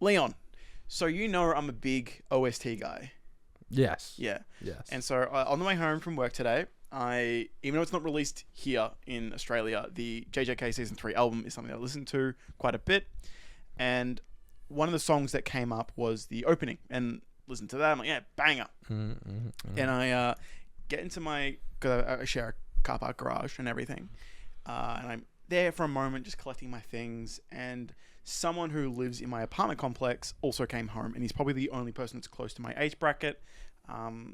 Leon. So I'm a big OST guy. Yes. Yeah. Yes. And so on the way home from work today, even though it's not released here in Australia, the JJK Season 3 album is something I listen to quite a bit. And one of the songs that came up was the opening. And listen to that. I'm like, yeah, banger. And I get into because I share a car park garage and everything. And I'm there for a moment just collecting my things. And someone who lives in my apartment complex also came home. And he's probably the only person that's close to my age bracket.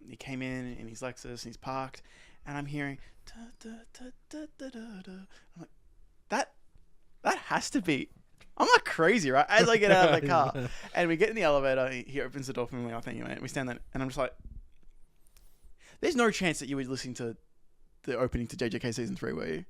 He came in his Lexus and he's parked. And I'm hearing... I'm like, that has to be... I'm not crazy, right? As I get out of the car and we get in the elevator, he opens the door for me. Oh, thank you, mate. We stand there and I'm just like, there's no chance that you were listening to the opening to JJK Season 3, were you?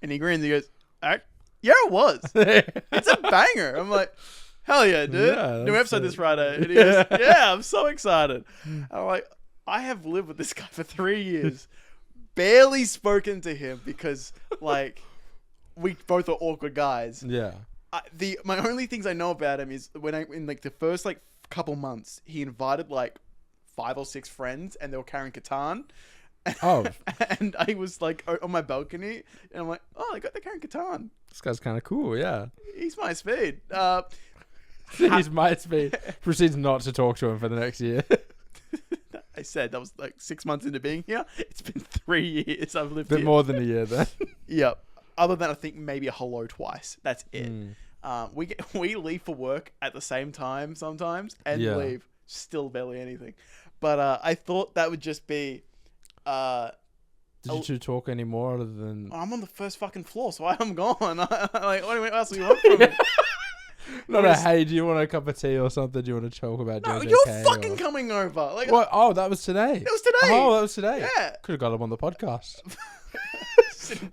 And he grins and he goes, yeah, it was. It's a banger. I'm like, hell yeah, dude. Yeah, new episode this Friday. And he goes, yeah, I'm so excited. And I'm like, I have lived with this guy for 3 years, barely spoken to him because, like, we both are awkward guys. Yeah. My only things I know about him is when in like the first like couple months, he invited like 5 or 6 friends and they were carrying Catan. Oh. And I was like on my balcony and I'm like, oh, they're carrying Catan. This guy's kind of cool, yeah. He's my speed. He's my speed. Proceeds not to talk to him for the next year. I said that was like 6 months into being here. It's been 3 years I've lived Bit here. more than a year then. Yep. Other than I think maybe a hello twice. That's it. We leave for work at the same time sometimes and leave still barely anything. But I thought that would just be. Did you two talk anymore other than? I'm on the first fucking floor, so I'm gone. Like, what else do you want from me? Not hey, do you want a cup of tea or something? Do you want to talk about No, JJK you're fucking coming over. Like, what? Oh, that was today. It was today. Oh, that was today. Yeah. Could have got him on the podcast.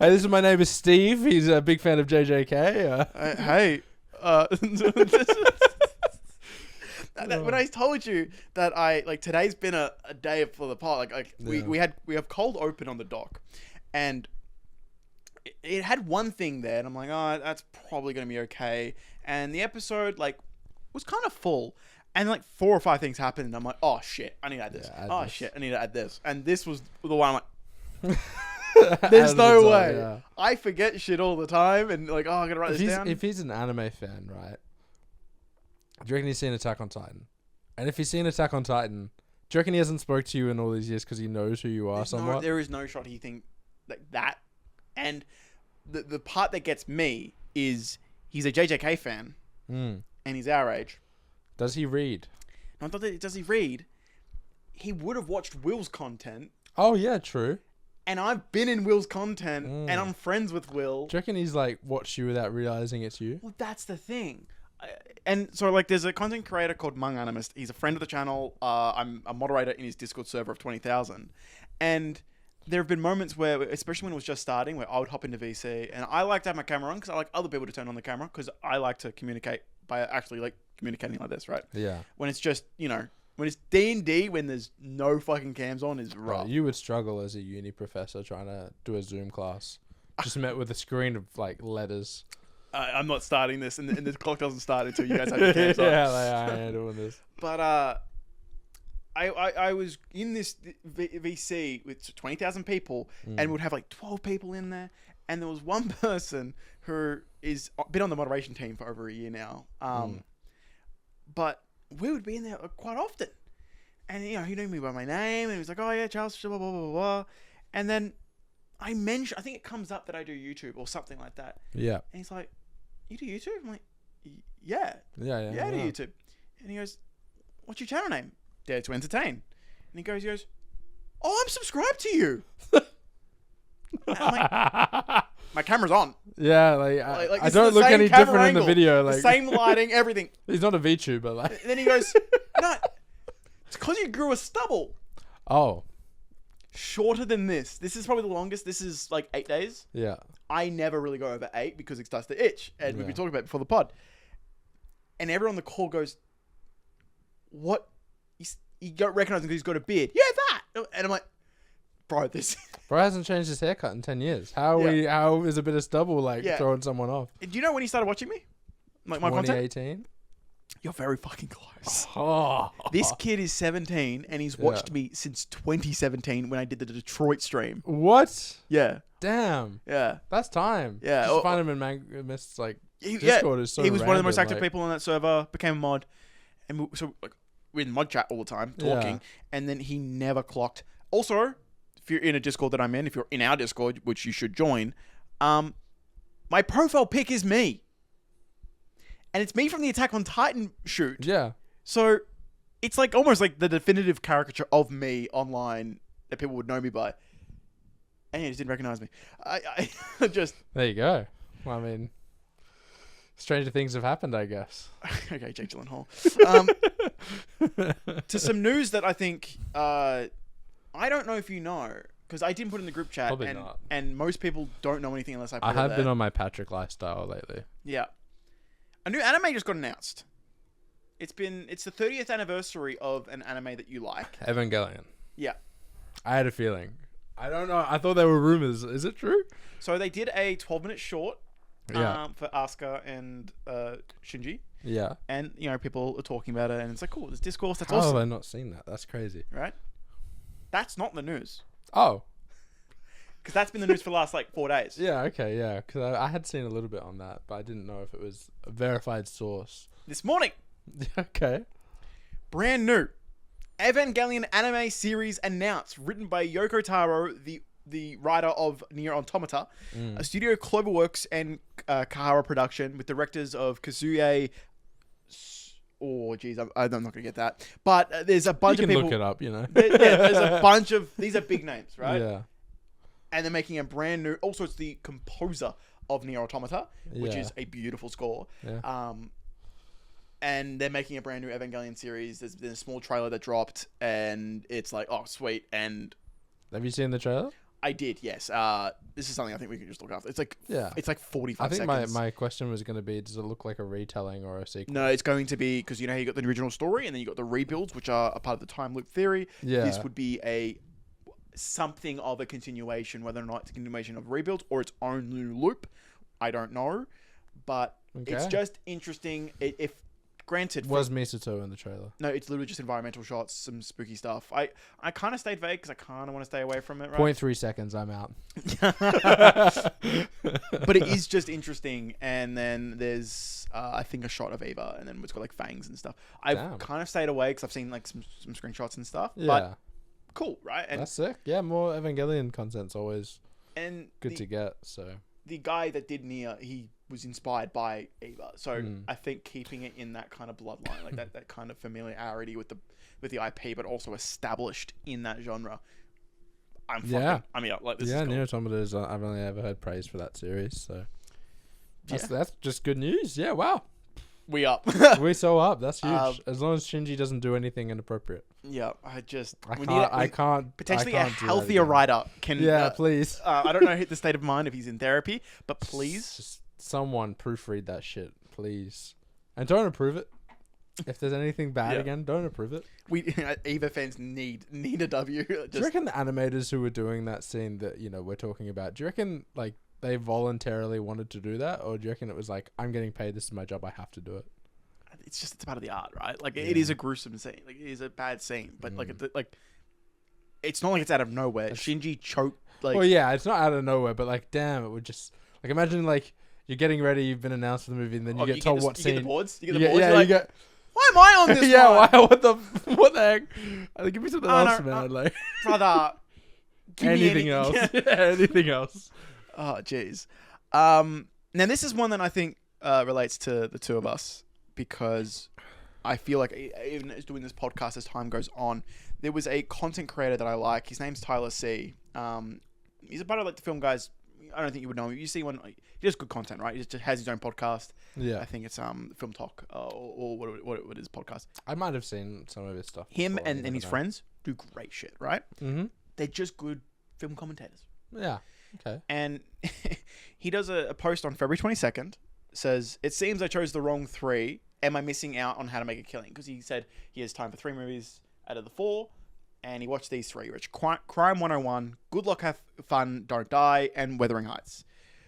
Hey, this is my neighbour Steve. He's a big fan of JJK. Hey. When I told you that today's been a day for the pod, we have cold open on the dock, and it had one thing there, and I'm like, oh, that's probably gonna be okay. And the episode was kind of full, and 4 or 5 things happened, and I'm like, oh shit, I need to add this. Shit, I need to add this, and this was the one I'm like. There's no way. Yeah. I forget shit all the time, and I gotta write this down. If he's an anime fan, right? Do you reckon he's seen Attack on Titan? And if he's seen Attack on Titan, do you reckon he hasn't spoke to you in all these years because he knows who you are somewhat? There is no shot he think like that. And the part that gets me is he's a JJK fan, and he's our age. Does he read? No, not that does he read. He would have watched Will's content. Oh yeah, true. And I've been in Will's content, and I'm friends with Will. Do you reckon he's watched you without realizing it's you? Well, that's the thing. And so there's a content creator called Mung Animist. He's a friend of the channel. I'm a moderator in his Discord server of 20,000. And there have been moments where, especially when it was just starting, where I would hop into VC, and I like to have my camera on because I like other people to turn on the camera because I like to communicate by actually communicating like this, right? Yeah. When it's just, when it's D&D, when there's no fucking cams on, is rough. Right, you would struggle as a uni professor trying to do a Zoom class. Just met with a screen of letters. I'm not starting this, and the clock doesn't start until you guys have your cams on. Yeah, I ain't doing this. But I was in this VC with 20,000 people, and would have 12 people in there, and there was one person who is been on the moderation team for over a year now. But we would be in there quite often, and he knew me by my name, and he was like, "Oh yeah, Charles, blah blah blah blah," and then I think it comes up that I do YouTube or something like that. Yeah, and he's like, "You do YouTube?" I'm like, "Yeah, I do YouTube," and he goes, "What's your channel name?" Dare to Entertain, and he goes, "Oh, I'm subscribed to you." And I'm like, my camera's on. Yeah, I don't look any different in the video. The same lighting, everything. He's not a VTuber. And then he goes, "No, it's because you grew a stubble." Oh. Shorter than this. This is probably the longest. This is 8 days. Yeah. I never really go over 8 because it starts to itch, and we've been talking about it before the pod. And everyone on the call goes, "What? You don't recognize him because he's got a beard?" "Yeah, that." And I'm like, bro, this... Bro hasn't changed his haircut in 10 years. How is a bit of stubble throwing someone off? Do you know when he started watching me? My content? 2018? You're very fucking close. Oh. This kid is 17 and he's watched me since 2017 when I did the Detroit stream. What? Yeah. Damn. Yeah. That's time. Yeah. Just find him in Mist, like, Discord is so he was one of the most random, active people on that server, became a mod. And so like, we're in mod chat all the time, talking. Yeah. And then he never clocked. Also, if you're in a Discord that I'm in, if you're in our Discord, which you should join, my profile pic is me. And it's me from the Attack on Titan shoot. Yeah. So it's like almost like the definitive caricature of me online that people would know me by. And he just didn't recognize me. I just... There you go. Well, I mean, stranger things have happened, I guess. Okay, Jake Gyllenhaal. To some news that I think... I don't know if you know, because I didn't put it in the group chat. Probably not. And most people don't know anything unless I put it I have there. been on my Patrick lifestyle lately. Yeah. A new anime just got announced. It's the 30th anniversary of an anime that you like. Evangelion. Yeah. I had a feeling. I don't know. I thought there were rumors. Is it true? So they did a 12-minute short Yeah. for Asuka and Shinji. Yeah. And, people are talking about it, and it's like, cool, there's discourse, that's How awesome. have I not seen that? That's crazy. Right? That's not the news. Oh. Because that's been the news for the last, 4 days. Yeah, okay, yeah. Because I had seen a little bit on that, but I didn't know if it was a verified source. This morning, Okay. brand new Evangelion anime series announced, written by Yoko Taro, the writer of Nier Automata, a studio Cloverworks and Kahara production, with directors of Kazuye... Oh, geez, I'm not going to get that. But there's a bunch of people... You can look it up, There's a bunch of... These are big names, right? Yeah. And they're making a brand new... Also, it's the composer of Nier Automata, which Yeah. is a beautiful score. Yeah. And they're making a brand new Evangelion series. There's been a small trailer that dropped, and it's like, oh, sweet. And Have you seen the trailer? I did, yes. This is something I think we can just look after. It's like, Yeah. it's like 45 I think seconds. my question was going to be, does it look like a retelling or a sequel? No, it's going to be, because you got the original story, and then you got the rebuilds, which are a part of the time loop theory. Yeah. This would be something of a continuation, whether or not it's a continuation of rebuilds or its own new loop. I don't know. But it's Okay. just interesting. If granted, Was Misato in the trailer? no, it's literally just environmental shots, some spooky stuff. I kind of stayed vague because I kind of want to stay away from it, right? 0.3 seconds, I'm out. But it is just interesting. And then there's, I think, a shot of Eva, and then it's got fangs and stuff. I've Damn. kind of stayed away because I've seen some screenshots and stuff. Yeah. But cool, right? And That's sick. Yeah, more Evangelion content's always and good to get, so... the guy that did Nier, he was inspired by Eva. So Hmm. I think keeping it in that kind of bloodline, like that kind of familiarity with the IP, but also established in that genre. Yeah. This Yeah, is cool. Nier Automata is, I've only ever heard praise for that series, so... That's just good news. Yeah, wow. We up. We're so up. That's huge. Um, As long as Shinji doesn't do anything inappropriate. Yeah, I can't. Potentially I a can't do that healthier again. writer can. Yeah, please. I don't know the state of mind if he's in therapy, but please. Just someone proofread that shit, please. And don't approve it. If there's anything bad Yeah. again, don't approve it. We Eva fans need a W. Do you reckon the animators who were doing that scene that we're talking about? Do you reckon they voluntarily wanted to do that, or do you reckon it was like, I'm getting paid, this is my job, I have to do it? It's part of the art, right? It is a gruesome scene. It is a bad scene, but it's not like it's out of nowhere. Shinji choked. Well, yeah, it's not out of nowhere, but damn, it would just imagine you're getting ready, you've been announced for the movie, and then you get told what scene. You get the boards. You get You the get- boards. yeah, You're you get. why am I on this? Yeah, one? what the heck? Give me something Oh, else, no, man. Brother. Give me Anything else? Yeah, anything else? Oh, jeez. Now this is one that I think relates to the two of us, because I feel like even as doing this podcast as time goes on, there was a content creator that I like. His name's Tyler C. He's a part of the film guys. I don't think you would know him. You see one. He does good content, right? He just has his own podcast. Yeah, I think it's Film Talk or what is podcast. I might have seen some of his stuff. Him before, and his friends do great shit, right? Mm-hmm. They're just good film commentators. Yeah. Okay. And he does a post on February 22nd. Says, "It seems I chose the wrong 3. Am I missing out on how to make a killing?" Because he said he has time for 3 movies out of the 4. And he watched these 3, which Crime 101, Good Luck, Have Fun, Don't Die, and Wuthering Heights.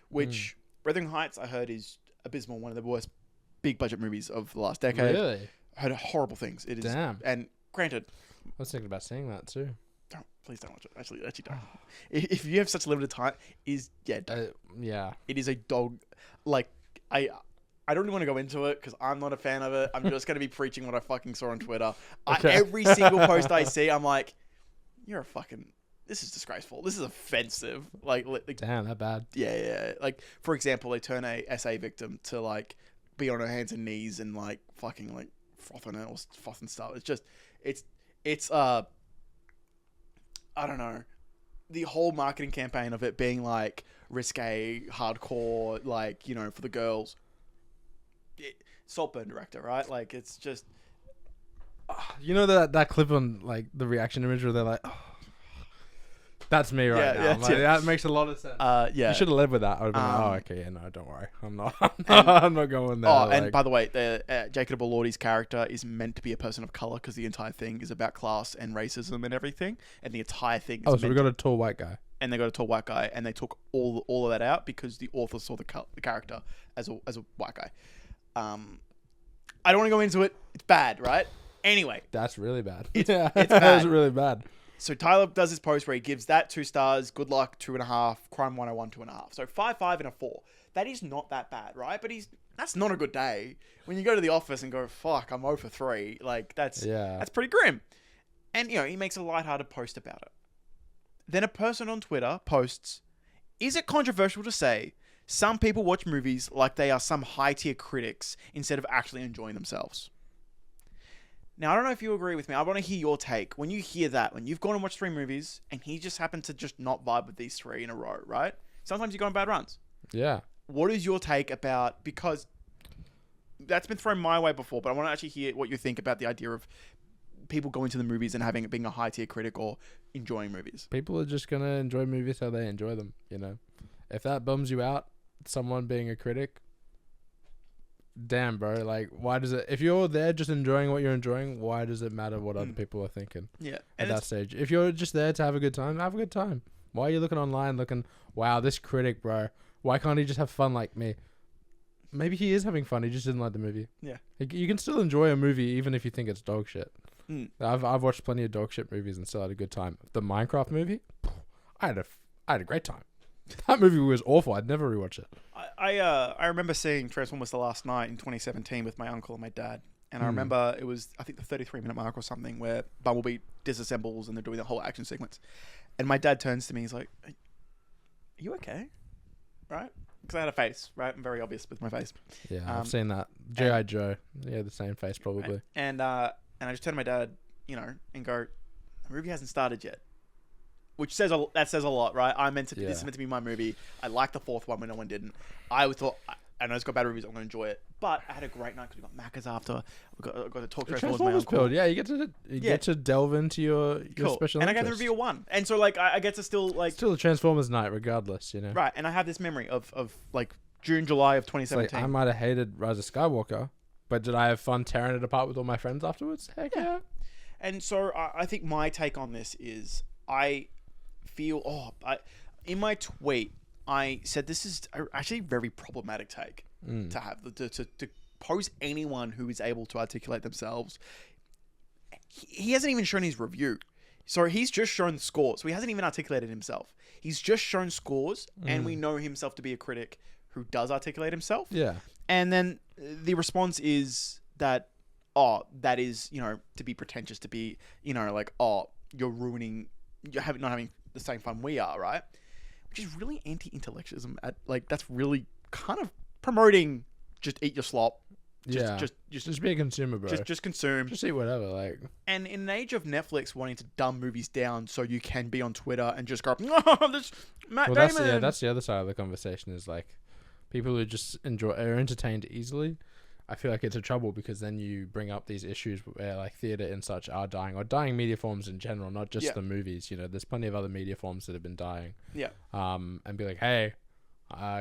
Which, Wuthering Heights, I heard, is abysmal. One of the worst big budget movies of the last decade. Really? Heard horrible things. It is. Damn. And granted, I was thinking about seeing that too. please don't watch it. Actually don't. If you have such limited time, Yeah. it is a dog. Like I don't really want to go into it because I'm not a fan of it. I'm just going to be preaching what I fucking saw on Twitter. Okay. Every single post I see, I'm like, you're a fucking. This is disgraceful. This is offensive. Like Damn, that bad. Yeah. Like, for example, they turn a SA victim to like be on her hands and knees and like fucking like frothing it or frothing stuff. It's just, it's I don't know. The whole marketing campaign of it being like risque, hardcore, like, you know, for the girls. Saltburn director, right? Like, it's just. You know that clip on like the reaction image where they're like, oh, that's me right now. Like, that makes a lot of sense. Yeah. You should have led with that. I would have been like, oh, okay, yeah, no, don't worry. I'm not I'm not going there. Oh, and by the way, Jacob Elordi's character is meant to be a person of color because the entire thing is about class and racism and everything. And the entire thing is so we got a tall white guy. And they got a tall white guy, and they took all of that out because the author saw the character as a white guy. I don't want to go into it. It's bad, right? Anyway. That's really bad. It's bad. That's really bad. So Tyler does his post where he gives that 2 stars, Good Luck 2.5, Crime 101 2.5. So 5, 5, and a 4. That is not that bad, right? But that's not a good day. When you go to the office and go, fuck, I'm 0 for 3. Like, that's pretty grim. And, you know, he makes a lighthearted post about it. Then a person on Twitter posts, is it controversial to say some people watch movies like they are some high-tier critics instead of actually enjoying themselves? Now, I don't know if you agree with me. I want to hear your take. When you hear that, when you've gone and watched 3 movies and he just happened to just not vibe with these 3 in a row, right? Sometimes you go on bad runs. Yeah. What is your take about, because that's been thrown my way before, but I want to actually hear what you think about the idea of people going to the movies and being a high-tier critic or enjoying movies. People are just going to enjoy movies how they enjoy them, you know? If that bums you out, someone being a critic, damn, bro. Like, why does it... If you're there just enjoying what you're enjoying, why does it matter what other people are thinking? Yeah. At that stage. If you're just there to have a good time, have a good time. Why are you looking online looking, wow, this critic, bro, why can't he just have fun like me? Maybe he is having fun. He just didn't like the movie. Yeah. You can still enjoy a movie even if you think it's dog shit. I've watched plenty of dog shit movies and still had a good time. The Minecraft movie, I had a great time. That movie was awful. I'd never rewatch it. I remember seeing Transformers The Last Night in 2017 with my uncle and my dad. And I remember it was, I think, the 33-minute mark or something where Bumblebee disassembles and they're doing the whole action sequence. And my dad turns to me, he's like, are you okay? Right? Because I had a face, right? I'm very obvious with my face. Yeah, I've seen that. G.I. Joe. Yeah, the same face probably. Right? And I just turned to my dad, you know, and go, the movie hasn't started yet. Which says a lot, right? This is meant to be my movie. I liked the 4th one when no one didn't. I thought, I know it's got bad reviews, I'm going to enjoy it. But I had a great night because we got Macca's after. We got to talk to with my uncle. Yeah, you get to delve into your special and interest. I get to review 1. And so, like, I get to still, like... Still a Transformers night, regardless, you know? Right, and I have this memory of like, June, July of 2017. Like, I might have hated Rise of Skywalker, but did I have fun tearing it apart with all my friends afterwards? Heck yeah. And so, I think my take on this is, I feel... in my tweet, I said this is actually a very problematic take to have, to pose anyone who is able to articulate themselves. He hasn't even shown his review. So he's just shown scores. So he hasn't even articulated himself. He's just shown scores, and we know himself to be a critic who does articulate himself. Yeah. And then the response is that, that is, you know, to be pretentious, to be, you know, like, you're not having the same fun we are, right? Which is really anti-intellectualism. That's really kind of promoting just eat your slop. Just be a consumer, bro. Just consume. Just eat whatever, like. And in an age of Netflix wanting to dumb movies down so you can be on Twitter and just go, this Matt Damon. That's the other side of the conversation is like people who just are entertained easily. I feel like it's a trouble because then you bring up these issues where like theater and such are dying, or dying media forms in general, not just the movies. You know, there's plenty of other media forms that have been dying. Yeah. And be like, hey,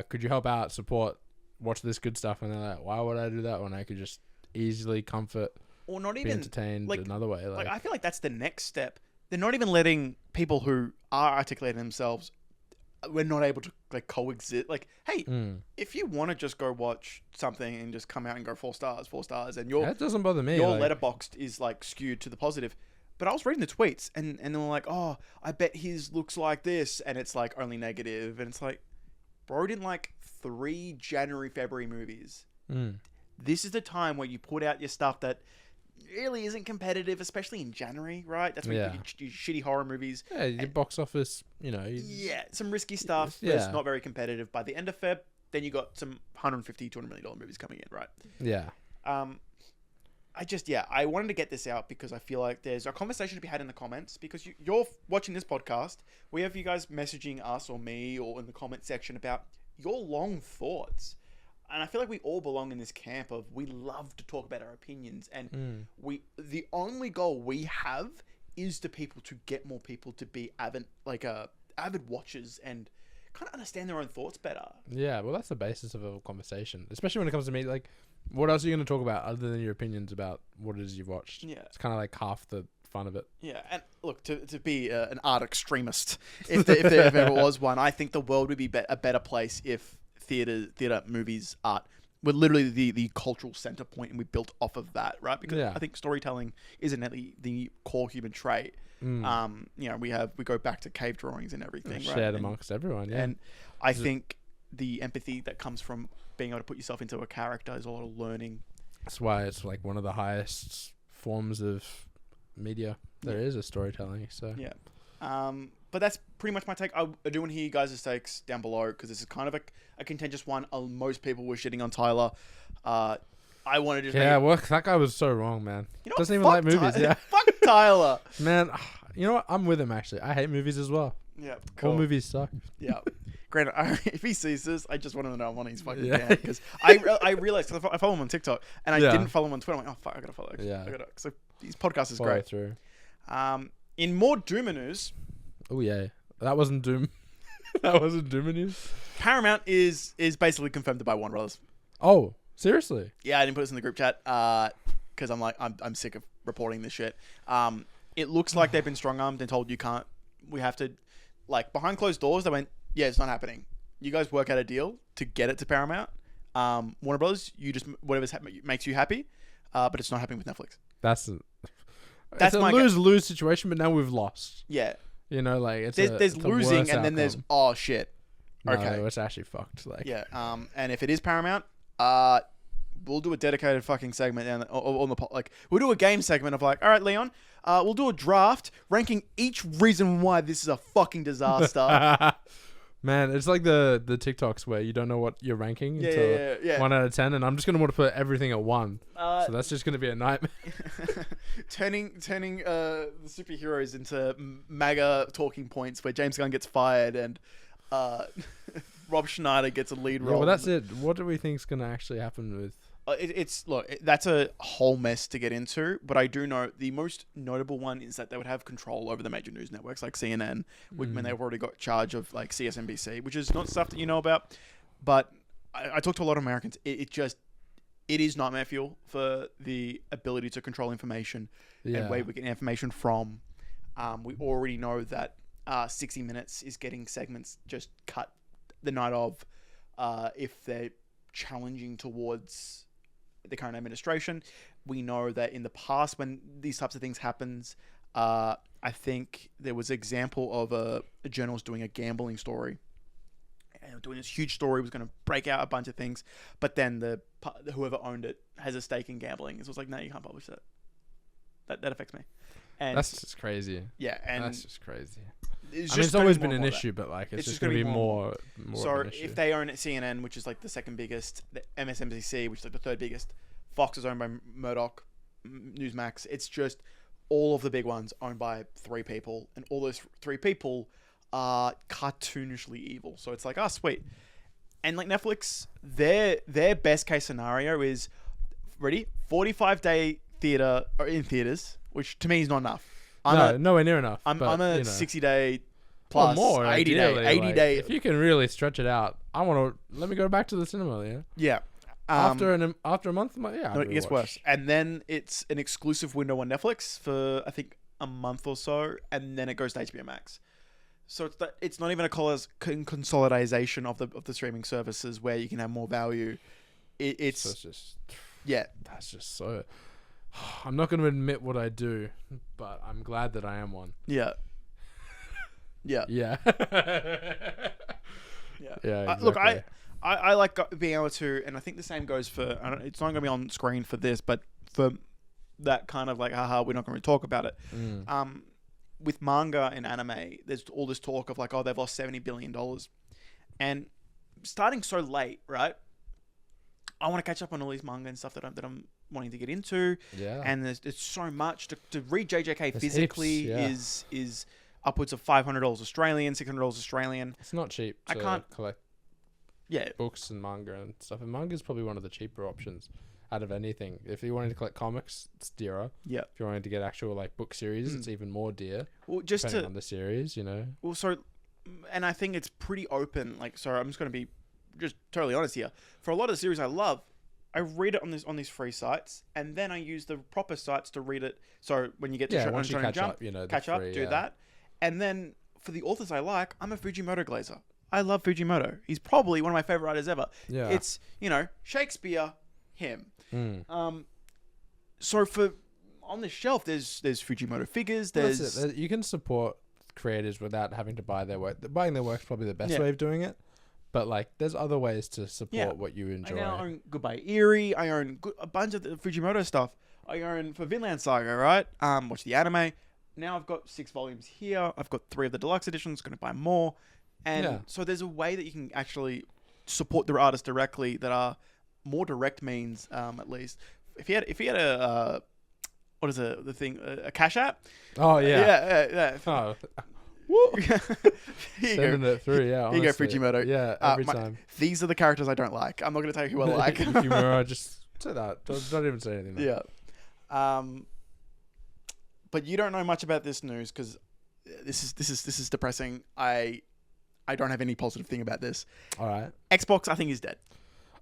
could you help out, support, watch this good stuff? And they're like, why would I do that when I could just easily comfort or not even be entertained another way? Like I feel like that's the next step. They're not even letting people who are articulating themselves we're not able to like coexist. Like, hey, if you want to just go watch something and just come out and go 4 stars, and That doesn't bother me. your like, letterboxd is like skewed to the positive. But I was reading the tweets and they were like, oh, I bet his looks like this, and it's like only negative, and it's like, bro didn't like 3 January, February movies. This is the time where you put out your stuff that really isn't competitive, especially in January, right? That's when you put your shitty horror movies. Yeah, your box office, some risky stuff. But it's not very competitive. By the end of Feb, then you got some $150, $200 million movies coming in, right? Yeah. I wanted to get this out because I feel like there's a conversation to be had in the comments, because you're watching this podcast. We have you guys messaging us or me or in the comment section about your long thoughts. And I feel like we all belong in this camp of we love to talk about our opinions, and the only goal we have is to get more people to be avid watchers and kind of understand their own thoughts better. Yeah, well, that's the basis of a conversation, especially when it comes to me. Like, what else are you going to talk about other than your opinions about what it is you've watched? Yeah, it's kind of like half the fun of it. Yeah, and look, to be an art extremist, if there ever was one, I think the world would be a better place if theater, movies, art were literally the cultural center point, and we built off of that, right? Because I think storytelling is innately the core human trait. We go back to cave drawings and everything, right? Shared amongst everyone, yeah. And I think the empathy that comes from being able to put yourself into a character is a lot of learning. That's why it's like one of the highest forms of media there is, a storytelling. So but that's pretty much my take. I do want to hear you guys' takes down below, because this is kind of a contentious one. Most people were shitting on Tyler. I wanted to that guy was so wrong, man. Doesn't even like movies. Fuck Tyler, man. You know what? I'm with him, actually. I hate movies as well. Yeah, cool. All movies suck. Yeah. Granted, if he sees this, I just want him to know I'm on his fucking account, because I realized, because I follow him on TikTok and I didn't follow him on Twitter. I'm like, oh fuck, I gotta follow. So his podcast is great. Through. In more Doomer news. Oh yeah, that wasn't Doom. That wasn't Doomer news. Paramount is basically confirmed to buy Warner Brothers. Oh, seriously? Yeah, I didn't put this in the group chat because I'm like, I'm sick of reporting this shit. It looks like they've been strong-armed and told you can't. We have to, like, behind closed doors. They went, yeah, it's not happening. You guys work out a deal to get it to Paramount. Warner Brothers, you just whatever makes you happy, but it's not happening with Netflix. That's a lose-lose situation, but now we've lost. Yeah. Like there's losing, and then there's oh shit. Okay, no, it's actually fucked. Like, yeah. And if it is Paramount, we'll do a dedicated fucking segment on the like we'll do a game segment of like, all right, Leon, we'll do a draft ranking each reason why this is a fucking disaster. Man, it's like the TikToks where you don't know what you're ranking until 1 out of 10, and I'm just gonna want to put everything at 1. So that's just gonna be a nightmare. turning the superheroes into MAGA talking points where James Gunn gets fired and Rob Schneider gets a lead role. Well, that's it. What do we think is gonna actually happen with? That's a whole mess to get into, but I do know the most notable one is that they would have control over the major news networks like CNN, when they've already got charge of like CSNBC, which is not stuff that you know about. But I talk to a lot of Americans. It is nightmare fuel for the ability to control information and where we get information from. We already know that 60 Minutes is getting segments just cut the night of if they're challenging towards the current administration. We know that in the past, when these types of things happens, I think there was an example of a journalist doing a gambling story, and doing this huge story, was going to break out a bunch of things, but then whoever owned it has a stake in gambling. So it was like, no, you can't publish that. That affects me. And that's just crazy. Yeah, and that's just crazy. It's always been an issue, but like it's just going to be more. So of an issue. If they own CNN, which is like the second biggest, the MSNBC, which is like the third biggest, Fox is owned by Murdoch, Newsmax. It's just all of the big ones owned by 3 people, and all those 3 people are cartoonishly evil. So it's like, sweet. And like Netflix, their best case scenario is 45-day theater or in theaters, which to me is not enough. Nowhere near enough. I'm a 60-day plus, more 80 day. If you can really stretch it out, let me go back to the cinema. Yeah. After a month, it gets worse. And then it's an exclusive window on Netflix for I think a month or so, and then it goes to HBO Max. So it's not even a consolidation of the streaming services where you can have more value. It's So it's just yeah. that's just so. I'm not going to admit what I do, but I'm glad that I am one. Yeah. Yeah. Yeah. Yeah. Yeah. Exactly. Look, I like being able to, and I think the same goes for. It's not going to be on screen for this, but for that kind of like, haha, we're not going to talk about it. With manga and anime, there's all this talk of like, oh, they've lost $70 billion, and starting so late, right? I want to catch up on all these manga and stuff that I'm wanting to get into. Yeah. And there's so much to read JJK There's physically heaps, is upwards of $500 Australian, $600 Australian. It's not cheap I to can't- collect Yeah. books and manga and stuff. And manga is probably one of the cheaper options out of anything. If you wanted to collect comics, it's dearer. Yeah. If you wanted to get actual like book series, it's even more dear. Well, just Depending to on the series, you know. well, so, and I think it's pretty open. Like, sorry, I'm just going to be just totally honest here. For a lot of the series I love, I read it on these free sites, and then I use the proper sites to read it. So when you get to Once you Shonen catch Jump, up, you know, catch up, do that, and then for the authors I like, I'm a Fujimoto glazer. I love Fujimoto. He's probably one of my favorite writers ever. Yeah. It's Shakespeare, him. Mm. So for on the shelf, there's Fujimoto figures. Well, There's that's it. You can support creators without having to buy their work. Buying their work is probably the best Yeah. way of doing it. But like, there's other ways to support Yeah. what you I enjoy. now own Goodbye Eerie. I own a bunch of the Fujimoto stuff. I own for Vinland Saga, right? Watch the anime. Now I've got 6 volumes here. I've got 3 of the deluxe editions. Going to buy more, and Yeah. so there's a way that you can actually support the artists directly that are more direct means, at least. If you had a what is the thing, a Cash App? Oh yeah. Yeah. Oh, Here you go. sending it through. Yeah. Here you go, honestly. Fujimoto. Yeah. Every My- time. These are the characters I don't like. I'm not going to tell you who I like. Fujimura, just say that. Don't even say anything. Yeah. But you don't know much about this news because this is depressing. I don't have any positive thing about this. All right. Xbox, I think, is dead.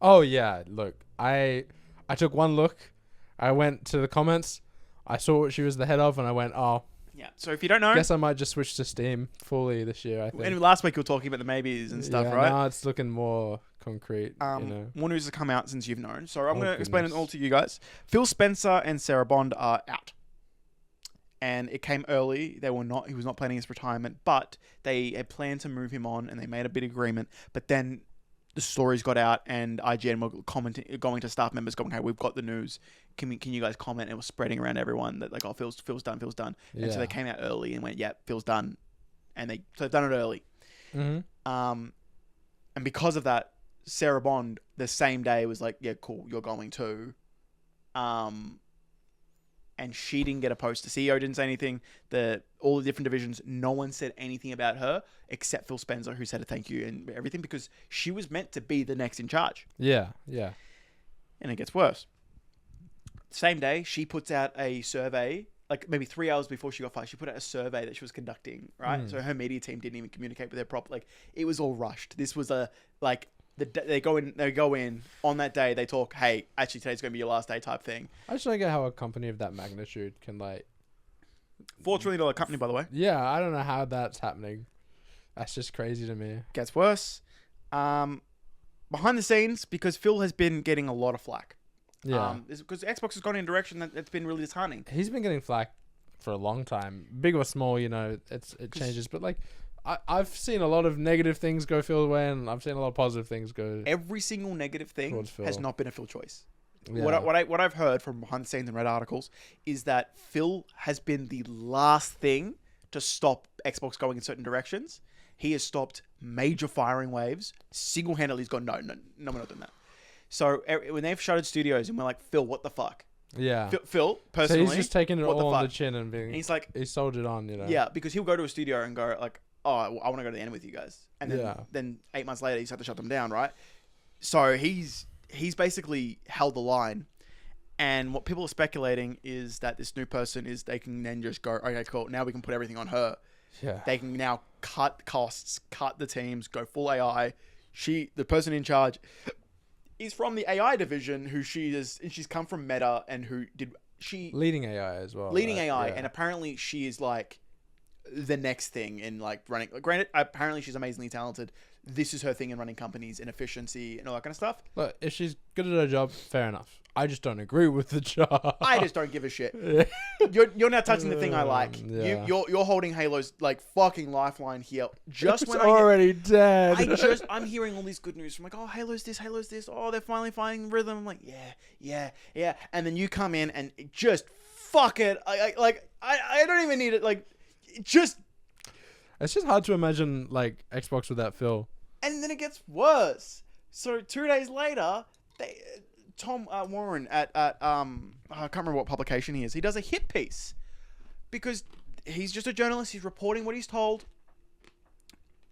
Oh yeah. Look, I took one look. I went to the comments. I saw what she was the head of, and I went, oh. Yeah. So if you don't know, Guess I might just switch to Steam fully this year. I think. and last week we were talking about the maybes and stuff, yeah, right? Now it's looking more concrete. You know. More news has come out since you've known. So I'm Oh, going to explain it goodness. all to you guys. Phil Spencer and Sarah Bond are out. And it came early. He was not planning his retirement, but they had planned to move him on and they made a bit of agreement. But then the stories got out and IGN were going to staff members going, hey, we've got the news. Can you guys comment? And it was spreading around everyone that like, oh, Phil's done. And so Yeah. they came out early and went, yeah, Phil's done. And they've done it early. Mm-hmm. And because of that, Sarah Bond the same day was like, yeah, cool, you're going to. And she didn't get a post. The CEO didn't say anything. All the different divisions, no one said anything about her except Phil Spencer, who said a thank you and everything because she was meant to be the next in charge. Yeah. Yeah. And it gets worse. Same day, she puts out a survey, like maybe 3 hours before she got fired. She put out a survey that she was conducting, right? So her media team didn't even communicate with her properly. Like, it was all rushed. This was they go in on that day. They talk, hey, actually today's going to be your last day type thing. I just don't get how a company of that magnitude can like. $4 trillion company, by the way. Yeah, I don't know how that's happening. That's just crazy to me. Gets worse. Behind the scenes, because Phil has been getting a lot of flack. Yeah. Because Xbox has gone in a direction that's been really disheartening. He's been getting flack for a long time, big or small. You know, it changes. But like, I've seen a lot of negative things go Phil's way, and I've seen a lot of positive things go. Every single negative thing Towards Phil. has not been a Phil choice. Yeah. What I've heard from behind the scenes and read articles is that Phil has been the last thing to stop Xbox going in certain directions. He has stopped major firing waves. Single-handedly, he's gone, no, we're not doing that. So when they've shuttered studios and we're like, Phil, what the fuck? Yeah. Phil, personally, So he's just taking it what the all on fuck? the chin and being. And he's like, he soldiered on, you know. yeah, because he'll go to a studio and go like, oh, I want to go to the end with you guys, and then Yeah. then 8 months later he's had to shut them down, right? So he's basically held the line, and what people are speculating is that this new person is they can then just go, okay, cool, now we can put everything on her. Yeah. They can now cut costs, cut the teams, go full AI. The person in charge, is from the AI division, she's come from Meta and leading AI as well. leading right? AI, Yeah. and apparently she is like the next thing in like running. Granted, apparently she's amazingly talented. This is her thing in running companies and efficiency and all that kind of stuff. Look, if she's good at her job, fair enough. I just don't agree with the job. I just don't give a shit. You're now touching the thing I like. Yeah. You're holding Halo's like fucking lifeline here. Just it's when already dead. I'm hearing all this good news from like, oh, Halo's this. Oh, they're finally finding rhythm. I'm like, yeah. And then you come in and just fuck it. I don't even need it. Like, just. It's just hard to imagine like Xbox with that feel. And then it gets worse. So 2 days later, Tom Warren at I can't remember what publication he is. He does a hit piece because he's just a journalist. He's reporting what he's told.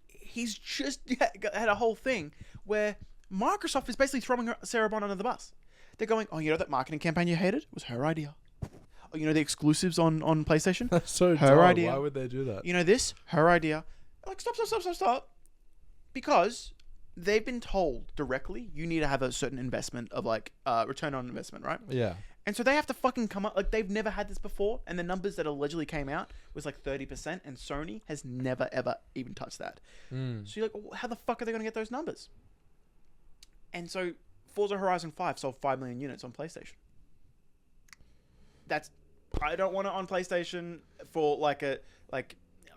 He's just had a whole thing where Microsoft is basically throwing Sarah Bond under the bus. They're going, oh, you know that marketing campaign you hated? It was her idea. Oh, you know the exclusives on PlayStation? That's so her dumb. idea. Why would they do that? You know this? Her idea. Like, stop. Because they've been told directly you need to have a certain investment of like return on investment, right? Yeah. And so they have to fucking come up like they've never had this before, and the numbers that allegedly came out was like 30%, and Sony has never ever even touched that. So you're like, well, how the fuck are they going to get those numbers? And so Forza Horizon 5 sold 5 million units on PlayStation. I don't want it on PlayStation for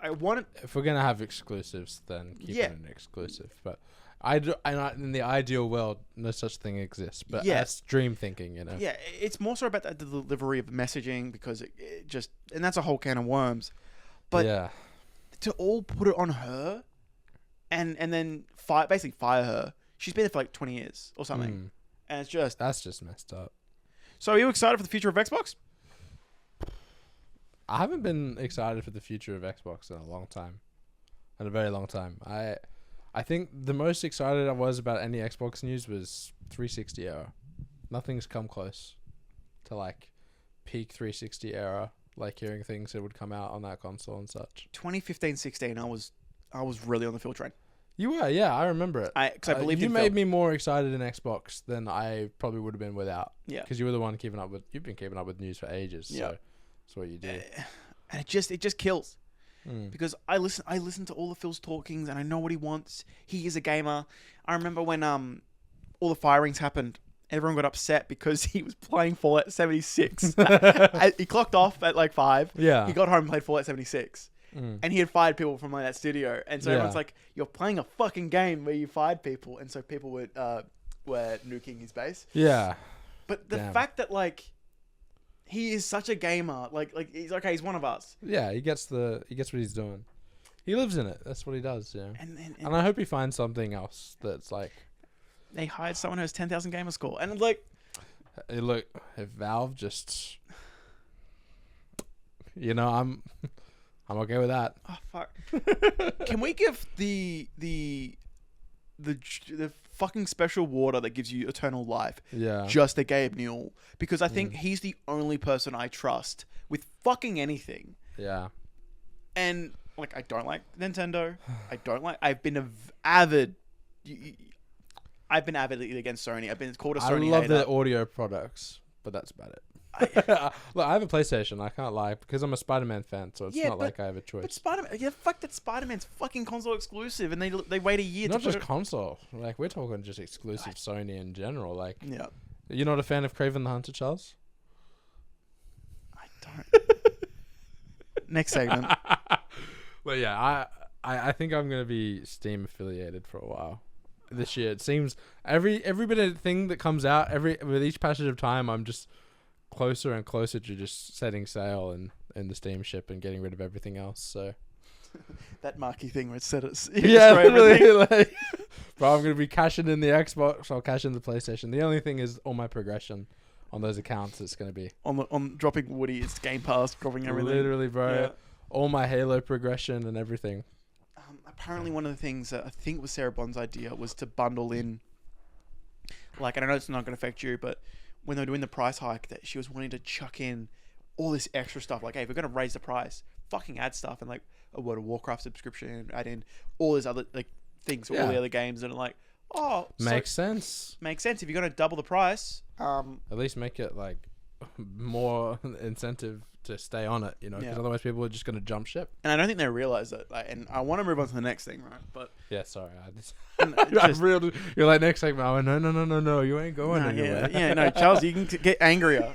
I want it. If we're gonna have exclusives, then keep it an exclusive. But in the ideal world, no such thing exists. But that's dream thinking, you know. Yeah, it's more so about the delivery of messaging because it just, and that's a whole can of worms. But to all put it on her, and then basically fire her. She's been there for like 20 years or something, and it's just that's just messed up. So are you excited for the future of Xbox? I haven't been excited for the future of Xbox in a very long time. I think the most excited I was about any Xbox news was 360 era. Nothing's come close to like peak 360 era, like hearing things that would come out on that console and such. 2015-16, I was really on the Phil train. You were, yeah, I remember it. Because I believe you made me more excited in Xbox than I probably would have been without. Yeah, because you were the one you've been keeping up with news for ages. Yeah. So that's what you do. And it just kills. Because I listen to all of Phil's talkings and I know what he wants. He is a gamer. I remember when all the firings happened, everyone got upset because he was playing Fallout 76. He clocked off at like 5. Yeah. He got home and played Fallout 76. And he had fired people from like that studio. And so everyone's like, you're playing a fucking game where you fired people. And so people were nuking his base. Yeah. But the fact that like he is such a gamer, like he's okay. He's one of us. Yeah, he gets what he's doing. He lives in it. That's what he does. Yeah. And I hope he finds something else that's like. They hired someone who has 10,000 gamer score, and like, hey, look, if Valve just, you know, I'm okay with that. Oh fuck! Can we give the fucking special water that gives you eternal life just to Gabe Newell? Because I think he's the only person I trust with fucking anything. Yeah. And like, I don't like Nintendo. I've been avidly against Sony. I've been called a Sony hater. I love their audio products, but that's about it. Look, I have a PlayStation. I can't lie because I'm a Spider-Man fan, so it's not like I have a choice. But Spider-Man, fuck that Spider-Man's fucking console exclusive, and they wait a year. Not just console. Like we're talking just exclusive Sony in general. Like, yeah. You're not a fan of Kraven the Hunter, Charles? I don't. Next segment. Well, yeah, I think I'm gonna be Steam affiliated for a while. This year, it seems every bit of thing that comes out, with each passage of time, I'm just closer and closer to just setting sail in the Steam ship and getting rid of everything else. So that marquee thing where it said it's really like, bro, I'm gonna be cashing in the Xbox. I'll cash in the PlayStation. The only thing is all my progression on those accounts. It's gonna be on dropping Woody. It's Game Pass, dropping everything. Literally, bro. Yeah. All my Halo progression and everything. Apparently, one of the things that I think was Sarah Bond's idea was to bundle in, like, and I know it's not going to affect you, but when they were doing the price hike, that she was wanting to chuck in all this extra stuff. Like, hey, if we're going to raise the price, fucking add stuff, and like a World of Warcraft subscription, add in all these other like things, all the other games, and like, makes sense. Makes sense if you're going to double the price. At least make it like more incentive to stay on it, you know, because Yeah. otherwise people are just going to jump ship. And I don't think they realize it. Like, and I want to move on to the next thing, right? But Yeah, sorry. You're like, next segment. I went, no, you ain't going anywhere. no, Charles, you can get angrier.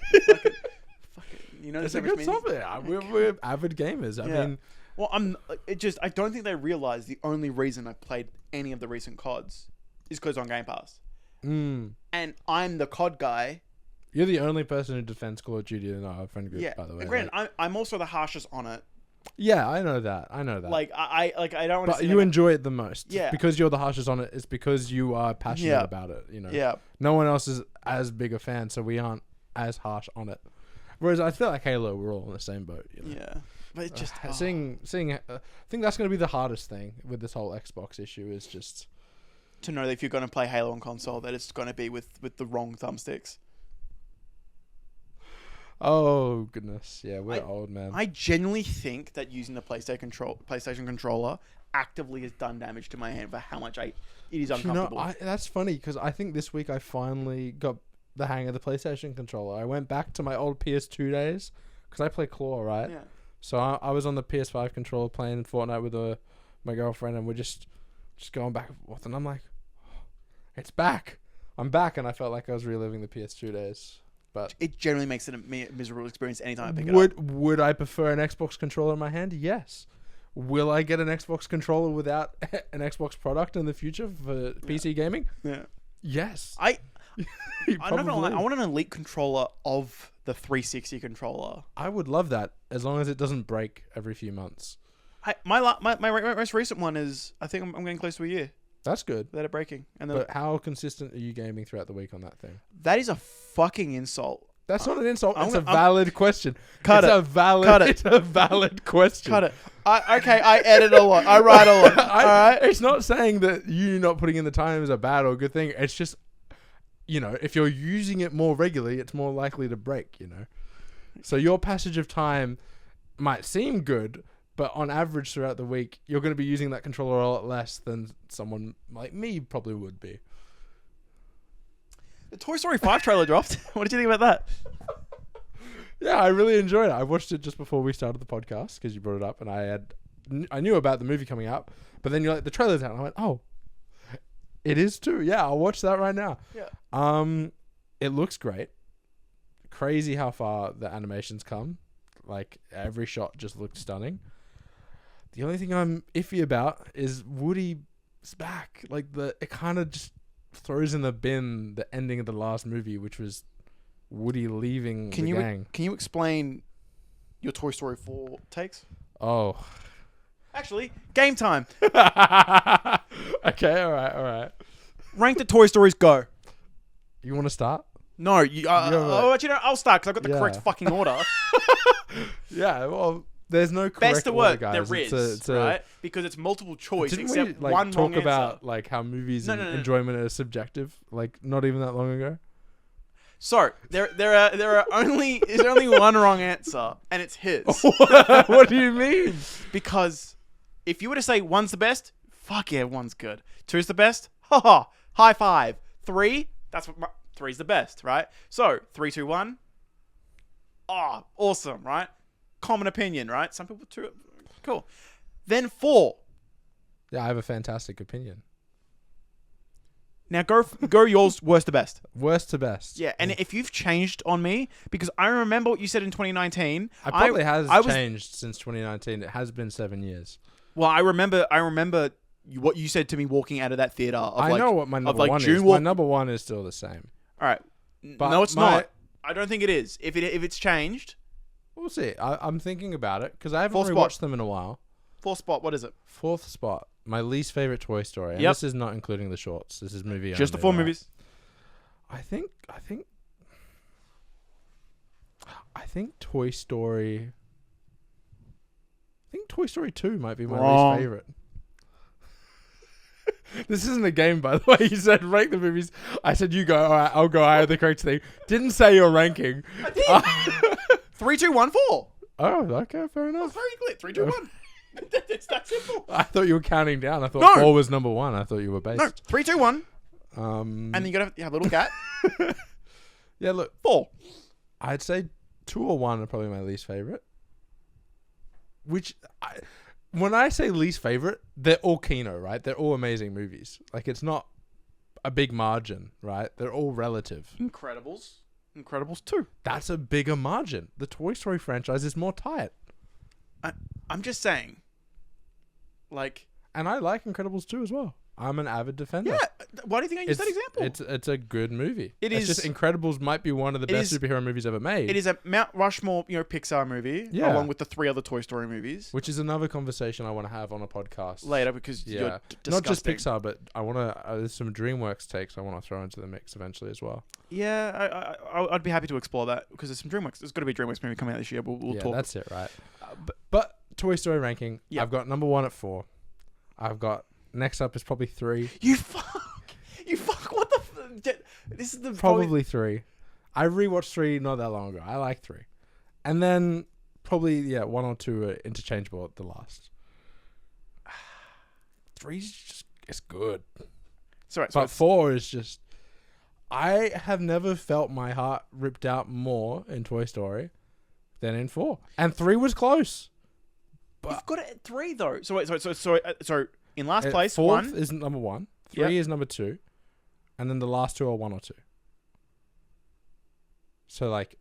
You know, It's a good topic. We're avid gamers. I mean, well, I don't think they realize the only reason I played any of the recent CODs is because on Game Pass. And I'm the COD guy. You're the only person who defends Call of Duty in our friend group, by the way. And granted, I'm also the harshest on it. Yeah, I know that. Like I don't. But you enjoy it the most. Yeah. Because you're the harshest on it. It's because you are passionate about it. You know. Yeah. No one else is as big a fan, so we aren't as harsh on it. Whereas I feel like Halo, we're all in the same boat. You know? Yeah. But it just seeing. I think that's going to be the hardest thing with this whole Xbox issue is just to know that if you're going to play Halo on console, that it's going to be with the wrong thumbsticks. Oh goodness, yeah, we're old, man. I genuinely think that using the PlayStation controller actively has done damage to my hand for how much it is uncomfortable. You know, that's funny because I think this week I finally got the hang of the PlayStation controller. I went back to my old PS2 days because I play Claw, right? Yeah. So I was on the PS5 controller playing Fortnite with my girlfriend, and we're just going back and forth, and I'm like, it's back. I'm back, and I felt like I was reliving the PS2 days. But it generally makes it a miserable experience anytime I pick it up. Would I prefer an Xbox controller in my hand? Yes. Will I get an Xbox controller without an Xbox product in the future for PC gaming? Yeah. Yes. I'm not gonna lie. I want an Elite controller of the 360 controller. I would love that as long as it doesn't break every few months. My most recent one is, I think I'm getting close to a year That's good. without it breaking. But how consistent are you gaming throughout the week on that thing? That is a fucking insult. That's not an insult. It's a valid question. Cut it. It's a valid question. Cut it. I edit a lot. I write a lot. All right. It's not saying that you not putting in the time is a bad or good thing. It's just, you know, if you're using it more regularly, it's more likely to break, you know. So your passage of time might seem good, but on average throughout the week, you're going to be using that controller a lot less than someone like me probably would be. The Toy Story 5 trailer dropped. What did you think about that? Yeah, I really enjoyed it. I watched it just before we started the podcast because you brought it up, and I knew about the movie coming out, but then you're like, the trailer's out, and I went, oh, it is too. Yeah, I'll watch that right now. Yeah. It looks great. Crazy how far the animations come. Like every shot just looked stunning. The only thing I'm iffy about is Woody's back. Like it kind of just throws in the bin the ending of the last movie, which was Woody leaving the gang. Can you explain your Toy Story 4 takes? Oh. Actually, game time. Okay, all right. Rank the Toy Stories, go. You want to start? No, I'll start because I've got the correct fucking order. Yeah, well, there's no correct Best of order, work, guys. there is, right? Because it's multiple choice, Didn't except we, one wrong talk about answer. like how movies and No. enjoyment are subjective? Like not even that long ago. So there's only one wrong answer, and it's his. What do you mean? Because if you were to say one's the best, fuck yeah, one's good. Two's the best, haha, high five. Three, three's the best, right? So 3, 2, 1. Oh, awesome, right? Common opinion, right? Some people two, cool. Then 4. Yeah, I have a fantastic opinion. Now go yours, worst to best. Worst to best. Yeah, and if you've changed on me, because I remember what you said in 2019. I probably has changed since 2019. It has been 7 years. Well, I remember what you said to me walking out of that theater. I know what my number one is. My number one is still the same. All right. But no, it's not. I don't think it is. If it's changed, we'll see. I'm thinking about it because I haven't rewatched them in a while. 4th spot. What is it? 4th spot. My least favorite Toy Story. And this is not including the shorts. This is movie. Just the 4 movies. I think Toy Story. I think Toy Story 2 might be my least favorite. This isn't a game, by the way. You said rank the movies. I said you go. All right, I'll go. I have the correct thing. Didn't say your ranking. I did. 3, 2, 1, 4. Oh, okay, fair enough. Very clear. 3, 2, 1. It's that simple. I thought you were counting down. I thought 4 was number 1. I thought you were based. No, 3, 2, 1. And then you got a little cat. Yeah, look. 4. I'd say 2 or 1 are probably my least favorite. When I say least favorite, they're all Kino, right? They're all amazing movies. Like, it's not a big margin, right? They're all relative. Incredibles 2. That's a bigger margin. The Toy Story franchise is more tight. I'm just saying. Like, and I like Incredibles 2 as well. I'm an avid defender. Yeah. Why do you think I used that example? It's a good movie. It's just Incredibles might be one of the best superhero movies ever made. It is a Mount Rushmore, Pixar movie, along with the 3 other Toy Story movies. Which is another conversation I want to have on a podcast later, because you're disgusting. Not just Pixar, but I want to. There's some DreamWorks takes I want to throw into the mix eventually as well. Yeah, I'd be happy to explore that, because there's some DreamWorks. There's got to be a DreamWorks movie coming out this year. We'll talk. That's it, right? But Toy Story ranking, I've got number 1 at 4. I've got next up is probably 3. You fuck! What the? This is the probably 3. I rewatched 3 not that long ago. I like 3, and then probably 1 or 2 are interchangeable at the last. 3's just it's good. But 4 is just. I have never felt my heart ripped out more in Toy Story than in 4, and 3 was close. But you've got it at 3 though. So wait, so in last place, 4th 1 is number 1, 3 is number 2, and then the last 2 are 1 or 2. So like,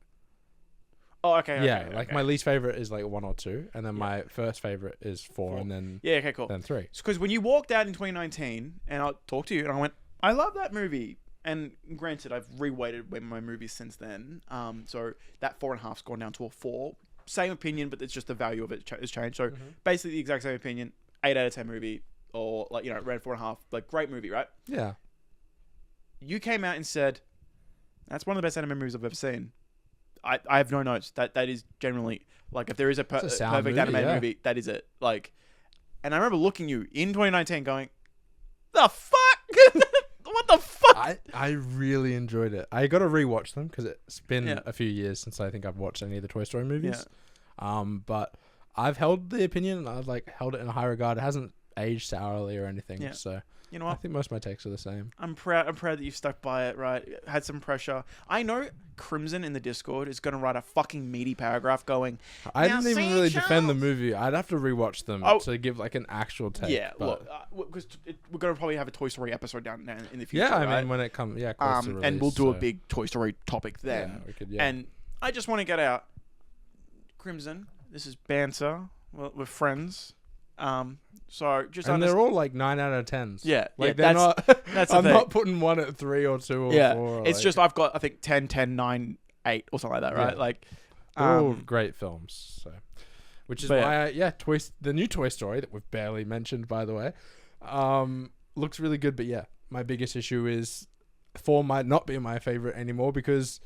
oh okay, yeah, my least favorite is like 1 or 2, and then my first favorite is 4, and then okay, cool. Then 3. Because when you walked out in 2019, and I talked to you, and I went, I love that movie. And granted, I've reweighted my movies since then. So that 4.5's gone down to a 4. Same opinion, but it's just the value of it has changed. So basically the exact same opinion. 8 out of 10 movie, or like, red 4.5. Like, great movie, right? Yeah. You came out and said, that's one of the best anime movies I've ever seen. I have no notes. That is generally, like, if there is a perfect animated movie, that is it. Like, and I remember looking you in 2019 going, the fuck? What the fuck? I really enjoyed it. I got to rewatch them because it's been a few years since I think I've watched any of the Toy Story movies. Yeah. But I've held the opinion, and I've held it in a high regard. It hasn't aged sourly or anything. Yeah. So you know what? I think most of my takes are the same. I'm proud that you've stuck by it, right? Had some pressure. I know Crimson in the Discord is going to write a fucking meaty paragraph going, I didn't even really defend the movie. I'd have to rewatch them to give like an actual take. Yeah, look, because we're going to probably have a Toy Story episode down in the future. Yeah, I right? mean, when it comes, close to release, and we'll do a big Toy Story topic then. Yeah, we could, And I just want to get out, Crimson, this is banter. We're friends. So just they're all like 9 out of 10s. Yeah, like they're not. That's I'm not putting one at 3 or 2 or 4. It's just I've got I think 10, 10, 9, 8 or something like that, right? Yeah. Like, they're all great films. So, which is why the new Toy Story that we've barely mentioned, by the way, looks really good. But yeah, my biggest issue is 4 might not be my favorite anymore because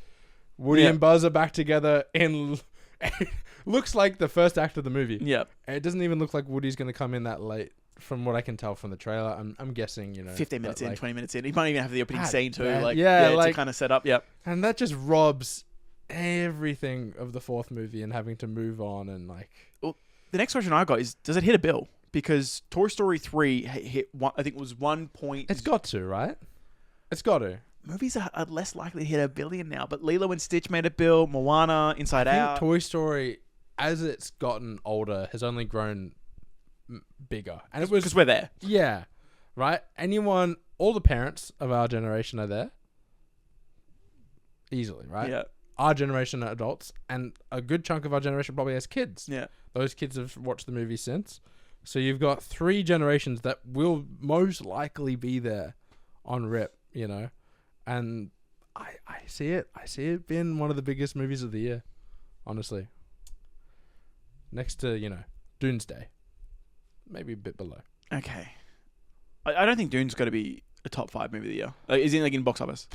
Woody and Buzz are back together in. Looks like the first act of the movie. Yep. It doesn't even look like Woody's going to come in that late, from what I can tell from the trailer. I'm guessing, 15 minutes in, 20 minutes in. He might even have the opening scene too. To kind of set up. Yep. And that just robs everything of the 4th movie and having to move on and like. Well, the next question I got is, does it hit a bill? Because Toy Story 3 hit one, I think it was 1 point. It's got to, right? It's got to. Movies are less likely to hit $1 billion now, but Lilo and Stitch made a bill. Moana, Inside Out. Toy Story, as it's gotten older, has only grown bigger, and it was because we're there. Yeah, right. All the parents of our generation are there easily, right? Yeah. Our generation are adults, and a good chunk of our generation probably has kids. Yeah. Those kids have watched the movie since, so you've got 3 generations that will most likely be there on rip, and I see it. I see it being one of the biggest movies of the year, honestly. Next to, Doomsday. Maybe a bit below. Okay. I don't think Dune's got to be a top 5 movie of the year. Is it in box office?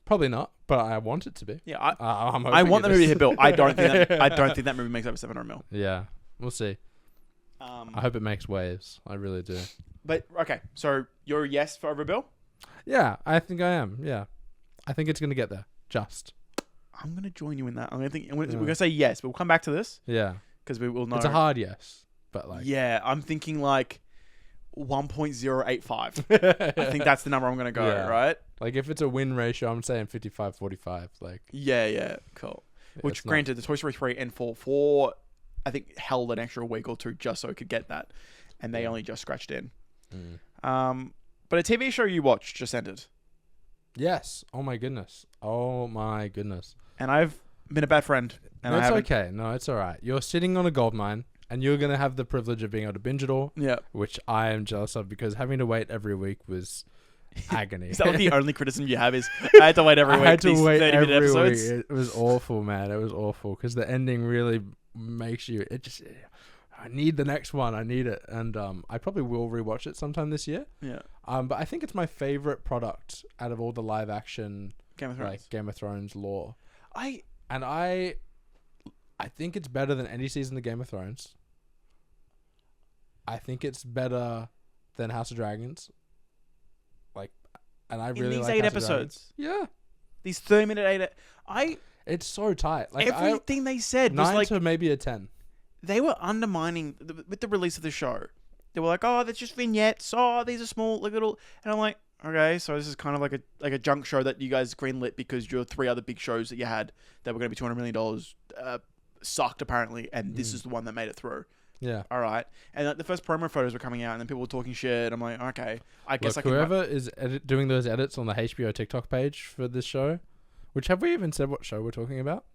Probably not, but I want it to be. Yeah, I want the movie to hit bill. I don't think that movie makes over 700 mil. Yeah, we'll see. I hope it makes waves. I really do. But okay, so you're a yes for over bill? Yeah, I think I am. Yeah, I think it's gonna get there. I'm gonna join you in that. We're gonna say yes, but we'll come back to this. Yeah. Because we will know. It's a hard yes, but like... Yeah, I'm thinking like 1.085. I think that's the number I'm going to go, right? Like if it's a win ratio, I'm saying 55-45. Like... Yeah, cool. Which, It's not- granted, the Toy Story 3 and 4, I think, held an extra week or two just so it could get that. And they only just scratched in. But a TV show you watched just ended. Yes. Oh my goodness. And I've been a bad friend. And No, it's okay. No, it's all right. You're sitting on a gold mine, and you're going to have the privilege of being able to binge it all. Yeah. Which I am jealous of, because having to wait every week was agony. Is that the only criticism you have? Is I had to wait every week. I had to these wait 30-minute every episodes? week. It was awful, man. It was awful, because the ending really makes you. I need the next one. I need it, and I probably will rewatch it sometime this year. Yeah. But I think it's my favorite product out of all the live action Game of Thrones. like Game of Thrones lore. I think it's better than any season of Game of Thrones. I think it's better than House of Dragons. And I really in these like 8 House of episodes. Dragons. Yeah. These 30-minute 8. It's so tight. Everything they said was 9 like to maybe a 10. they were undermining with the release of the show. They were like, "Oh, that's just vignettes. Oh, these are small, like little." And I'm like, "Okay, so this is kind of like a junk show that you guys greenlit because your 3 other big shows that you had that were going to be $200 million sucked apparently, and this is the one that made it through." Yeah. All right. And like, the first promo photos were coming out, and then people were talking shit. I'm like, okay, I guess I can. Whoever is doing those edits on the HBO TikTok page for this show, which have we even said what show we're talking about?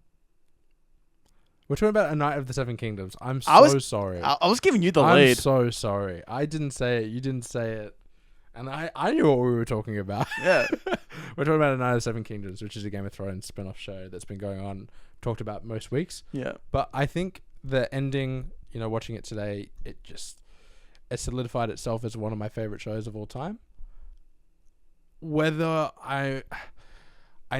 We're talking about A Night of the Seven Kingdoms. I'm so sorry. I was giving you the I'm lead. so sorry. I didn't say it. You didn't say it. And I knew what we were talking about. Yeah. We're talking about A Night of the Seven Kingdoms, which is a Game of Thrones spin-off show that's been going on, talked about most weeks. Yeah. But I think the ending, watching it today, it solidified itself as one of my favorite shows of all time. Whether I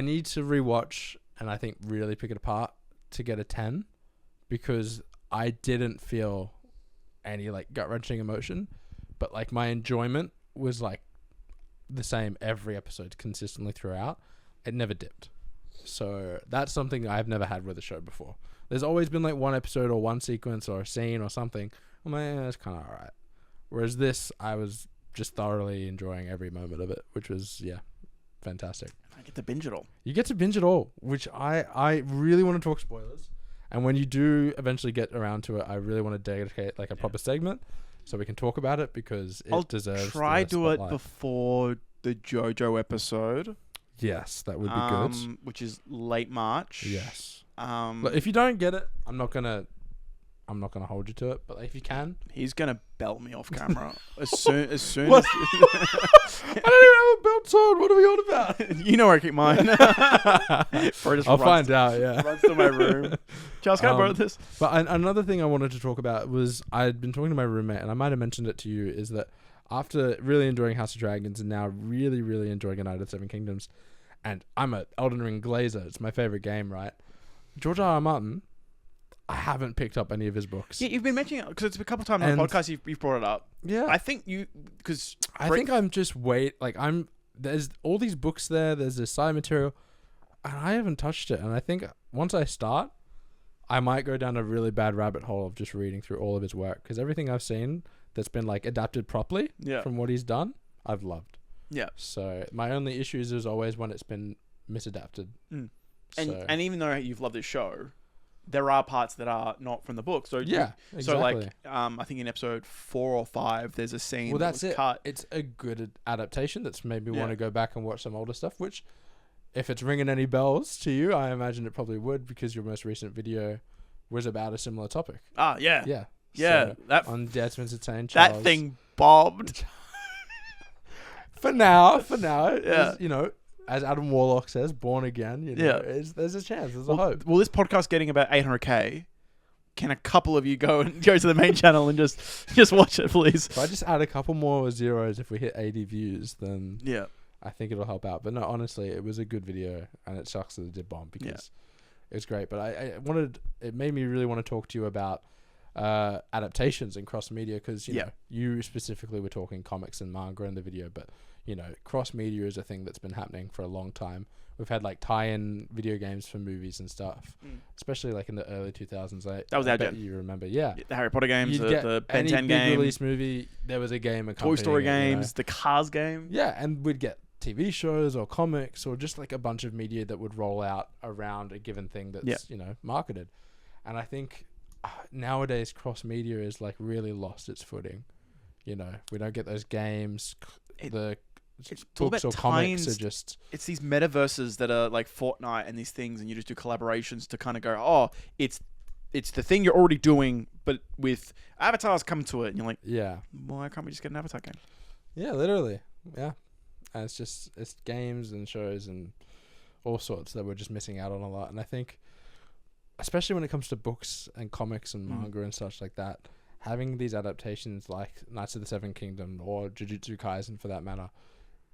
need to rewatch and I think really pick it apart to get a 10, because I didn't feel any like gut-wrenching emotion, but like my enjoyment was like the same every episode consistently throughout. It never dipped. So that's something I've never had with a show before. There's always been like one episode or one sequence or a scene or something. I'm like, that's kind of all right. Whereas this, I was just thoroughly enjoying every moment of it, which was, fantastic. I get to binge it all. You get to binge it all, which I really want to talk spoilers. And when you do eventually get around to it, I really want to dedicate like a proper segment so we can talk about it, because it deserves. I'll try to do it before the JoJo episode. Yes, that would be good. Which is late March. Yes. But if you don't get it, I'm not gonna hold you to it. But if you can, he's gonna belt me off camera as soon as. I don't even have a belt on. What are we on about? You know where I keep mine. I'll find out. Yeah. Runs to my room. Charles, can I borrow this? But another thing I wanted to talk about was I'd been talking to my roommate, and I might have mentioned it to you, is that after really enjoying House of Dragons and now really, really enjoying A Night of the Seven Kingdoms, and I'm a Elden Ring glazer. It's my favorite game, right? George R. R. Martin, I haven't picked up any of his books. Yeah, you've been mentioning it because it's a couple times on the podcast you've brought it up. Yeah. I think I'm just there's all these books there, there's this side material, and I haven't touched it. And I think once I start, I might go down a really bad rabbit hole of just reading through all of his work, because everything I've seen that's been like adapted properly from what he's done, I've loved. Yeah. So my only issues is always when it's been misadapted. Mm. And even though you've loved this show, there are parts that are not from the book. So exactly. So like I think in episode 4 or 5 there's a scene that's that was it. cut. It's a good adaptation that's made me want to go back and watch some older stuff, which if it's ringing any bells to you, I imagine it probably would, because your most recent video was about a similar topic. Yeah. Yeah. Yeah. So, on Dead Spencer Charles. That thing bobbed. For now, as Adam Warlock says, born again. There's a chance. There's a hope. Well, this podcast getting about 800K. Can a couple of you go to the main channel and just watch it, please? If I just add a couple more zeros, if we hit 80 views, then I think it'll help out. But no, honestly, it was a good video, and it sucks that it did bomb, because it was great. But it made me really want to talk to you about adaptations and cross media, because you specifically were talking comics and manga in the video, but cross media is a thing that's been happening for a long time. We've had like tie-in video games for movies and stuff, especially like in the early 2000s. That was our gen. You remember, the Harry Potter games, the Ben 10 game, release movie. There was a game, Toy Story games, the Cars game. Yeah, and we'd get TV shows or comics or just like a bunch of media that would roll out around a given thing that's marketed. And I think nowadays cross media is like really lost its footing. We don't get those games. It's books or comics are just... It's these metaverses that are like Fortnite and these things, and you just do collaborations to kind of go, oh, it's the thing you're already doing, but with avatars coming to it, and you're like, why can't we just get an Avatar game? Yeah, literally. Yeah. And it's games and shows and all sorts that we're just missing out on a lot. And I think, especially when it comes to books and comics and manga and such like that, having these adaptations like Knights of the Seven Kingdom or Jujutsu Kaisen for that matter,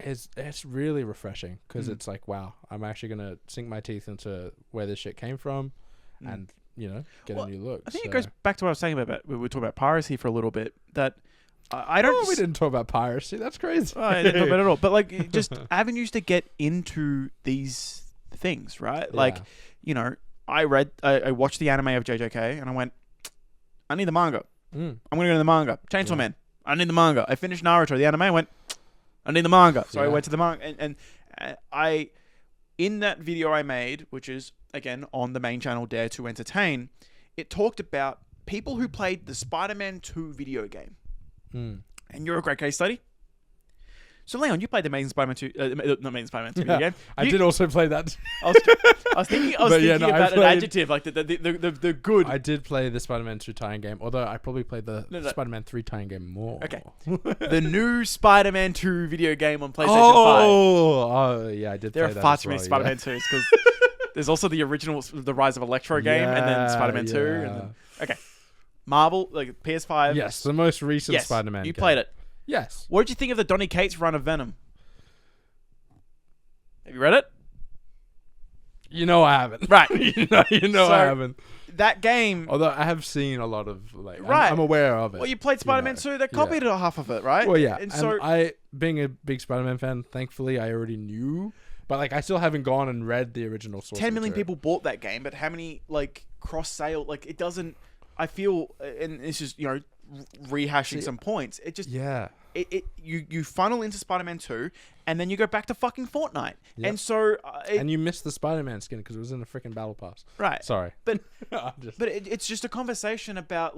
it's really refreshing because it's like, wow, I'm actually going to sink my teeth into where this shit came from and, get a new look. I think it goes back to what I was saying about, we were talking about piracy for a little bit, that I don't... we didn't talk about piracy. That's crazy. I didn't talk about it at all. But like, just avenues to get into these things, right? Yeah. Like, I watched the anime of JJK and I went, I need the manga. I'm going to go to the manga. Chainsaw Man. I need the manga. I finished Naruto, the anime. I went, I need the manga. So I went to the manga. And I, in that video I made, which is, again, on the main channel, Dare to Entertain, it talked about people who played the Spider-Man 2 video game. And you're a great case study. So, Leon, you played the Amazing Spider-Man 2... not Amazing Spider-Man 2 video game. I did also play that. I was thinking about an adjective, like the good... I did play the Spider-Man 2 tie-in game, although I probably played the Spider-Man 3 tie-in game more. Okay. The new Spider-Man 2 video game on PlayStation 5. Oh, yeah, I did play that. There are far too many Spider-Man 2s, because there's also the original The Rise of Electro game, and then Spider-Man 2. And then, okay. Marvel, like PS5. Yes, the most recent Spider-Man you game. Played it. Yes. What did you think of the Donny Cates run of Venom? Have you read it? I haven't. Right. So, I haven't. That game... Although I have seen a lot of... Right. I'm aware of it. Well, you played Spider-Man 2. They copied half of it, right? Well, yeah. And so I, being a big Spider-Man fan, thankfully, I already knew. But, I still haven't gone and read the original source 10 million material. people bought that game, but how many, cross-sale... it doesn't... I feel... And this is, rehashing some points. It just... Yeah. You funnel into Spider-Man 2, and then you go back to fucking Fortnite. Yep. And so... and you missed the Spider-Man skin because it was in the freaking Battle Pass. Right. Sorry. But it's just a conversation about,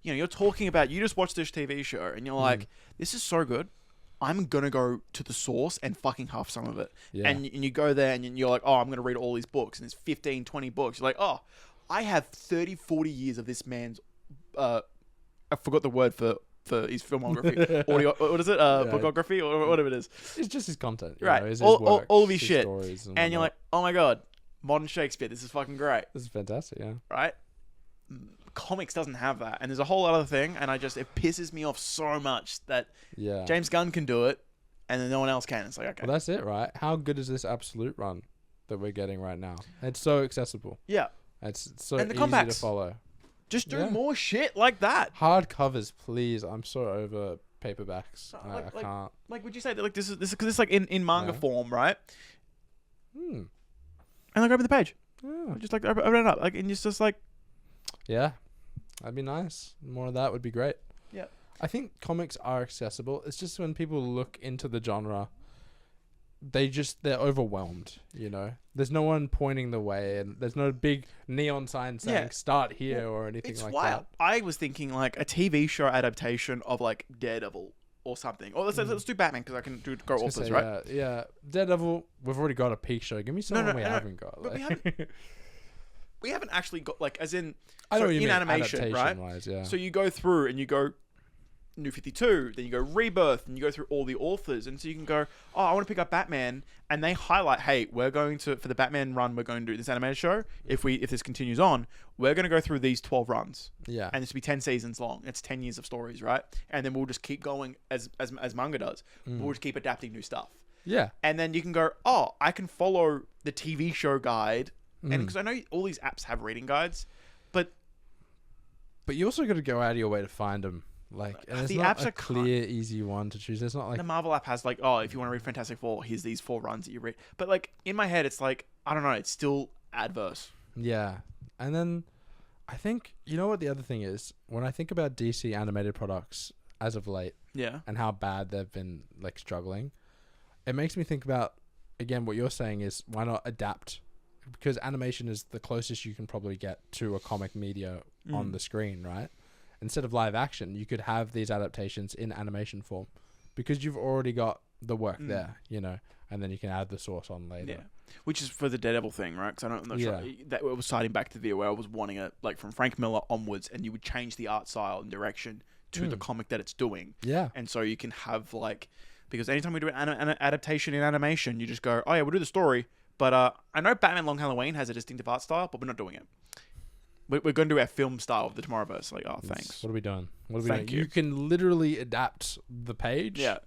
you're talking about... You just watched this TV show, and you're like, this is so good. I'm going to go to the source and fucking huff some of it. Yeah. And you go there, and you're like, oh, I'm going to read all these books, and there's 15, 20 books. You're like, oh, I have 30, 40 years of this man's... I forgot the word for his filmography, audio. What is it? Bookography or whatever it is. It's just his content, right? His all of his shit, and you're like, oh my god, modern Shakespeare. This is fucking great. This is fantastic, yeah. Right? Comics doesn't have that, and there's a whole other thing, and it pisses me off so much that James Gunn can do it, and then no one else can. It's like, okay, well, that's it, right? How good is this Absolute run that we're getting right now? It's so accessible. Yeah, it's so and the easy to follow. Just do more shit like that. Hard covers, please. I'm so over paperbacks. I can't. Would you say that this is because it's in manga form, right? And open the page. Yeah. Just open it up, and it's just yeah, that'd be nice. More of that would be great. Yeah. I think comics are accessible. It's just when people look into the genre, they're overwhelmed, There's no one pointing the way, and there's no big neon sign saying start here or anything like that. I was thinking a TV show adaptation of Daredevil or something. Or let's do Batman because I can go authors, right? Yeah. Daredevil, we've already got a peak show. Give me someone we haven't got. But we haven't actually got as in I know what you mean, animation, right? Wise, yeah. So you go through and you go New 52, then you go Rebirth, and you go through all the authors, and so you can go, oh, I want to pick up Batman, and they highlight, hey, we're going to, for the Batman run, we're going to do this animated show. If this continues on, we're going to go through these 12 runs. Yeah. And this will be 10 seasons long. It's 10 years of stories, right? And then we'll just keep going as manga does. We'll just keep adapting new stuff. Yeah. And then you can go, oh, I can follow the TV show guide, and because I know all these apps have reading guides, but you also got to go out of your way to find them. And the not apps a clear, easy one to choose. There's not the Marvel app has oh, if you want to read Fantastic Four, here's these 4 runs that you read. But in my head, it's I don't know, it's still adverse. Yeah, and then I think what the other thing is when I think about DC animated products as of late, yeah, and how bad they've been struggling. it makes me think about, again, what you're saying is why not adapt? Because animation is the closest you can probably get to a comic media on the screen, right? Instead of live action, you could have these adaptations in animation form because you've already got the work there, you know, and then you can add the source on later. Yeah, which is for the Daredevil thing, right? Because I'm not sure that it was citing back to the video where I was wanting it like from Frank Miller onwards, and you would change the art style and direction to the comic that it's doing. Yeah, and so you can have like, because anytime we do an adaptation in animation, you just go, oh yeah, we'll do the story, but I know Batman Long Halloween has a distinctive art style, but we're not doing it. We're going to do our film style of the Tomorrowverse. Like, oh, thanks. What are we doing? What are we Thank doing? you. You can literally adapt the page. Yeah.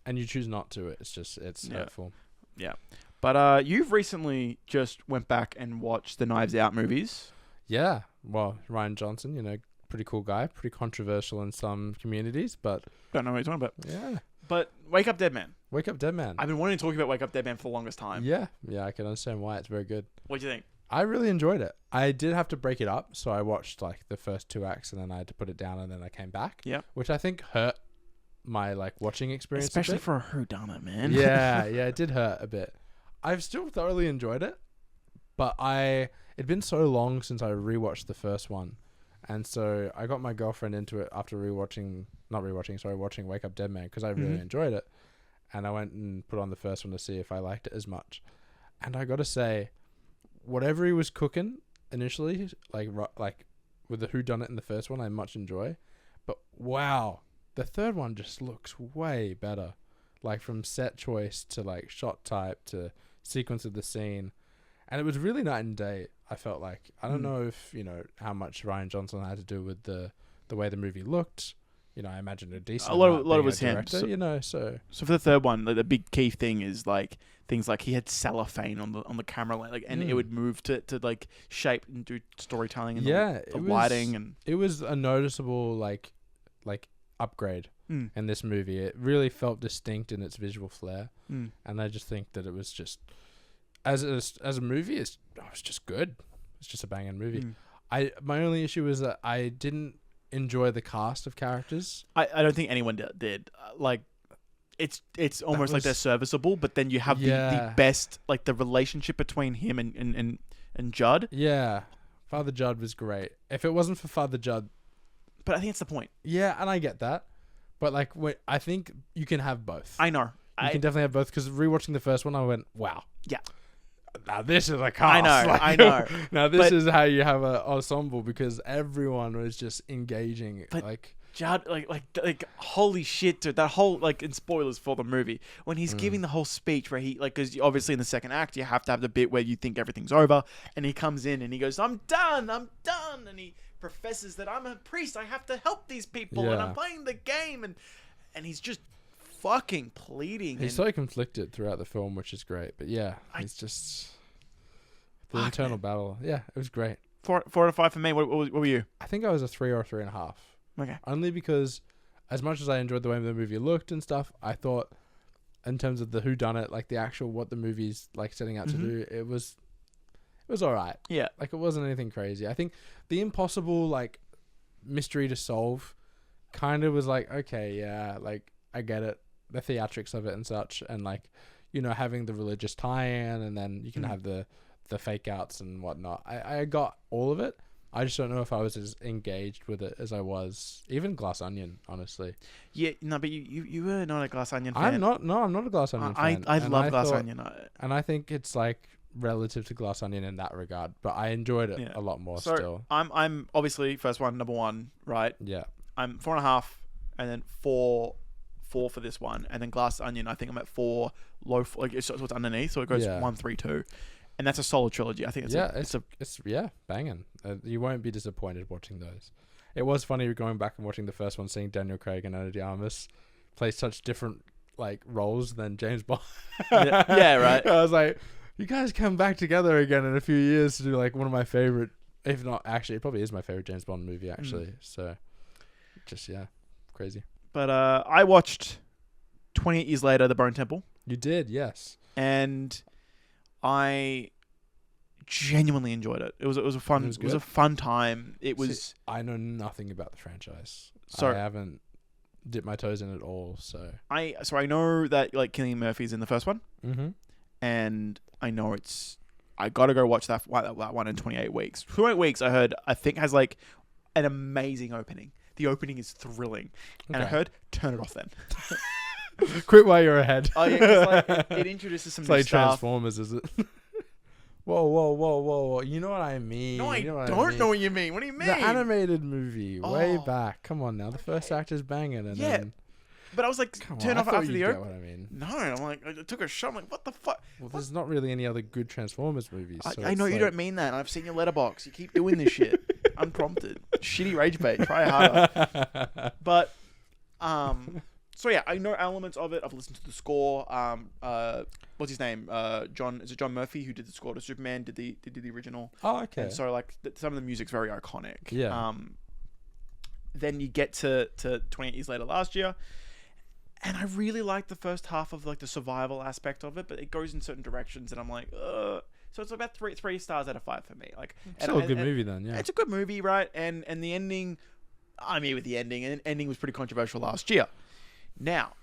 And you choose not to. It's hurtful. Yeah. But you've recently just went back and watched the Knives Out movies. Yeah. Well, Rian Johnson, you know, pretty cool guy. Pretty controversial in some communities, but... Don't know what you're talking about. Yeah. But Wake Up Dead Man. Wake Up Dead Man. I've been wanting to talk about Wake Up Dead Man for the longest time. Yeah. Yeah, I can understand why. It's very good. What do you think? I really enjoyed it. I did have to break it up, so I watched like the first 2 acts and then I had to put it down and then I came back. Yeah. Which I think hurt my like watching experience. Especially for a whodunit, man. Yeah, it did hurt a bit. I've still thoroughly enjoyed it, but it'd been so long since I rewatched the first one. And so I got my girlfriend into it after watching Wake Up Dead Man because I really enjoyed it. And I went and put on the first one to see if I liked it as much. And I got to say, whatever he was cooking initially, like with the whodunit in the first one, I much enjoy. But wow, the third one just looks way better. Like from set choice to like shot type to sequence of the scene. And it was really night and day, I felt like. I don't know if, you know, how much Rian Johnson had to do with the way the movie looked. You know, I imagine a decent a lot of it was him. So, you know, so for the third one, like, the big key thing is like things like he had cellophane on the camera, like, and it would move to like shape and do storytelling and the lighting, and it was a noticeable like upgrade in this movie. It really felt distinct in its visual flair, and I just think that it was just as a movie, it was just good. It's just a banging movie. My only issue is that I didn't enjoy the cast of characters. I don't think anyone did. Like, it's almost like they're serviceable, but then you have the best, like the relationship between him and Judd. Yeah, Father Judd was great. If it wasn't for Father Judd, but I think it's the point. Yeah, and I get that, but like, I think you can have both. I know you can definitely have both, because rewatching the first one, I went, wow. Yeah. Now this is a cast. I know. Now this is how you have an ensemble, because everyone was just engaging. But like Judd, like holy shit, dude! That whole, like, in spoilers for the movie, when he's giving the whole speech where he, like, because obviously in the second act you have to have the bit where you think everything's over, and he comes in and he goes, "I'm done," and he professes that I'm a priest, I have to help these people, and I'm playing the game, and he's just fucking pleading. He's so conflicted throughout the film, which is great. But yeah, he's just the internal battle. Yeah, it was great. 4 out of 5 for me. What were you? I think I was a 3 or a 3.5. Okay. Only because, as much as I enjoyed the way the movie looked and stuff, I thought, in terms of the whodunit, like the actual what the movie's like setting out to do, it was all right. Yeah. Like, it wasn't anything crazy. I think the impossible like mystery to solve kind of was like, okay, yeah, like I get it. The theatrics of it and such, and like, you know, having the religious tie-in, and then you can have the fake outs and whatnot. I got all of it. I just don't know if I was as engaged with it as I was even Glass Onion, honestly. Yeah, no, but you were not a Glass Onion fan. I'm not a Glass Onion fan. I love Glass Onion. And I think it's like relative to Glass Onion in that regard, but I enjoyed it a lot more still. I'm obviously first one, number 1, right? Yeah. I'm 4.5, and then 4 for this one, and then Glass Onion, I think I'm at 4, low 4, like so it's underneath, so it goes 1, 3, 2, and that's a solid trilogy. I think it's banging. You won't be disappointed watching those. It was funny going back and watching the first one, seeing Daniel Craig and Ana de Armas play such different like roles than James Bond. yeah, right. I was like, you guys come back together again in a few years to do like one of my favorite, if not actually, it probably is my favorite James Bond movie actually. So, just crazy. But I watched 28 Years Later, The Bone Temple. You did, yes. And I genuinely enjoyed it. It was a fun time. It was. I know nothing about the franchise. So I haven't dip my toes in it all. So I know that like Cillian Murphy's in the first one, mm-hmm. and I know I gotta go watch that one in 28 weeks. 28 weeks, I think has like an amazing opening. The opening is thrilling, and I heard turn it off then. Quit while you're ahead. Oh yeah, 'cause, like, it introduces some It's new like stuff. Transformers, is it? Whoa. You know what I mean. No, I you know what don't mean. know what you mean. What do you mean? The animated movie, way Oh. back. Come on now. The first actor's banging. And Yeah. then, But I was like, come turn on, off I thought after you'd the get opening. what I mean. No, I'm like, I took a shot. I'm like, what the fuck? Well, there's not really any other good Transformers movies. So I know it's you like- don't mean that. I've seen your letterbox. You keep doing this shit. Unprompted. Shitty rage bait. Try harder. But, so yeah, I know elements of it. I've listened to the score. What's his name? John. Is it John Murphy who did the score to Superman? Did the original? Oh, okay. And so like some of the music's very iconic. Yeah. Then you get to 28 years later last year, and I really like the first half of like the survival aspect of it, but it goes in certain directions, and I'm like, ugh. So it's about three stars out of 5 for me. Like, Still a good movie then, yeah. It's a good movie, right? And the ending, I'm here with the ending, and the ending was pretty controversial last year. Now,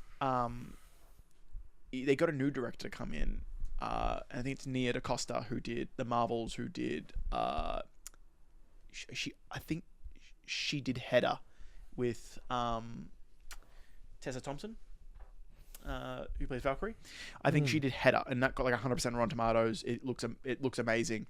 they got a new director to come in. I think it's Nia DaCosta who did The Marvels, who did I think she did Hedda with Tessa Thompson, who plays Valkyrie. I think she did Hedda, and that got like 100% Rotten Tomatoes. It looks amazing.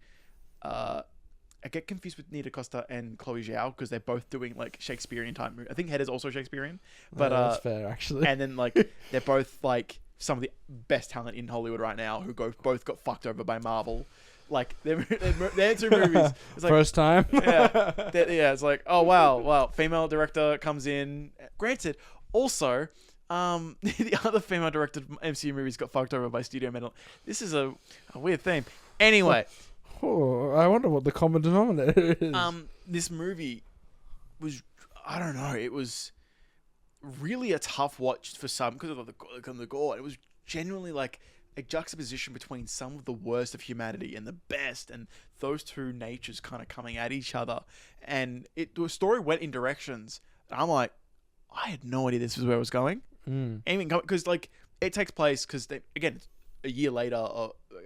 I get confused with Nia DaCosta and Chloe Zhao because they're both doing like Shakespearean type movies. I think Hedda's also Shakespearean, but that's fair actually. and then like they're both like some of the best talent in Hollywood right now who both got fucked over by Marvel. Like they're two movies. It's like, First time. yeah, it's like, oh wow, female director comes in. Granted, also, the other female directed MCU movies got fucked over by Studio Metal. This is a weird theme. Anyway, I wonder what the common denominator is. this movie was, I don't know, it was really a tough watch for some because of the gore. It was genuinely like a juxtaposition between some of the worst of humanity and the best, and those two natures kind of coming at each other. And the story went in directions that I'm like, I had no idea this was where it was going. Because like it takes place because again, a year later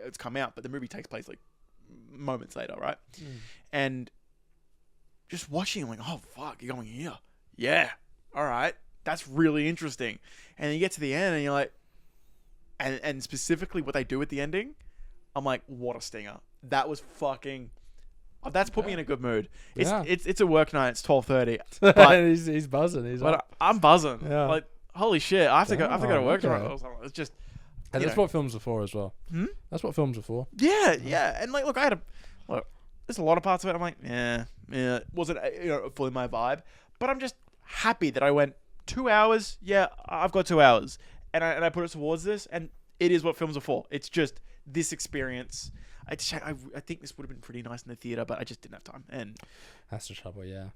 it's come out, but the movie takes place like moments later, right? And just watching, I'm like, oh fuck, you're going here, yeah, all right, that's really interesting. And then you get to the end, and you're like, and specifically what they do at the ending, I'm like, what a stinger! That was fucking. That's put me in a good mood. It's a work night. It's 12:30, but he's buzzing. I'm buzzing. Yeah. Like holy shit, I have to go to work okay. tomorrow. It's just. And that's what films are for as well. That's what films are for. Yeah. And like, look, there's a lot of parts of it. I'm like, yeah, it wasn't fully my vibe, but I'm just happy that I went 2 hours. Yeah, I've got 2 hours, and I put it towards this, and it is what films are for. It's just this experience. I think this would have been pretty nice in the theater, but I just didn't have time. And that's the trouble, yeah.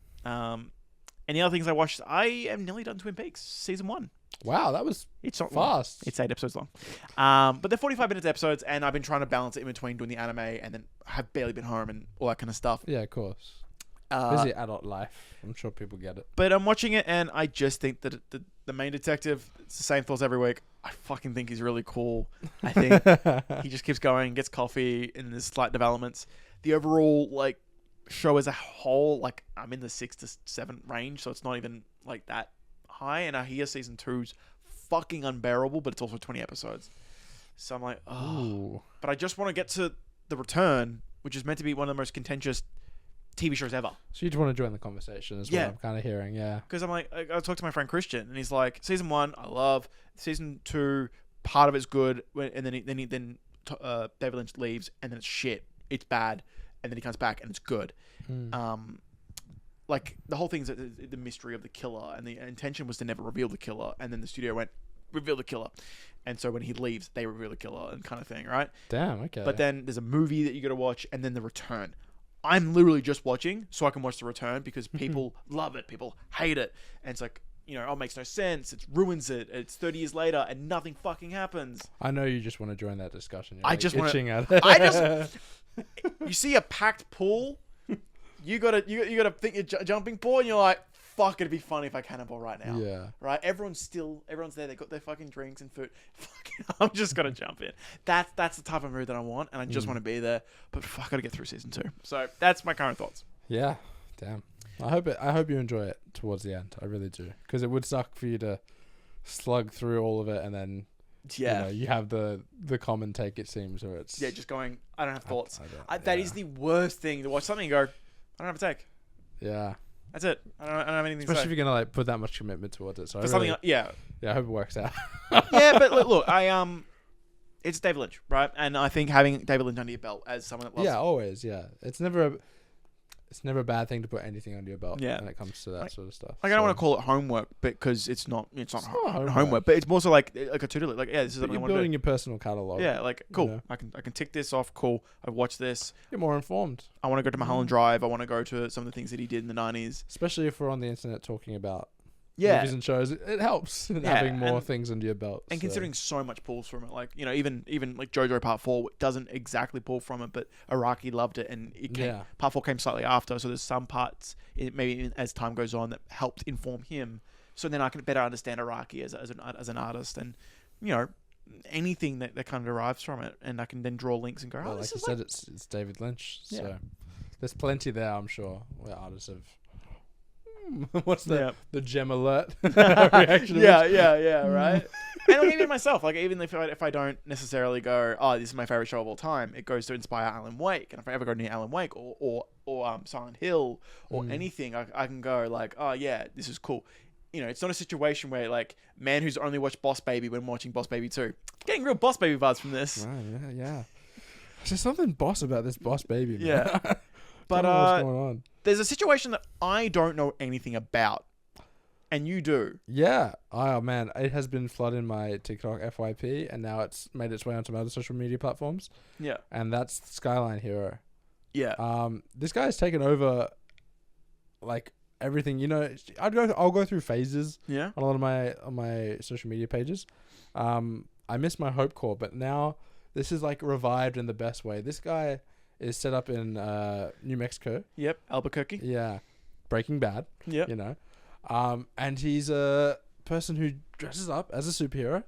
And the other things I watched, I am nearly done Twin Peaks season 1. Wow, that was not fast. Long. It's 8 episodes long. But they're 45-minute episodes, and I've been trying to balance it in between doing the anime and then have barely been home and all that kind of stuff. Yeah, of course. Busy adult life. I'm sure people get it. But I'm watching it, and I just think that the main detective, it's the same thoughts every week. I fucking think he's really cool. I think he just keeps going, gets coffee, and there's slight developments. The overall like show as a whole, like I'm in the 6 to 7 range, so it's not even like that high. And I hear season 2's fucking unbearable, but it's also 20 episodes. So I'm like, oh. Ooh. But I just want to get to The Return, which is meant to be one of the most contentious TV shows ever. So you just want to join the conversation is what I'm kind of hearing, yeah. Because I'm like, I talked to my friend Christian, and he's like, season 1, I love. Season 2, part of it's good, and then David Lynch leaves, and then it's shit. It's bad, and then he comes back, and it's good. Like the whole thing's the mystery of the killer, and the intention was to never reveal the killer, and then the studio went, reveal the killer, and so when he leaves, they reveal the killer, and kind of thing, right? Damn, okay. But then there's a movie that you got to watch, and then The Return. I'm literally just watching so I can watch The Return because people love it, people hate it, and it's like, it makes no sense. It ruins it. It's 30 years later and nothing fucking happens. I know you just want to join that discussion. You're I just want to. You see a packed pool, you gotta think you're jumping pool, and you're like, fuck, it'd be funny if I cannonball right now. Yeah. Right? Everyone's there. They got their fucking drinks and food. Fucking, I'm just gonna jump in. That's the type of mood that I want, and I just want to be there. But fuck, I gotta get through season 2. So that's my current thoughts. Yeah. Damn. I hope you enjoy it towards the end. I really do, because it would suck for you to slug through all of it and then you have the common take, it seems, or it's just going, I don't have thoughts. That is the worst thing, to watch something and go, I don't have a take. Yeah. That's it. I don't have anything Especially to say. if you're gonna put that much commitment towards it. So For something, yeah, I hope it works out. yeah, but look, it's David Lynch, right? And I think having David Lynch under your belt as someone that loves, always, it's never a bad thing to put anything under your belt when it comes to that sort of stuff. I don't want to call it homework, because it's not homework, but it's more so like a to-do list. Like, this is something I want to do. You're building your personal catalog. Yeah, like, cool. I can tick this off. Cool. I've watched this. You're more informed. I want to go to Mulholland Drive. I want to go to some of the things that he did in the 90s. Especially if we're on the internet talking about movies and shows, it helps having more things under your belt. And considering so much pulls from it, like, even like JoJo Part 4 doesn't exactly pull from it, but Araki loved it, and Part 4 came slightly after, so there's some parts, maybe as time goes on, that helped inform him, so then I can better understand Araki as an artist, and, anything that kind of derives from it, and I can then draw links and go, like you said, it's David Lynch, so there's plenty there, I'm sure, where artists have... What's the gem alert reaction? Right. And like, even myself, like, even if I don't necessarily go, oh, this is my favorite show of all time, it goes to inspire Alan Wake, and if I ever go near Alan Wake or Silent Hill or anything, I can go like, oh yeah, this is cool. It's not a situation where, like, man who's only watched Boss Baby when watching Boss Baby 2, getting real Boss Baby vibes from this. Right, yeah. There's something boss about this Boss Baby, man. Yeah. But what's going on? There's a situation that I don't know anything about, and you do. Yeah. Oh man, it has been flooding my TikTok FYP, and now it's made its way onto my other social media platforms. Yeah. And that's Skyline Hero. Yeah. This guy's taken over, like, everything. I'll go through phases. Yeah. On a lot of my social media pages. I miss my Hope Core, but now this is like revived in the best way. This guy is set up in New Mexico. Yep, Albuquerque. Yeah, Breaking Bad. Yep. And he's a person who dresses up as a superhero,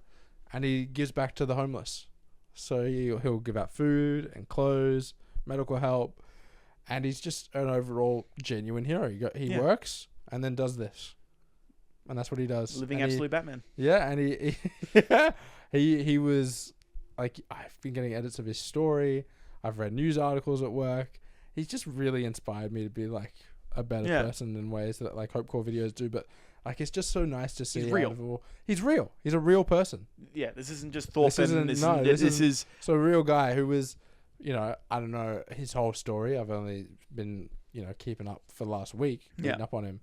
and he gives back to the homeless. So he'll give out food and clothes, medical help, and he's just an overall genuine hero. He works and then does this, and that's what he does. Living absolute Batman. Yeah, and he was like, I've been getting edits of his story. I've read news articles at work. He's just really inspired me to be like a better person in ways that like Hope Core videos do. But like, it's just so nice to see. He's real. He's real. He's a real person. Yeah, this isn't just Thorpe. This is so a real guy who was, I don't know his whole story. I've only been keeping up for the last week, reading up on him.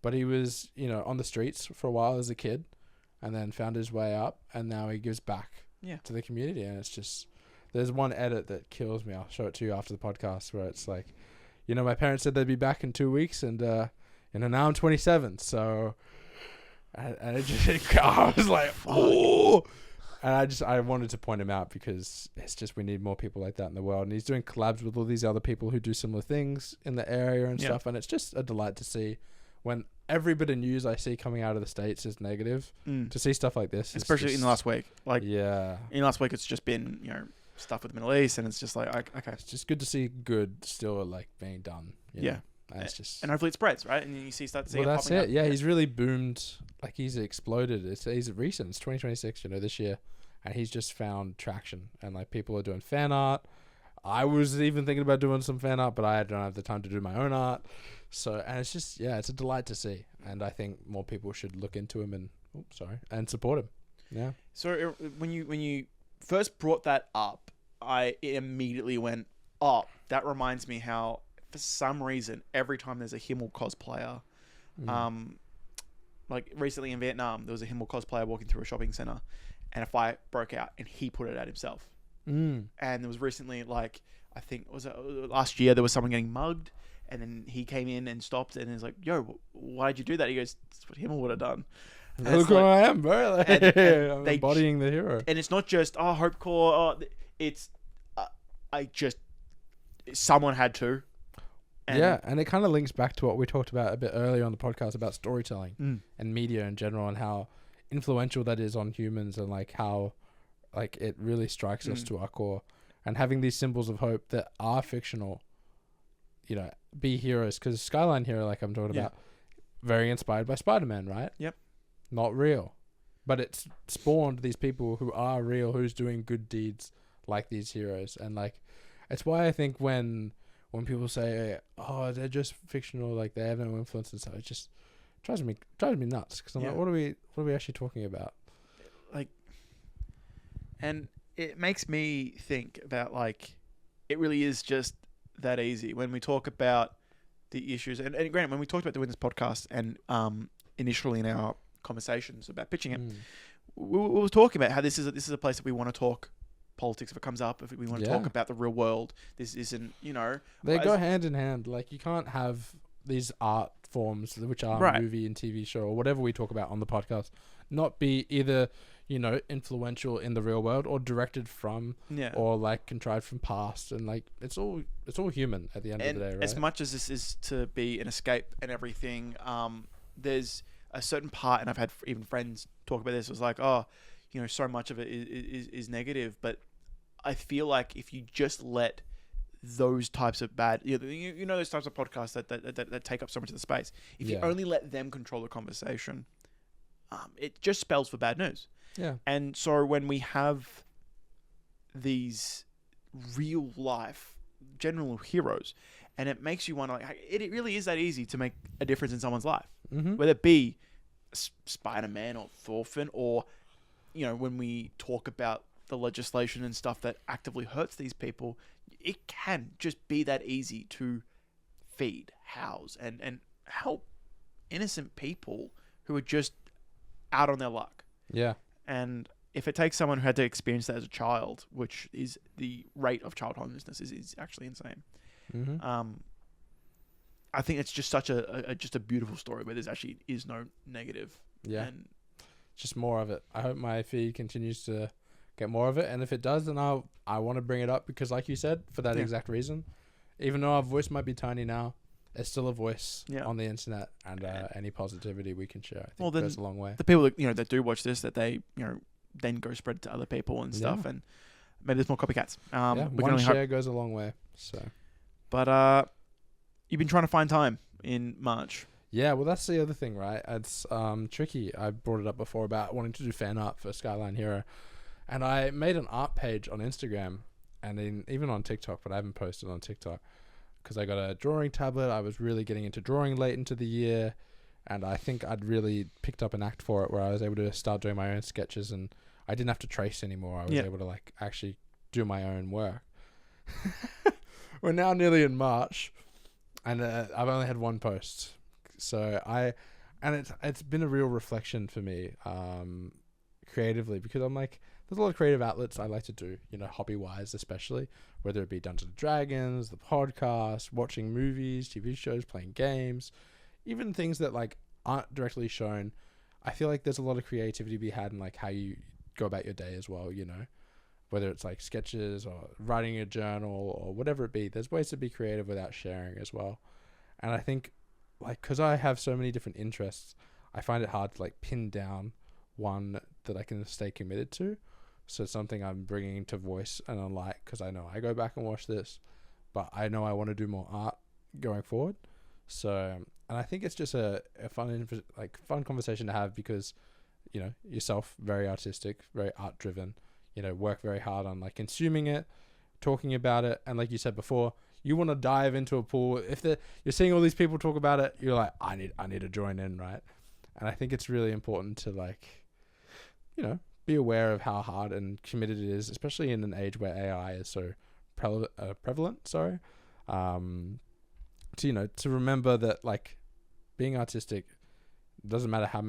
But he was on the streets for a while as a kid, and then found his way up, and now he gives back to the community, and it's just. There's one edit that kills me. I'll show it to you after the podcast, where it's like, my parents said they'd be back in 2 weeks, and now I'm 27. So, and it just, I was like, oh, and I wanted to point him out because it's just, we need more people like that in the world. And he's doing collabs with all these other people who do similar things in the area and stuff. And it's just a delight to see when every bit of news I see coming out of the States is negative. To see stuff like this, especially in the last week. Like, in the last week, it's just been, stuff with the Middle East, and it's just like, okay, it's just good to see good still like being done. And it's just, and hopefully it spreads, right? And you start to see. Well, that's it. Yeah, he's really boomed. Like, he's exploded. He's recent. It's 2026. This year, and he's just found traction, and like people are doing fan art. I was even thinking about doing some fan art, but I don't have the time to do my own art. So, and it's just, it's a delight to see, and I think more people should look into him and support him. Yeah. So when you first brought that up, I immediately went, oh, that reminds me how, for some reason, every time there's a Himmel cosplayer, like recently in Vietnam, there was a Himmel cosplayer walking through a shopping center, and a fight broke out, and he put it at himself. And there was recently, like, I think last year, there was someone getting mugged, and then he came in and stopped, and he's like, yo, why'd you do that? He goes, that's what Himmel would have done. And look who I am, bro. Like, I'm embodying the hero. And it's not just, Hope Core. It's, someone had to. And it kind of links back to what we talked about a bit earlier on the podcast about storytelling and media in general, and how influential that is on humans, and like how like it really strikes us to our core. And having these symbols of hope that are fictional, you know, be heroes. Because Skyline Hero, like I'm talking about, very inspired by Spider-Man, right? Yep. Not real. But it's spawned these people who are real, who's doing good deeds like these heroes. And like, it's why I think when people say, oh, they're just fictional, like they have no influence and stuff, it just drives me nuts. Because I'm like, what are we actually talking about? Like, and it makes me think about, like, it really is just that easy when we talk about the issues. And granted, when we talked about doing this podcast and initially in our conversations about pitching it, we were talking about how this is a place that we want to talk politics if it comes up, if we want to talk about the real world. This isn't, you know... They go hand in hand. Like, you can't have these art forms, which are movie and TV show or whatever we talk about on the podcast, not be either, you know, influential in the real world or directed from or like contrived from past. And like, it's all human at the end of the day, right? As much as this is to be an escape and everything, there's a certain part, and I've had even friends talk about this, it was like, oh, you know, so much of it is negative, but I feel like if you just let those types of bad, you know, those types of podcasts that take up so much of the space, if you only let them control the conversation, it just spells for bad news. Yeah. And so when we have these real life general heroes, and it makes you wonder, like, it really is that easy to make a difference in someone's life, whether it be Spider-Man or Thorfinn, or, you know, when we talk about the legislation and stuff that actively hurts these people, it can just be that easy to feed, house, and help innocent people who are just out on their luck. Yeah. And if it takes someone who had to experience that as a child, which is the rate of child homelessness is actually insane. I think it's just such a beautiful story where there's actually is no negative. Yeah. And just more of it. I hope my feed continues to get more of it, and if it does, then I want to bring it up, because like you said, for that exact reason, even though our voice might be tiny now, it's still a voice on the internet, and any positivity we can share, I think, goes a long way. The people that, you know, that do watch this, that they, you know, then go spread it to other people and stuff, and maybe there's more copycats. One share goes a long way. So, but you've been trying to find time in March. Yeah, well, that's the other thing, right? It's tricky. I brought it up before about wanting to do fan art for Skyline Hero, and I made an art page on Instagram and even on TikTok, but I haven't posted on TikTok because I got a drawing tablet. I was really getting into drawing late into the year, and I think I'd really picked up an act for it where I was able to start doing my own sketches, and I didn't have to trace anymore. I was able to like actually do my own work. We're now nearly in March, and I've only had one post. So it's been a real reflection for me, creatively, because I'm like, there's a lot of creative outlets I like to do, you know, hobby wise, especially, whether it be Dungeons and Dragons, the podcast, watching movies, TV shows, playing games, even things that like aren't directly shown. I feel like there's a lot of creativity to be had in like how you go about your day as well, you know, whether it's like sketches or writing a journal or whatever it be. There's ways to be creative without sharing as well. And I think, like, because I have so many different interests, I find it hard to like pin down one that I can stay committed to. So it's something I'm bringing to voice and on light, because I know I go back and watch this, but I know I want to do more art going forward. So, and I think it's just a fun conversation to have, because, you know, yourself, very artistic, very art driven, you know, work very hard on like consuming it, talking about it. And like you said before, you want to dive into a pool. If you're seeing all these people talk about it, you're like, I need to join in, right? And I think it's really important to like, you know, be aware of how hard and committed it is, especially in an age where AI is so prevalent. To, you know, to remember that like being artistic doesn't matter how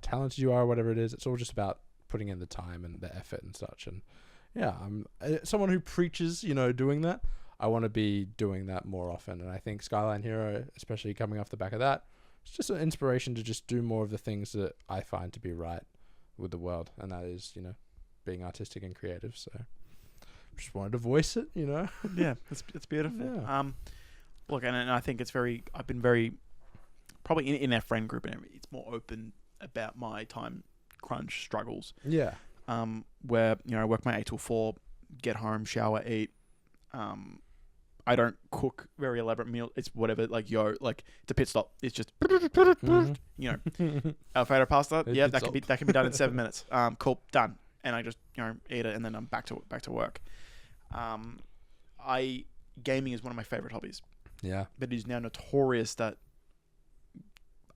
talented you are or whatever it is. It's all just about putting in the time and the effort and such. And yeah, I'm someone who preaches, you know, doing that. I want to be doing that more often. And I think Skyline Hero, especially coming off the back of that, it's just an inspiration to just do more of the things that I find to be right with the world. And that is, you know, being artistic and creative. So just wanted to voice it, you know. Yeah, it's beautiful. Yeah. Look, and I think I've been very probably in our friend group and everything, it's more open about my time crunch struggles. Yeah. Where I work my 8 till 4, get home, shower, eat. I don't cook very elaborate meal. It's whatever, like it's a pit stop. It's just Alfredo pasta. Yeah, that can be done in 7 minutes. Cool, done. And I just eat it, and then I'm back to work. Gaming is one of my favorite hobbies. Yeah, but it is now notorious that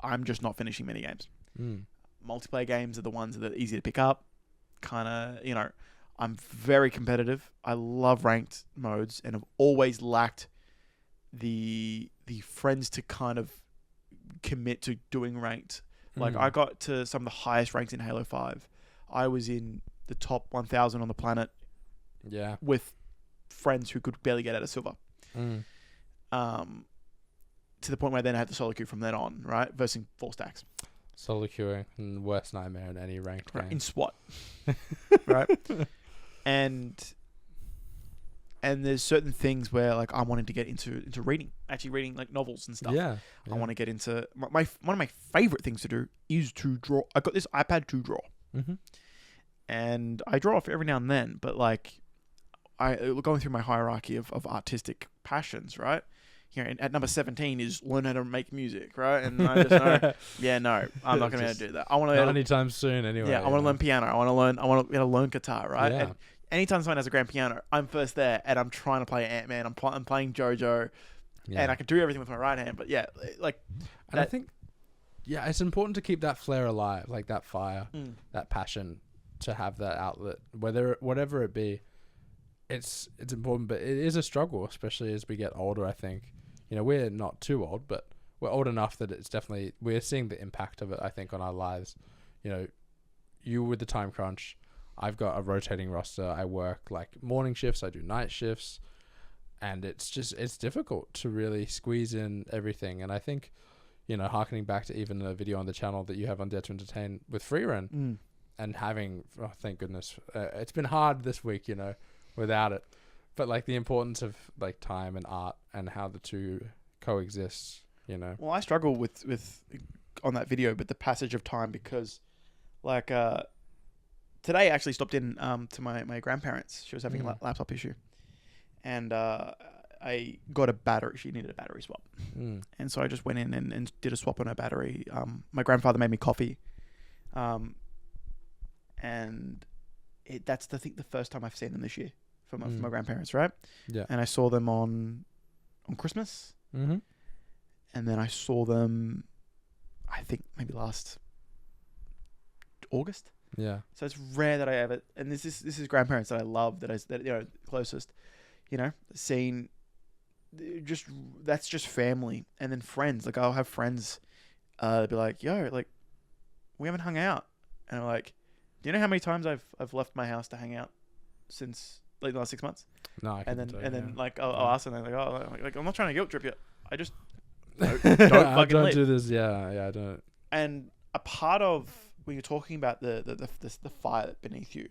I'm just not finishing many games. Multiplayer games are the ones that are easy to pick up. Kind of, I'm very competitive. I love ranked modes, and have always lacked the friends to kind of commit to doing ranked. Like I got to some of the highest ranks in Halo 5. I was in the top 1,000 on the planet. Yeah, with friends who could barely get out of silver. To the point where I then had the solo queue from then on, right? Versing 4 stacks. Solo queuing, worst nightmare in any ranked game. In SWAT. Right? And there's certain things where like I wanted to get into reading. Actually reading like novels and stuff. Yeah. I want to get into one of my favorite things to do is to draw. I got this iPad to draw. And I draw every now and then, but like going through my hierarchy of artistic passions, right? At number 17 is learn how to make music, right? And I just know, I'm not going to be able to do that. I want to not anytime soon, anyway. Yeah, I want to learn piano. I want to learn guitar, right? Yeah. And anytime someone has a grand piano, I'm first there, and I'm trying to play Ant-Man. I'm playing JoJo, and I can do everything with my right hand. But yeah, like, and I think, it's important to keep that flair alive, like that fire, that passion, to have that outlet, whatever it be. It's important, but it is a struggle, especially as we get older. I think, we're not too old, but we're old enough that it's definitely, we're seeing the impact of it, I think, on our lives. You with the time crunch, I've got a rotating roster. I work like morning shifts, I do night shifts, and it's difficult to really squeeze in everything. And I think, harkening back to even a video on the channel that you have on Dare to Entertain with Freerun, and having, thank goodness, it's been hard this week, without it, but like the importance of like time and art and how the two coexist. Well, I struggle with on that video, but the passage of time, because like today I actually stopped in to my grandparents. She was having a laptop issue, and I got a battery. She needed a battery swap, and so I just went in and did a swap on her battery. My grandfather made me coffee, and that's the first time I've seen them this year from my grandparents, right? Yeah. And I saw them on Christmas, and then I saw them, I think maybe last August. Yeah. So it's rare that I ever, and this is grandparents that I love, that closest, seen. That's just family, and then friends. Like I'll have friends, be like, "Yo, like, we haven't hung out," and I'm like, "Do you know how many times I've left my house to hang out since like the last 6 months?" No, and then like I'll ask them, they're like, "Oh, like I'm not trying to guilt trip you. I just don't fucking don't do this." Yeah, I don't. And a part of when you're talking about the fire beneath you,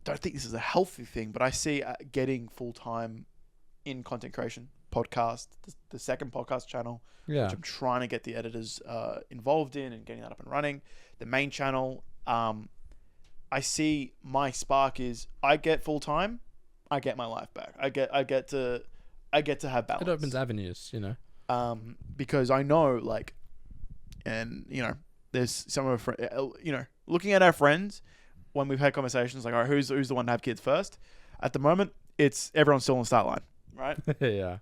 don't think this is a healthy thing, but I see getting full time in content creation, podcast, the second podcast channel, which I'm trying to get the editors involved in and getting that up and running. The main channel, I see my spark is I get full time, I get my life back. I get to have balance. It opens avenues, because I know like, and there's some of our looking at our friends when we've had conversations like, all right, who's the one to have kids first? At the moment, it's everyone's still on the start line, right? Yeah.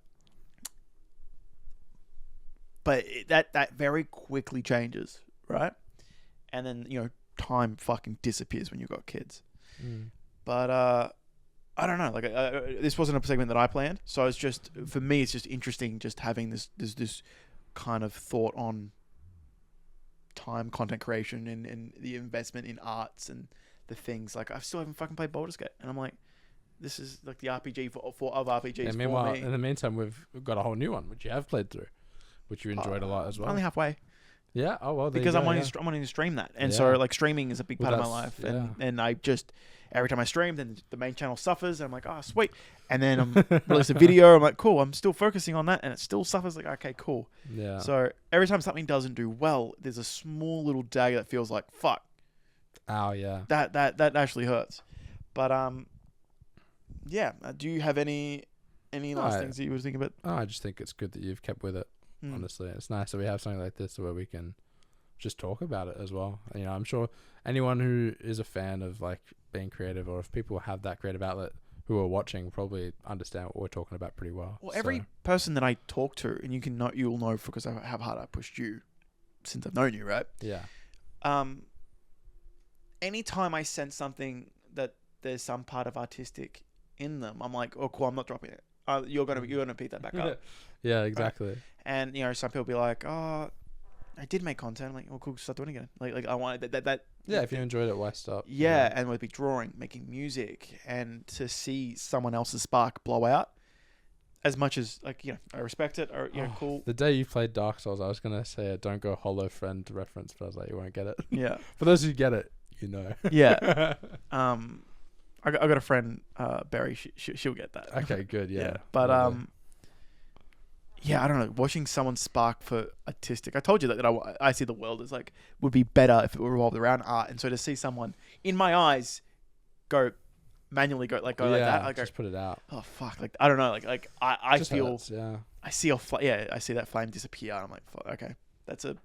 But that very quickly changes, right? And then time fucking disappears when you've got kids. But I don't know. Like this wasn't a segment that I planned, so it's just, for me, it's just interesting just having this kind of thought on time, content creation, and the investment in arts and the things. Like I still haven't fucking played Baldur's Gate, and I'm like, this is like the RPG of RPGs. And meanwhile, in the meantime, we've got a whole new one which you have played through, which you enjoyed a lot as well. Only halfway. Yeah. Oh well. Because I'm wanting to stream that, and so like streaming is a big part of my life, and I just every time I stream, then the main channel suffers. And I'm like, oh, sweet. And then I'm release a video. I'm like, cool. I'm still focusing on that, and it still suffers. Like, okay, cool. Yeah. So every time something doesn't do well, there's a small little dagger that feels like, fuck. Oh yeah. That actually hurts. But yeah. Do you have any last things that you were thinking about? Oh, I just think it's good that you've kept with it. Honestly, it's nice that we have something like this where we can just talk about it as well. You know, I'm sure anyone who is a fan of like being creative, or if people have that creative outlet who are watching, probably understand what we're talking about pretty well. Well, every person that I talk to, and you'll know because of how hard I pushed you since I've known you, right? Yeah. Anytime I sense something that there's some part of artistic in them, I'm like, oh, cool, I'm not dropping it. You're gonna pick that back up. Yeah, exactly. Right? And some people be like, oh, I did make content. I'm like, well, cool, start doing it again. Like I wanted that. Yeah, if you enjoyed it, why stop? Yeah, and we'd be drawing, making music, and to see someone else's spark blow out, as much as I respect it. Or cool. The day you played Dark Souls, I was gonna say a Don't Go Hollow Friend reference, but I was like, you won't get it. Yeah. For those who get it, you know. Yeah. I got a friend, Barry. She'll get that. Okay, good. Yeah. But yeah, I don't know. Watching someone spark for artistic. I told you that I see the world as like would be better if it were revolved around art, and so to see someone in my eyes manually go like that, I go, just put it out. Oh fuck! Like I don't know. Like I just feel. Hurts, yeah. I see I see that flame disappear. And I'm like, fuck, okay, that's a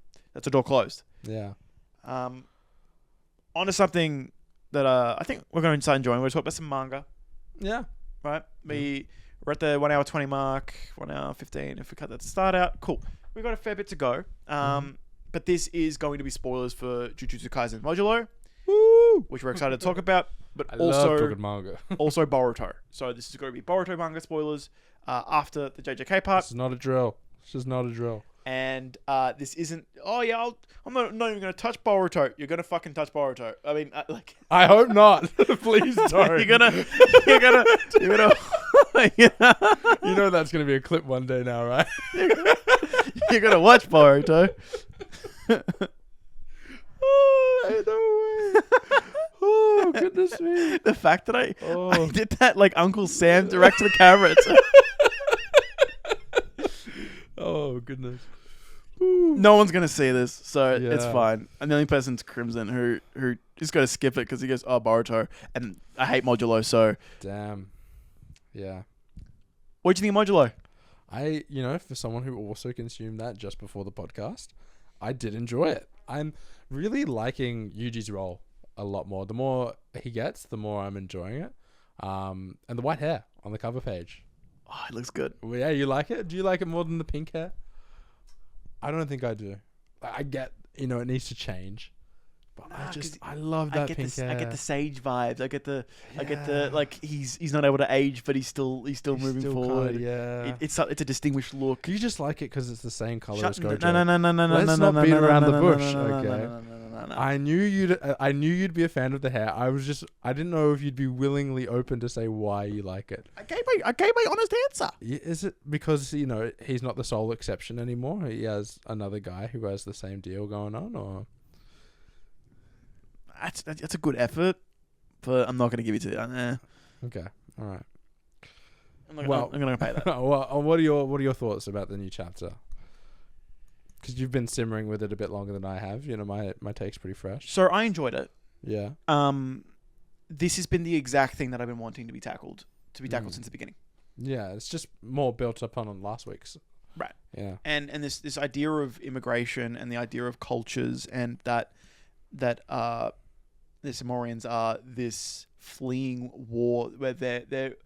door closed. Yeah. Onto something that I think we're going to start enjoying. We're going to talk about some manga. Yeah. Right. We're at the 1 hour 20 mark, 1 hour 15. If we cut that to start out, cool. We've got a fair bit to go. But this is going to be spoilers for Jujutsu Kaisen Modulo, which we're excited to talk about. But I also love talking manga. also Boruto. So this is going to be Boruto manga spoilers after the JJK part. This is not a drill. This is not a drill. And this isn't. Oh yeah, I'm not even going to touch Boruto. You're going to fucking touch Boruto. I mean, like. I hope not. Please don't. You're gonna. You know that's gonna be a clip one day now, right? You're gonna watch Boruto. Oh, no way. Oh, goodness me. The fact that I did that like Uncle Sam direct to the camera. Oh, goodness. No one's gonna see this, so Yeah. it's fine. And the only person's Crimson who just got to skip it because he goes, "Oh, Boruto," and I hate Modulo. So, Damn. Yeah. what do you think of Modulo? For someone who also consumed that just before the podcast, I did enjoy it. I'm really liking Yuji's role a lot more. The more he gets, the more I'm enjoying it. And the white hair on the cover page. Oh, it looks good. Well, yeah, you like it? Do you like it more than the pink hair? I don't think I do. I get, it needs to change. But I love that pink hair. I get the Sage vibes. I get the like he's not able to age, but he's still moving forward. It's a distinguished look. You just like it because it's the same color as Gojo. No. Let's not beat around the bush, No. okay? I knew you'd be a fan of the hair. I didn't know if you'd be willingly open to say why you like it. I gave my honest answer. Is it because he's not the sole exception anymore? He has another guy who has the same deal going on, or? That's a good effort, but I'm not going to give it to you. Okay, all right. I'm going to pay that. Well, what are your thoughts about the new chapter? Because you've been simmering with it a bit longer than I have. My take's pretty fresh. So I enjoyed it. Yeah. This has been the exact thing that I've been wanting to be tackled since the beginning. Yeah, it's just more built upon on last week's. Right. Yeah. And this idea of immigration and the idea of cultures and that the Samorians are this fleeing war where their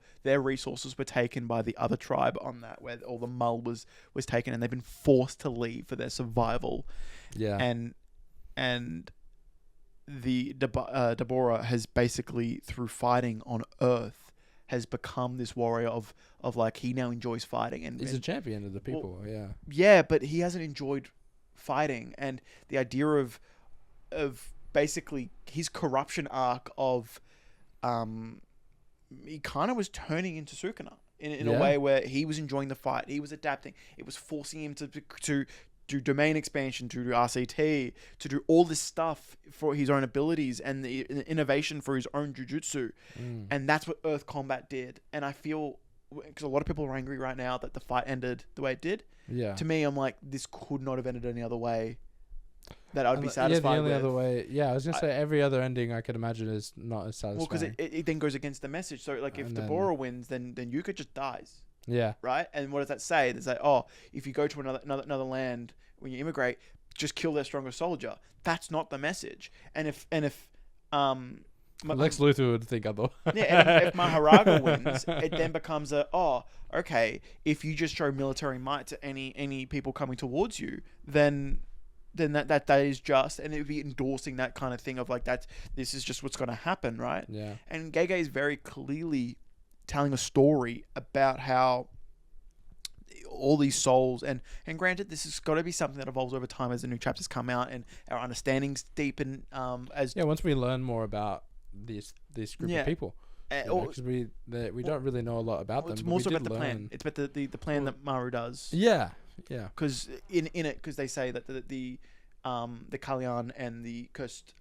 resources were taken by the other tribe on that, where all the Mull was taken, and they've been forced to leave for their survival. Yeah. And the Deborah has basically, through fighting on Earth, has become this warrior of like he now enjoys fighting, and he's a champion of the people. Well, yeah, but he hasn't enjoyed fighting, and the idea of basically his corruption arc of he kind of was turning into Sukuna in a way where he was enjoying the fight, he was adapting, it was forcing him do domain expansion, to do RCT, to do all this stuff for his own abilities and the innovation for his own jujutsu. And that's what Earth Combat did. And I feel, because a lot of people are angry right now that the fight ended the way it did. Yeah. To me, I'm like, this could not have ended any other way that I'd be satisfied the only with. other way. Yeah, I was going to say every other ending I could imagine is not as satisfying. Well, because it then goes against the message. So, like, if Deborah wins, then Yuka just dies. Yeah. Right? And what does that say? They say, oh, if you go to another land when you immigrate, just kill their strongest soldier. That's not the message. And if Lex Luthor would think otherwise. Yeah, and if Maharaga wins, it then becomes okay, if you just show military might to any people coming towards you, then that is just, and it would be endorsing that kind of thing of like, this is just what's going to happen, right? Yeah. And Gege is very clearly telling a story about how all these souls, and granted, this has got to be something that evolves over time as the new chapters come out and our understandings deepen. Once we learn more about this group of people, because we don't really know a lot about them. It's more so about the plan. It's about the plan that Maru does. Yeah. Because in it, because they say that the Kalyan and the cursed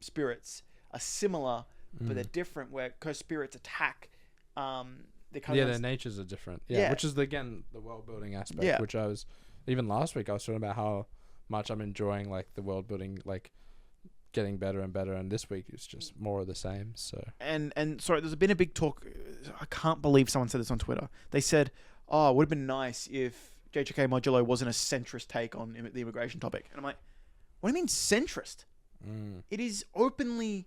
spirits are similar, but they're different. Where cursed spirits attack. Their natures are different. Yeah, which is again the world building aspect. Yeah. Which I was even last week I was talking about how much I'm enjoying like the world building, like getting better and better, and this week it's just more of the same. So and sorry, there's been a big talk. I can't believe someone said this on Twitter. They said, "Oh, it would have been nice if JJK Modulo wasn't a centrist take on the immigration topic." And I'm like, "What do you mean centrist? It is openly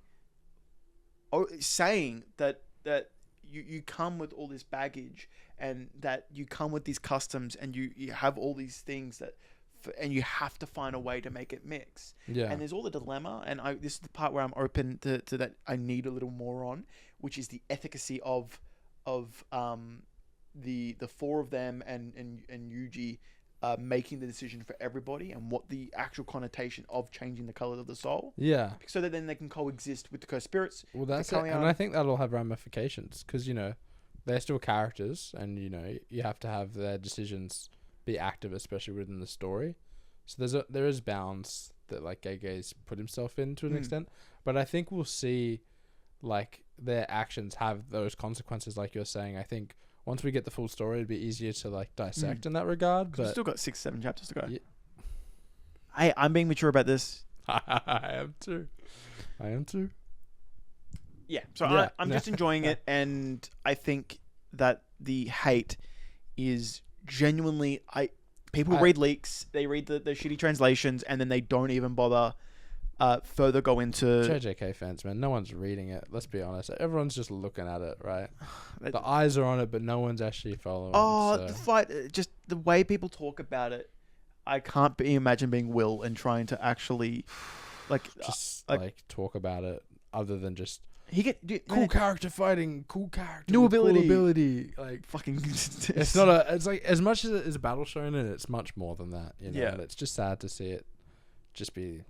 saying that you come with all this baggage and that you come with these customs and you have all these things and you have to find a way to make it mix." Yeah. And there's all the dilemma, and this is the part where I'm open to that. I need a little more on, which is the efficacy of the four of them and Yuji making the decision for everybody, and what the actual connotation of changing the color of the soul. Yeah. So that then they can coexist with the cursed spirits. Well, that's it. And I think that'll have ramifications because, they're still characters and, you have to have their decisions be active, especially within the story. So there is bounds that like Gege's put himself in to an extent, but I think we'll see like their actions have those consequences. Like you're saying, I think once we get the full story, it'd be easier to like dissect in that regard. But we've still got 6-7 chapters to go. Yeah. Hey, I'm being mature about this. I am too. Yeah. So I'm just enjoying it, and I think that the hate is genuinely. People read leaks, they read the shitty translations, and then they don't even bother further go into JJK fans, man. No one's reading it. Let's be honest. Everyone's just looking at it, right? The eyes are on it, but no one's actually following. The fight, just the way people talk about it, I can't imagine being Will and trying to actually talk about it other than just cool character fighting, cool character, new ability, cool ability, like fucking. It's not it's like as much as it is a battle shonen, it's much more than that. Yeah. And it's just sad to see it just be.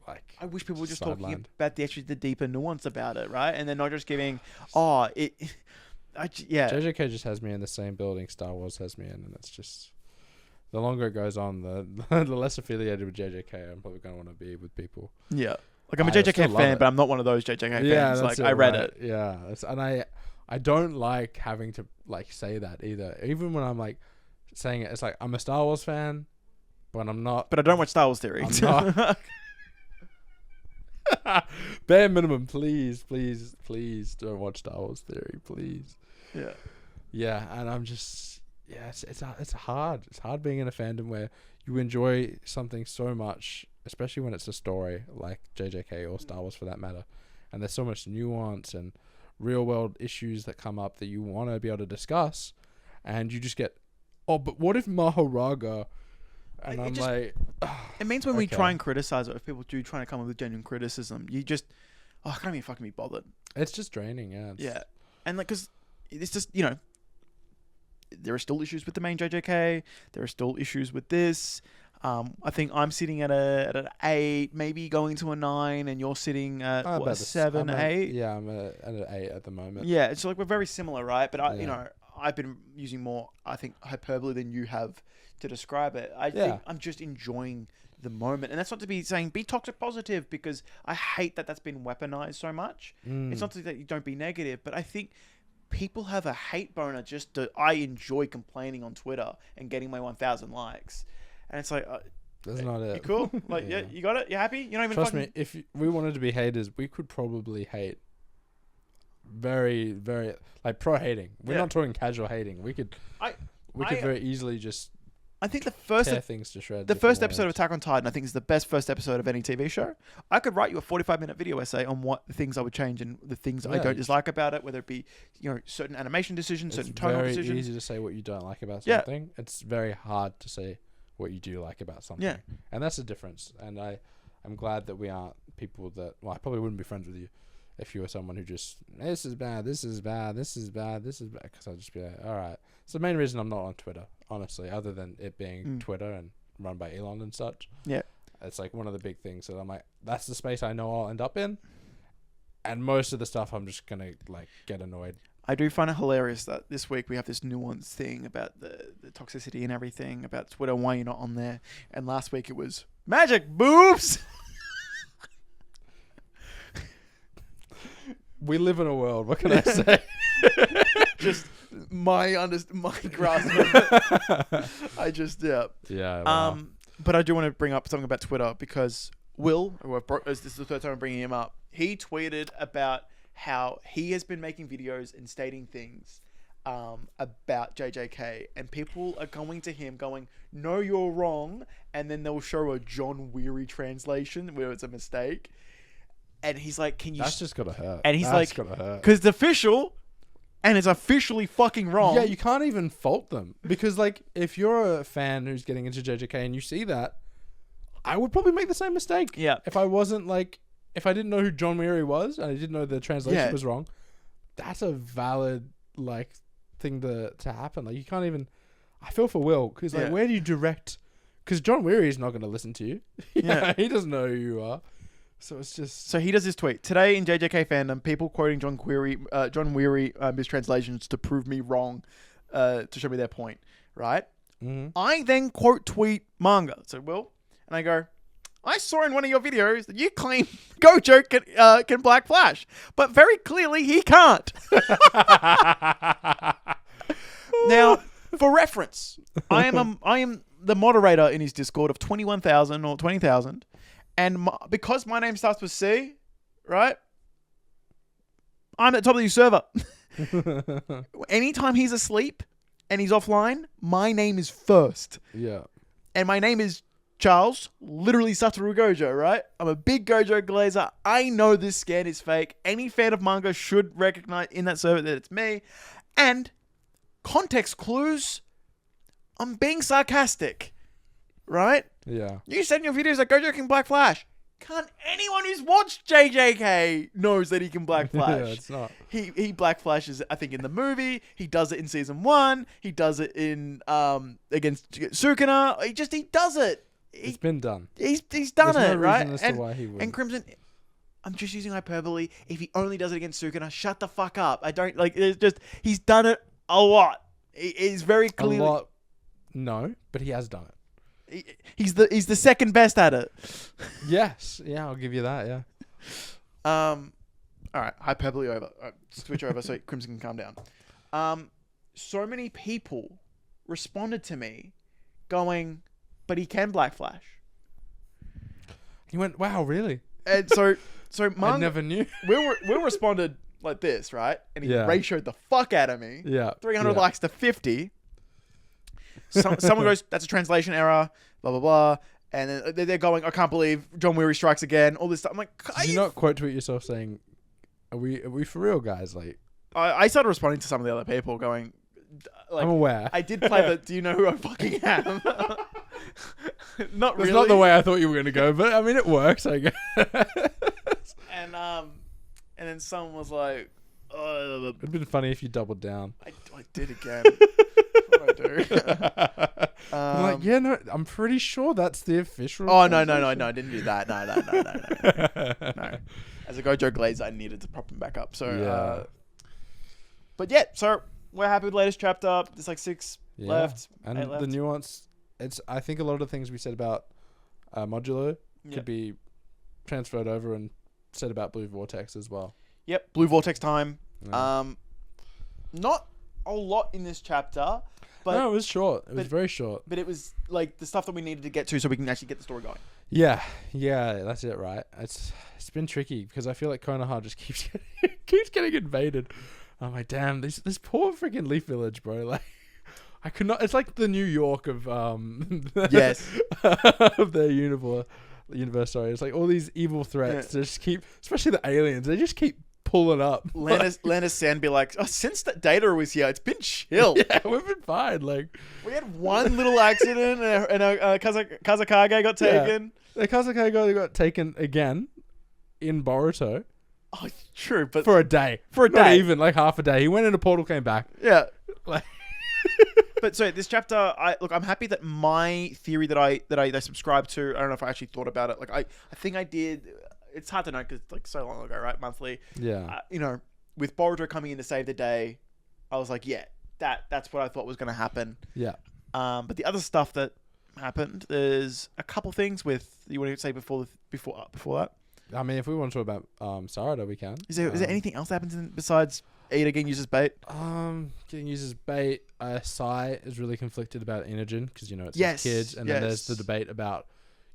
Like, I wish people were just sidelined. talking about the deeper nuance about it, right? And they're not just giving, JJK just has me in the same building Star Wars has me in, and it's just the longer it goes on, the less affiliated with JJK I'm probably going to want to be with people. Yeah, like I'm a JJK fan, but I'm not one of those JJK fans. Like I read it. Yeah, and I don't like having to like say that either. Even when I'm like saying it, it's like I'm a Star Wars fan, but I'm not. But I don't watch Star Wars Theory. I'm not. Bare minimum, please don't watch Star Wars Theory, please. Yeah, and I'm just it's hard. It's hard being in a fandom where you enjoy something so much, especially when it's a story like JJK or Star Wars for that matter, and there's so much nuance and real world issues that come up that you want to be able to discuss, and you just get, but what if Maharaga? And it means when we try and criticize it, if people do try to come up with genuine criticism, you just, I can't even fucking be bothered. It's just draining, yeah. Yeah. And like, because it's just, there are still issues with the main JJK. There are still issues with this. I think I'm sitting at an 8, maybe going to a 9, and you're sitting at a 7, 8? Yeah, I'm at an 8 at the moment. Yeah, it's like we're very similar, right? But I've been using more, I think, hyperbole than you have to describe it. I think I'm just enjoying the moment, and that's not to be saying be toxic positive, because I hate that that's been weaponized so much. It's not to say that you don't be negative, but I think people have a hate boner just to, I enjoy complaining on Twitter and getting my 1,000 likes, and it's like that's not it. You cool? Like yeah, you got it. You happy? You don't even trust me. If we wanted to be haters, we could probably hate very, very like pro hating. We're not talking casual hating. We could very easily just. I think the first tear things to shreds. The first episode of Attack on Titan, I think, is the best first episode of any TV show. I could write you a 45-minute video essay on what the things I would change and the things I don't dislike about it, whether it be certain animation decisions, certain tonal decisions. It's very easy to say what you don't like about something. It's very hard to say what you do like about something. Yeah. And that's the difference. And I'm glad that we aren't people that... Well, I probably wouldn't be friends with you if you were someone who just, this is bad, this is bad, this is bad, this is bad. Because I'd just be like, all right. It's the main reason I'm not on Twitter, honestly, other than it being Twitter and run by Elon and such. Yeah. It's like one of the big things that I'm like, that's the space I know I'll end up in. And most of the stuff I'm just going to like get annoyed. I do find it hilarious that this week we have this nuanced thing about the toxicity and everything, about Twitter, why you're not on there. And last week it was magic boobs. We live in a world. What can I say? Just my grasp of it. I just yeah. Wow. But I do want to bring up something about Twitter, because Will, this is the third time I'm bringing him up, he tweeted about how he has been making videos and stating things about JJK, and people are going to him going, no, you're wrong, and then they'll show a John Weary translation where it's a mistake. And he's like, can you... That's just gotta hurt. And he's like, because it's official, and it's officially fucking wrong. Yeah, you can't even fault them. Because, like, if you're a fan who's getting into JJK and you see that, I would probably make the same mistake. Yeah. If I wasn't, like... If I didn't know who John Weary was, and I didn't know the translation was wrong, that's a valid, like, thing to happen. Like, you can't even... I feel for Will, because, like, where do you direct... Because John Weary is not going to listen to you. Yeah. He doesn't know who you are. So it's just... So he does this tweet. Today in JJK fandom, people quoting John Weary mistranslations to prove me wrong, to show me their point, right? Mm-hmm. I then quote tweet manga. So, Will, and I go, I saw in one of your videos that you claim Gojo can Black Flash, but very clearly he can't. Now, for reference, I am the moderator in his Discord of 21,000 or 20,000. And because my name starts with C, right? I'm at the top of the server. Anytime he's asleep and he's offline, my name is first. Yeah. And my name is Charles, literally Satoru Gojo, right? I'm a big Gojo glazer. I know this scan is fake. Any fan of manga should recognize in that server that it's me. And context clues, I'm being sarcastic, right? Yeah. You said in your videos that Gojo can Black Flash. Can't anyone who's watched JJK knows that he can Black Flash? Yeah, it's not. He Black Flashes, I think, in the movie. He does it in season 1. He does it in against Sukuna. He does it. It's been done. He's done There's it, no right? Reason as to why he wouldn't. And Crimson, I'm just using hyperbole. If he only does it against Sukuna, shut the fuck up. I don't like. It's just he's done it a lot. He's very clearly a lot. No, but he has done it. He's the second best at it. Yes. Yeah, I'll give you that, yeah. All right, hyperbole over. Switch over so Crimson can calm down. So many people responded to me going, but he can Black Flash. He went, wow, really? And so I never knew. Will responded like this, right? And he ratioed the fuck out of me. Yeah. 300 likes to 50. Someone goes, that's a translation error, blah, blah, blah. And then they're going, I can't believe John Weary strikes again, all this stuff. I'm like, did you not quote tweet yourself saying, are we for real, guys? Like, I started responding to some of the other people going, like, I'm aware. I did play the, do you know who I fucking am? Not really. It's not the way I thought you were going to go, but I mean, it works, I guess. And then someone was like, it'd been funny if you doubled down. I did again. What do I do? I'm like, yeah, no, I'm pretty sure that's the official. Oh, no, I didn't do that. No. As a Gojo Glazer, I needed to prop him back up. So, but yeah, so we're happy with the latest chapter. There's like 6 left. And 8 left. the nuance I think a lot of things we said about Modulo could be transferred over and said about Blue Vortex as well. Yep, Blue Vortex time. Yeah. Not a lot in this chapter, but no, it was short. It was very short. But it was like the stuff that we needed to get to so we can actually get the story going. Yeah, that's it, right? It's been tricky because I feel like Konoha just keeps getting invaded. I'm like, damn, this poor freaking Leaf Village, bro. Like, I could not. It's like the New York of yes, of their universe. Sorry, it's like all these evil threats. They just keep, especially the aliens. They just keep pulling up. Lana's San be like, oh, since that Data was here, it's been chill. Yeah, we've been fine. Like, we had one little accident and a Kazakage got taken. The Kazakage got taken again in Boruto. Oh, true, but for a day. Not even like half a day. He went in a portal, came back. Yeah. Like But so this chapter, I'm happy that my theory that I subscribe to, I don't know if I actually thought about it. Like I think I did. It's hard to know because it's like so long ago, right? Monthly. Yeah. With Boruto coming in to save the day, I was like, yeah, that's what I thought was going to happen. Yeah. But the other stuff that happened, there's a couple things with you want to say before that. I mean, if we want to talk about Sarada, we can. Is there anything else that happens besides Ada getting used as bait? Getting used as bait. Sai is really conflicted about Inogen because it's his kids, and then there's the debate about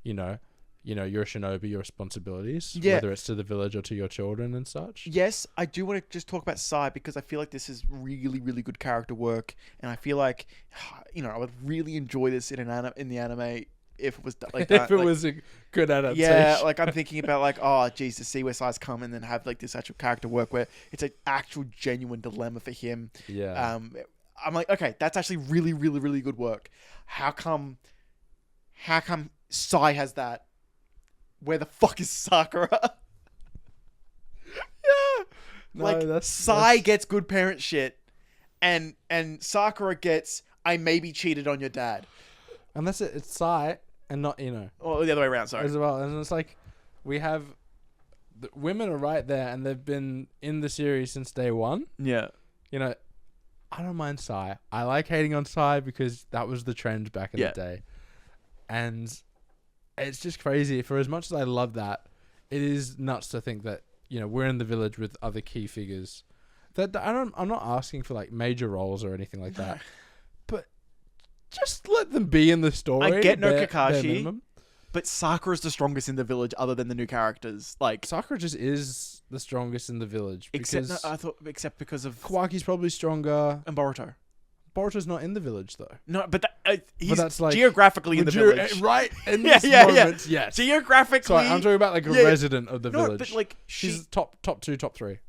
you're a shinobi, your responsibilities, whether it's to the village or to your children and such. Yes, I do want to just talk about Sai because I feel like this is really, really good character work, and I feel like I would really enjoy this in the anime. If it was like that, if it was a good adaptation. Yeah, like I'm thinking about like, oh geez, to see where Sai's come and then have like this actual character work where it's an actual genuine dilemma for him. Yeah. I'm like, okay, that's actually really, really, really good work. How come Sai has that? Where the fuck is Sakura? Yeah. No, like Sai gets good parent shit and Sakura gets I maybe cheated on your dad. And that's it. It's Sai and not Ino. Or the other way around, sorry. As well. And it's like, we have... The women are right there, and they've been in the series since day one. Yeah. I don't mind Sai. I like hating on Sai because that was the trend back in the day. And it's just crazy. For as much as I love that, it is nuts to think that, we're in the village with other key figures. I'm not asking for, like, major roles or anything like that. But... just let them be in the story. I get no Kakashi, but Sakura's the strongest in the village other than the new characters. Like Sakura just is the strongest in the village. Except because of Kawaki's probably stronger. And Boruto. Boruto's not in the village though. No, but he's that's like geographically in the village. Right? In this moment, yes. Geographically. Sorry, I'm talking about like a resident of the village. But like she's top 2, top 3.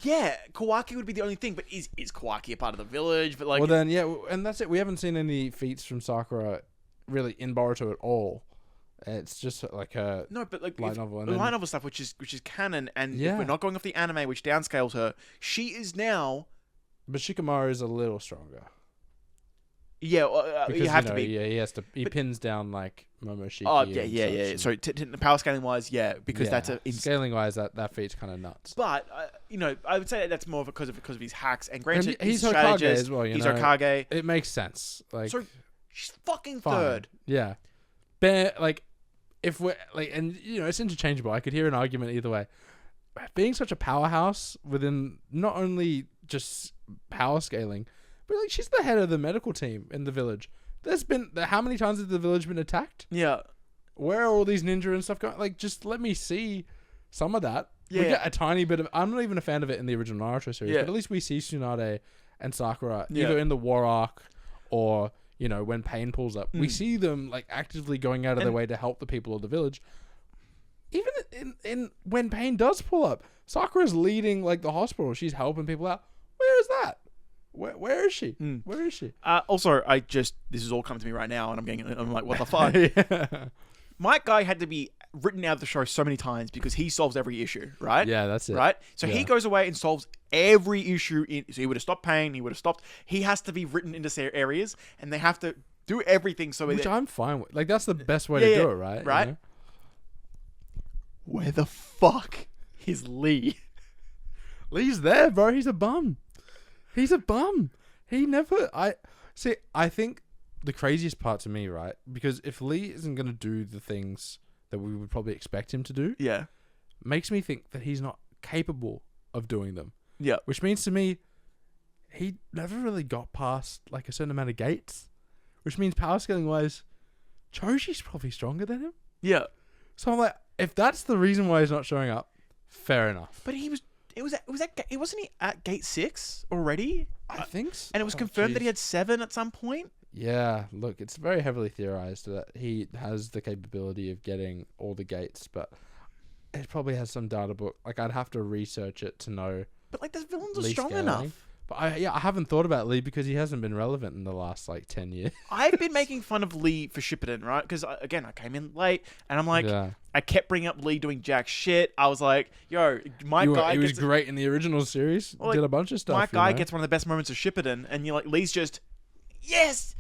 Yeah, Kawaki would be the only thing, but is Kawaki a part of the village? But like, well then, yeah, and that's it. We haven't seen any feats from Sakura really in Boruto at all. It's just like a light novel, and light novel stuff, which is canon. And if we're not going off the anime, which downscales her, she is now. But Shikamaru is a little stronger. Yeah, because, you have to be. Yeah, he has to. He pins down like Momoshiki. Oh yeah. So power scaling wise, because that's scaling wise, that feat's kind of nuts. But I would say that's more because of his hacks. And granted, he's Hokage as well. He's Hokage. It makes sense. Like, so she's fucking third. Yeah, if we're like, and it's interchangeable. I could hear an argument either way. Being such a powerhouse within not only just power scaling. But like she's the head of the medical team in the village. There's been how many times has the village been attacked? Yeah. Where are all these ninja and stuff going? Like, just let me see some of that. Yeah. We get a tiny bit of. I'm not even a fan of it in the original Naruto series, but at least we see Tsunade and Sakura either in the war arc or when pain pulls up. We see them like actively going out of their way to help the people of the village. Even in when pain does pull up, Sakura's leading like the hospital. She's helping people out. Where is that? Where is she? Where is she? Also, this is all coming to me right now, and I'm like, what the fuck? Mike Guy had to be written out of the show so many times because he solves every issue, right? Yeah, that's it. Right? So he goes away and solves every issue. So he would have stopped pain. He would have stopped. He has to be written into areas, and they have to do everything. Which I'm fine with. Like, that's the best way to do it, right? Right? Where the fuck is Lee? Lee's there, bro. He's a bum. He never... I think the craziest part to me, right? Because if Lee isn't going to do the things that we would probably expect him to do, Yeah. makes me think that he's not capable of doing them. Yeah. Which means to me, he never really got past like a certain amount of gates. Which means power scaling wise, Choji's probably stronger than him. Yeah. So I'm like, if that's the reason why he's not showing up, fair enough. But wasn't he at gate 6 already? I think so. And it was confirmed that he had 7 at some point? Yeah, look, it's very heavily theorized that he has the capability of getting all the gates, but it probably has some data book. Like, I'd have to research it to know. But like, the villains are Lee strong scaling. enough. But I haven't thought about Lee because he hasn't been relevant in the last like 10 years. I've been making fun of Lee for Shippuden, right? Because again, I came in late, and I'm like, I kept bringing up Lee doing jack shit. I was like, yo, He was great in the original series. Well, did a bunch of stuff. My guy gets one of the best moments of Shippuden, and you're like, Lee's just, yes.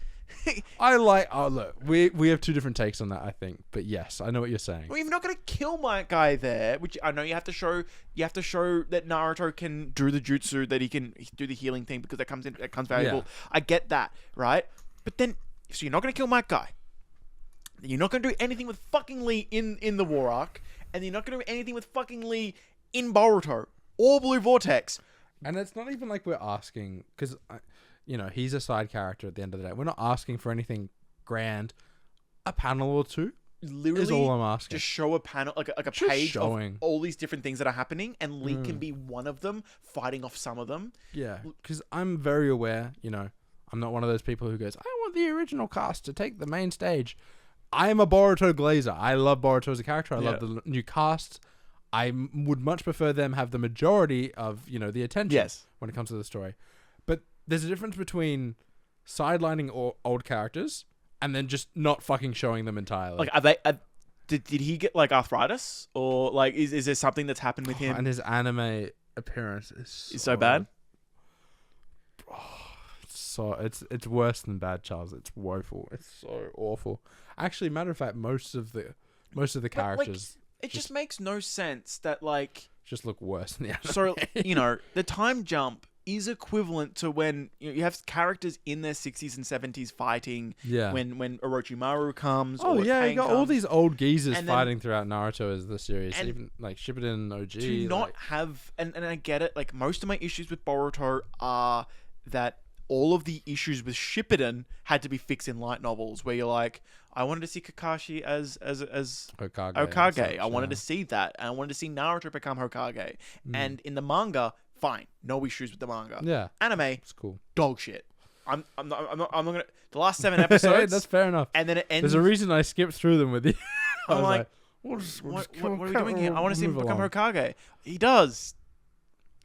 Look, we have two different takes on that, I think. But yes, I know what you're saying. Well, you're not gonna kill my guy there, which I know you have to show. You have to show that Naruto can do the jutsu, that he can do the healing thing, because that comes valuable. Yeah. I get that, right? But then, so you're not gonna kill my guy. You're not gonna do anything with fucking Lee in the war arc, and you're not gonna do anything with fucking Lee in Boruto or Blue Vortex. And it's not even like we're asking, because he's a side character at the end of the day. We're not asking for anything grand. A panel or two Literally, is all I'm asking. Just show a panel, like a Just page showing. of all these different things that are happening, and Lee can be one of them, fighting off some of them. Yeah, because I'm very aware, I'm not one of those people who goes, I want the original cast to take the main stage. I'm a Boruto glazer. I love Boruto as a character. I love the new cast. Would much prefer them have the majority of, the attention when it comes to the story. But there's a difference between sidelining old characters and then just not fucking showing them entirely. Like, are they? Did he get like arthritis, or like is there something that's happened with him? And his anime appearance is so bad. So it's worse than bad, Charles. It's woeful. It's so awful. Actually, matter of fact, most of the characters, it just makes no sense that like just look worse than the anime. So the time jump is equivalent to when you have characters in their 60s and 70s fighting. Yeah. When Orochimaru comes. Oh or yeah, Pain you got comes, all these old geezers and fighting throughout Naruto as the series, and even like Shippuden OG. To not have, and I get it. Like, most of my issues with Boruto are that all of the issues with Shippuden had to be fixed in light novels, where you're like, I wanted to see Kakashi as Hokage. I wanted to see that, and I wanted to see Naruto become Hokage. And in the manga, fine, no issues with the manga. Yeah, anime, it's cool. Dog shit. I'm not gonna. The last 7 episodes. That's fair enough. And then it ends. There's a reason I skipped through them with you. I'm like, what are we doing here? I want to see him become Hokage. He does.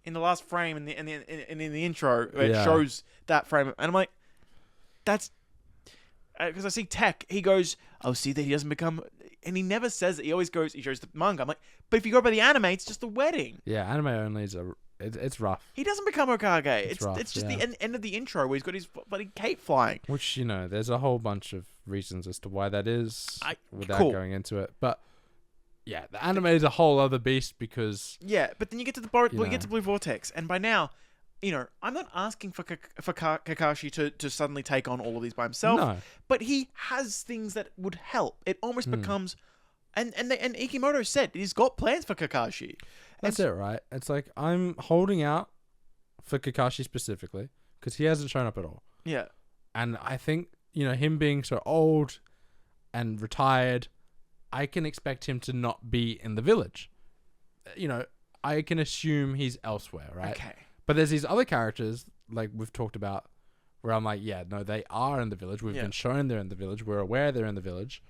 In the last frame, in the intro, it shows that frame, and I'm like, that's because I see Tech. He goes, "Oh, see that he doesn't become," and he never says it. He always goes, he shows the manga. I'm like, but if you go by the anime, it's just the wedding. Yeah, anime only is it's rough. He doesn't become Hokage. It's just the end of the intro where he's got his bloody cape flying. Which there's a whole bunch of reasons as to why that is, without going into it, but. Yeah, the anime is a whole other beast because... Yeah, but then you get to you get to Blue Vortex, and by now, I'm not asking for Kakashi to suddenly take on all of these by himself, no. But he has things that would help. It almost becomes... And Ikimoto said he's got plans for Kakashi. That's it, right? It's like, I'm holding out for Kakashi specifically, because he hasn't shown up at all. Yeah. And I think, him being so old and retired... I can expect him to not be in the village. I can assume he's elsewhere, right? Okay. But there's these other characters, like we've talked about, where I'm like, yeah, no, they are in the village. We've been shown they're in the village. We're aware they're in the village.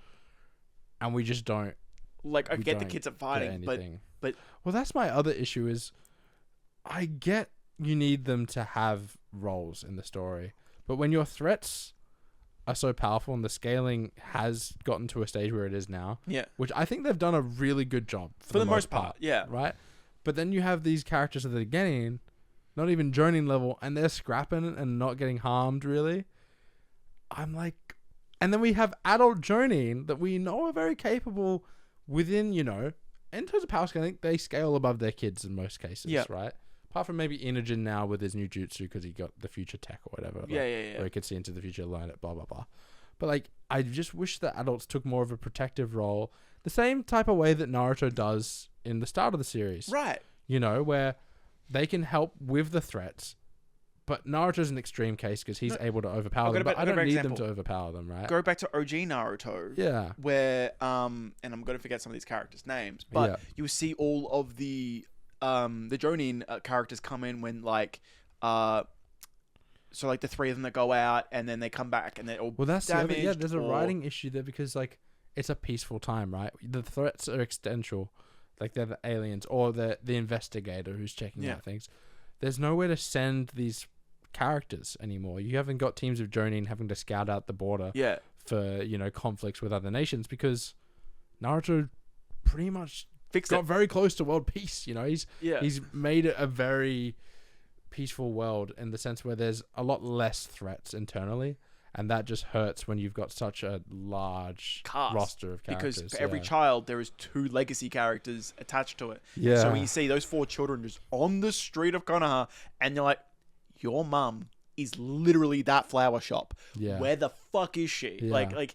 And we just don't... Like, I get the kids are fighting, but... Well, that's my other issue is, I get you need them to have roles in the story. But when your threats... are so powerful and the scaling has gotten to a stage where it is now. Yeah. Which I think they've done a really good job for the most part. Yeah. Right? But then you have these characters that are getting not even joining level and they're scrapping and not getting harmed really. I'm like... And then we have adult joining that we know are very capable within, in terms of power scaling, they scale above their kids in most cases, right? Apart from maybe Inogen now with his new jutsu because he got the future tech or whatever. Where he could see into the future, learn it, blah, blah, blah. But like, I just wish that adults took more of a protective role, the same type of way that Naruto does in the start of the series. Right. You know, where they can help with the threats. But Naruto's an extreme case because he's able to overpower them. But I don't need them to overpower them, right? Go back to OG Naruto. Yeah. Where, and I'm going to forget some of these characters' names, but you see all of the Jonin characters come in when, like, so, like, the three of them that go out and then they come back and they're all damaged. Yeah, there's a writing issue there because, like, it's a peaceful time, right? The threats are existential. Like, they're the aliens or the investigator who's checking out things. There's nowhere to send these characters anymore. You haven't got teams of Jonin having to scout out the border for, you know, conflicts with other nations because Naruto pretty much got very close to world peace. You know, he's made it a very peaceful world in the sense where there's a lot less threats internally, and that just hurts when you've got such a large roster of characters. Because for every child, there is 2 legacy characters attached to it. Yeah. So when you see those 4 children just on the street of Konoha, and you're like, your mum is literally that flower shop. Yeah. Where the fuck is she? Yeah. Like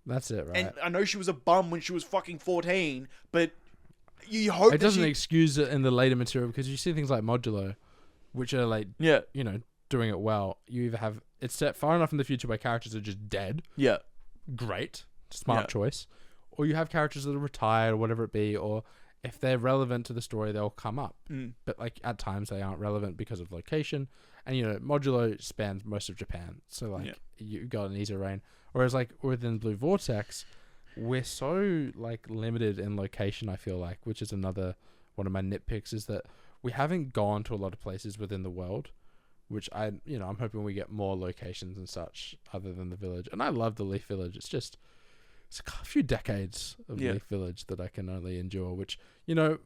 that's it, right? And I know she was a bum when she was fucking 14, but you hope it doesn't excuse it in the later material because you see things like Modulo, which are like, you know, doing it well. You either have it's set far enough in the future where characters are just dead. Yeah. Great. Smart choice. Or you have characters that are retired or whatever it be, or if they're relevant to the story, they'll come up. But like at times they aren't relevant because of location. And you know, Modulo spans most of Japan. So like you got an easier reign. Whereas like within Blue Vortex, we're so like limited in location, I feel like, which is another one of my nitpicks, is that we haven't gone to a lot of places within the world, which I'm hoping we get more locations and such other than the village. And I love the Leaf Village. It's a few decades of Leaf Village that I can only endure, which, you know,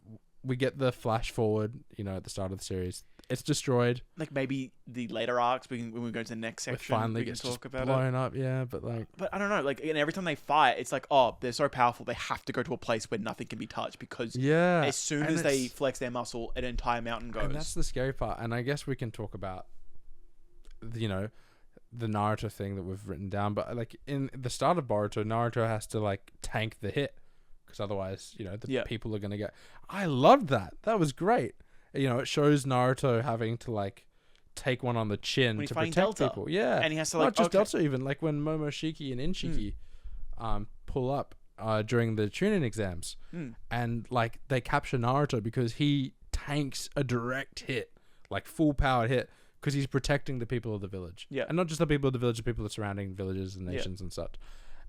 we get the flash forward, you know, at the start of the series. It's destroyed. Like maybe the later arcs, when we go to the next section, finally we can talk about blown up, but I don't know, like, and every time they fight, it's like, oh, they're so powerful, they have to go to a place where nothing can be touched, because as soon as they flex their muscle, an entire mountain goes. And that's the scary part. And I guess we can talk about, you know, the Naruto thing that we've written down, but like in the start of Boruto, Naruto has to like tank the hit, because otherwise, you know, the people are gonna get. I loved that. That was great. You know, it shows Naruto having to like take one on the chin to protect Delta. People. Yeah, and he has to like not just Delta, even like when Momoshiki and Inshiki pull up during the Chunin exams, and like they capture Naruto because he tanks a direct hit, like full powered hit. Because he's protecting the people of the village. Yeah. And not just the people of the village, the people of the surrounding villages and nations and such.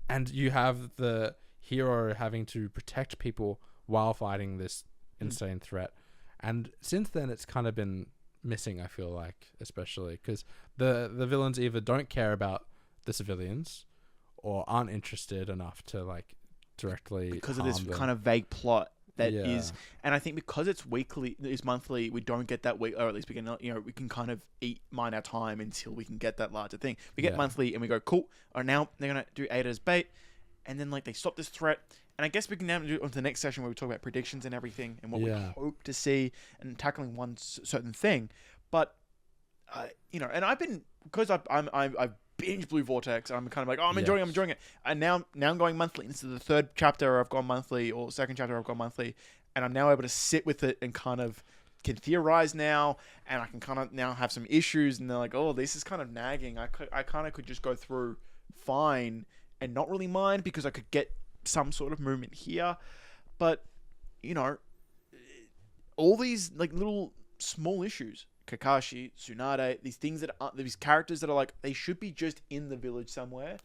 And you have the hero having to protect people while fighting this insane threat. And since then, it's kind of been missing, I feel like, especially. Because the villains either don't care about the civilians or aren't interested enough to, like, directly because of this kind of vague plot. That is, and I think because it's monthly, we don't get that week, or at least we can, you know, we can kind of mine our time until we can get that larger thing. We get monthly, and we go, cool. Or now they're gonna do Ada's bait, and then like they stop this threat, and I guess we can now do on to the next session where we talk about predictions and everything, and what we hope to see, and tackling one certain thing. But, you know, and I've been because I've binge Blue Vortex. I'm kind of like, oh, I'm enjoying it. And now I'm going monthly. This is the 3rd chapter I've gone monthly, or 2nd chapter I've gone monthly, and I'm now able to sit with it and kind of can theorize now, and I can kind of now have some issues, and they're like, oh, this is kind of nagging. I kind of could just go through fine and not really mind because I could get some sort of movement here, but you know, all these like little small issues. Kakashi, Tsunade, these things that are these characters that are like they should be just in the village somewhere.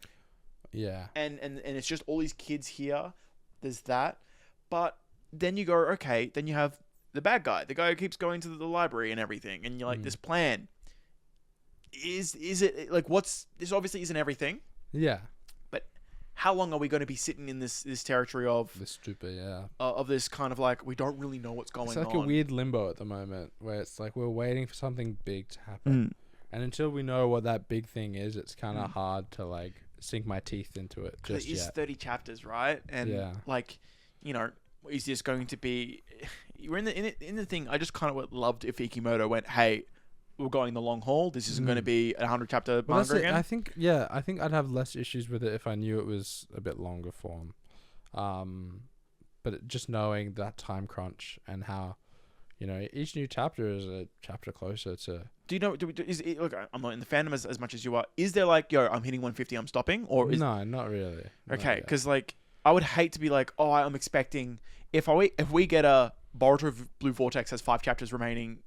Yeah. And it's just all these kids here. There's that. But then you go, okay, then you have the bad guy, the guy who keeps going to the library and everything, and you're like, this plan. Is it like this obviously isn't everything. Yeah. But how long are we going to be sitting in this territory of this stupid, of this kind of like we don't really know what's going on. It's like a weird limbo at the moment where it's like we're waiting for something big to happen, and until we know what that big thing is, it's kind of hard to like sink my teeth into it. Just it is 30 chapters, right? And like, you know, is this going to be? We're in the thing. I just kind of loved if Ikimoto went, hey, we're going the long haul. This isn't going to be a 100 chapter Well, manga again. I think I'd have less issues with it if I knew it was a bit longer form. But just knowing that time crunch and how, each new chapter is a chapter closer to. Do you know? Look, I'm not in the fandom as much as you are. Is there like, yo, I'm hitting 150, I'm stopping, or is No, not really. okay? Because like, I would hate to be like, oh, I'm expecting if we get a Boruto Blue Vortex has 5 chapters remaining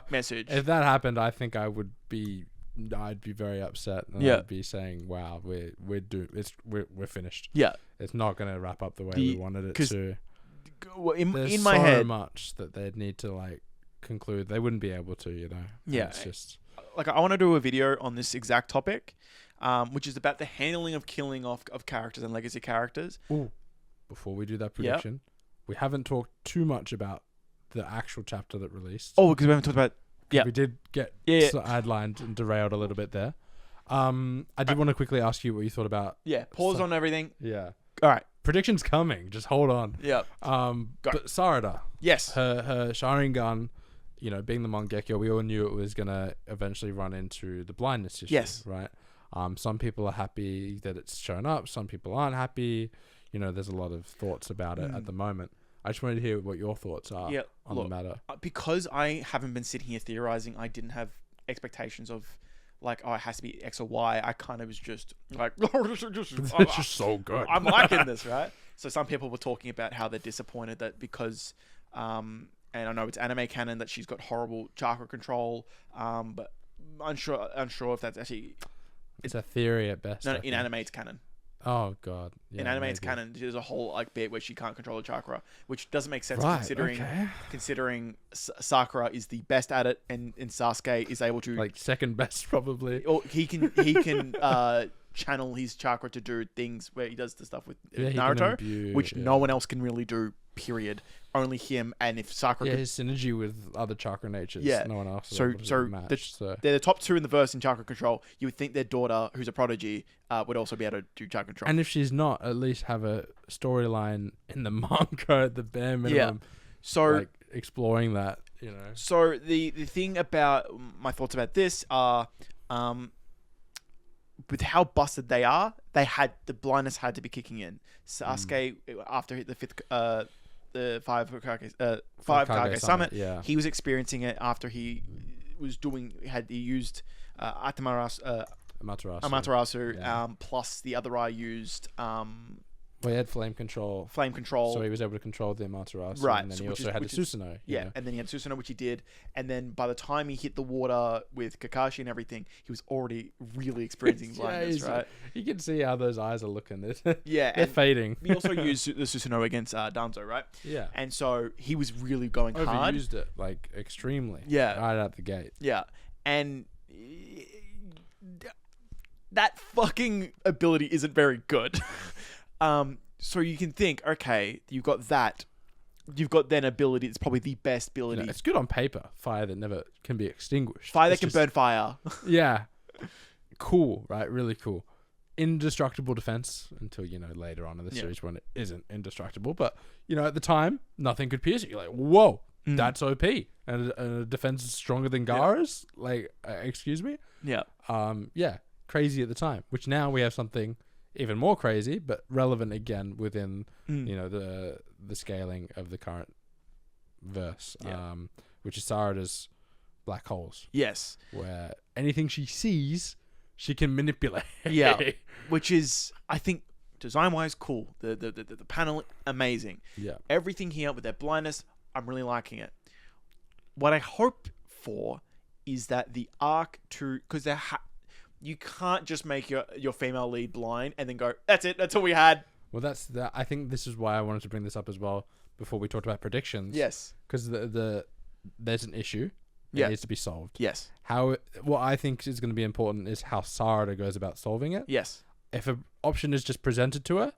message. If that happened, I think I'd be very upset. And I'd be saying, "Wow, we're finished. Yeah, it's not going to wrap up the way we wanted it to." There's in my so head, much that they'd need to like conclude. They wouldn't be able to, Yeah, it's just like I want to do a video on this exact topic, which is about the handling of killing off of characters and legacy characters. Ooh. Before we do that prediction, we haven't talked too much about the actual chapter that released. Oh, because we haven't talked about. Yeah, we did get sidelined and derailed a little bit there. I did want to quickly ask you what you thought about. Yeah, pause on everything. Yeah. All right. Predictions coming. Just hold on. Yeah. But Sarada. Yes. Her Sharingan, being the Mangekyo, we all knew it was gonna eventually run into the blindness issue. Yes. Right. Some people are happy that it's shown up. Some people aren't happy. There's a lot of thoughts about it at the moment. I just wanted to hear what your thoughts are on the matter. Because I haven't been sitting here theorizing, I didn't have expectations of like, oh, it has to be X or Y. I kind of was just like, it's just so good. I'm liking this, right? So some people were talking about how they're disappointed that because, and I know it's anime canon that she's got horrible chakra control, but unsure if that's actually. It's a theory at best. No, in anime it's canon. Oh god! Yeah, in anime, it's canon. There's a whole like bit where she can't control the chakra, which doesn't make sense considering Sakura is the best at it, and Sasuke is able to like second best probably. Or he can channel his chakra to do things where he does the stuff with Naruto, which no one else can really do. Period. Only him, and if Sakura his synergy with other chakra natures. No one else. So they're the top 2 in the verse in chakra control. You would think their daughter, who's a prodigy, would also be able to do chakra control. And if she's not, at least have a storyline in the manga at the bare minimum. Yeah. So like exploring that, So the thing about my thoughts about this are, with how busted they are, the blindness had to be kicking in. Sasuke after the 5th. The five Kage Summit. Yeah. He was experiencing it after he was used Amaterasu. Plus the other eye used. Well, he had flame control. So he was able to control the Amaterasu. Right. And then he also had the Susanoo. Yeah. And then he had Susanoo, which he did. And then by the time he hit the water with Kakashi and everything, he was already really experiencing blindness, right? You can see how those eyes are looking. They're fading. He also used the Susanoo against Danzo, right? Yeah. And so he was really going hard. Overused it, like, extremely. Yeah. Right out the gate. Yeah. And that fucking ability isn't very good. So you can think, okay, you've got that. You've got then ability. It's probably the best ability. It's good on paper. Fire that never can be extinguished. Fire that can burn fire. Yeah. Cool, right? Really cool. Indestructible defense until, later on in the series when it isn't indestructible. But, at the time, nothing could pierce it. You're like, whoa, that's OP. And a defense is stronger than Gaara's? Yeah. Like, excuse me? Yeah. Yeah. Crazy at the time. Which now we have something even more crazy, but relevant again within the scaling of the current verse, which is Sarada's black holes. Yes, where anything she sees, she can manipulate. Yeah, which is, I think, design-wise cool. The panel amazing. Yeah, everything here with their blindness, I'm really liking it. What I hope for is that the arc because you can't just make your female lead blind and then go, that's it, that's all we had. Well, I think this is why I wanted to bring this up as well before we talked about predictions. Yes. Because there's an issue that needs to be solved. Yes. What I think is going to be important is how Sarada goes about solving it. Yes. If an option is just presented to her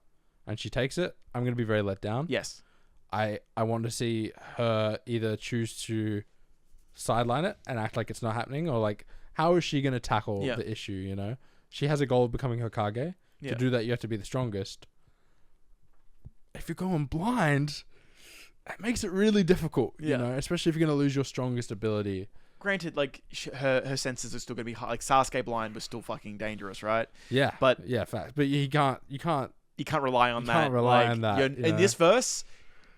and she takes it, I'm going to be very let down. Yes. I want to see her either choose to sideline it and act like it's not happening, or like, how is she going to tackle the issue, She has a goal of becoming Hokage. To do that, you have to be the strongest. If you're going blind, it makes it really difficult, especially if you're going to lose your strongest ability. granted, like her senses are still gonna be high. Like Sasuke blind was still fucking dangerous, right? Yeah, But fact. But you can't rely on that. Can't rely on that. In this verse,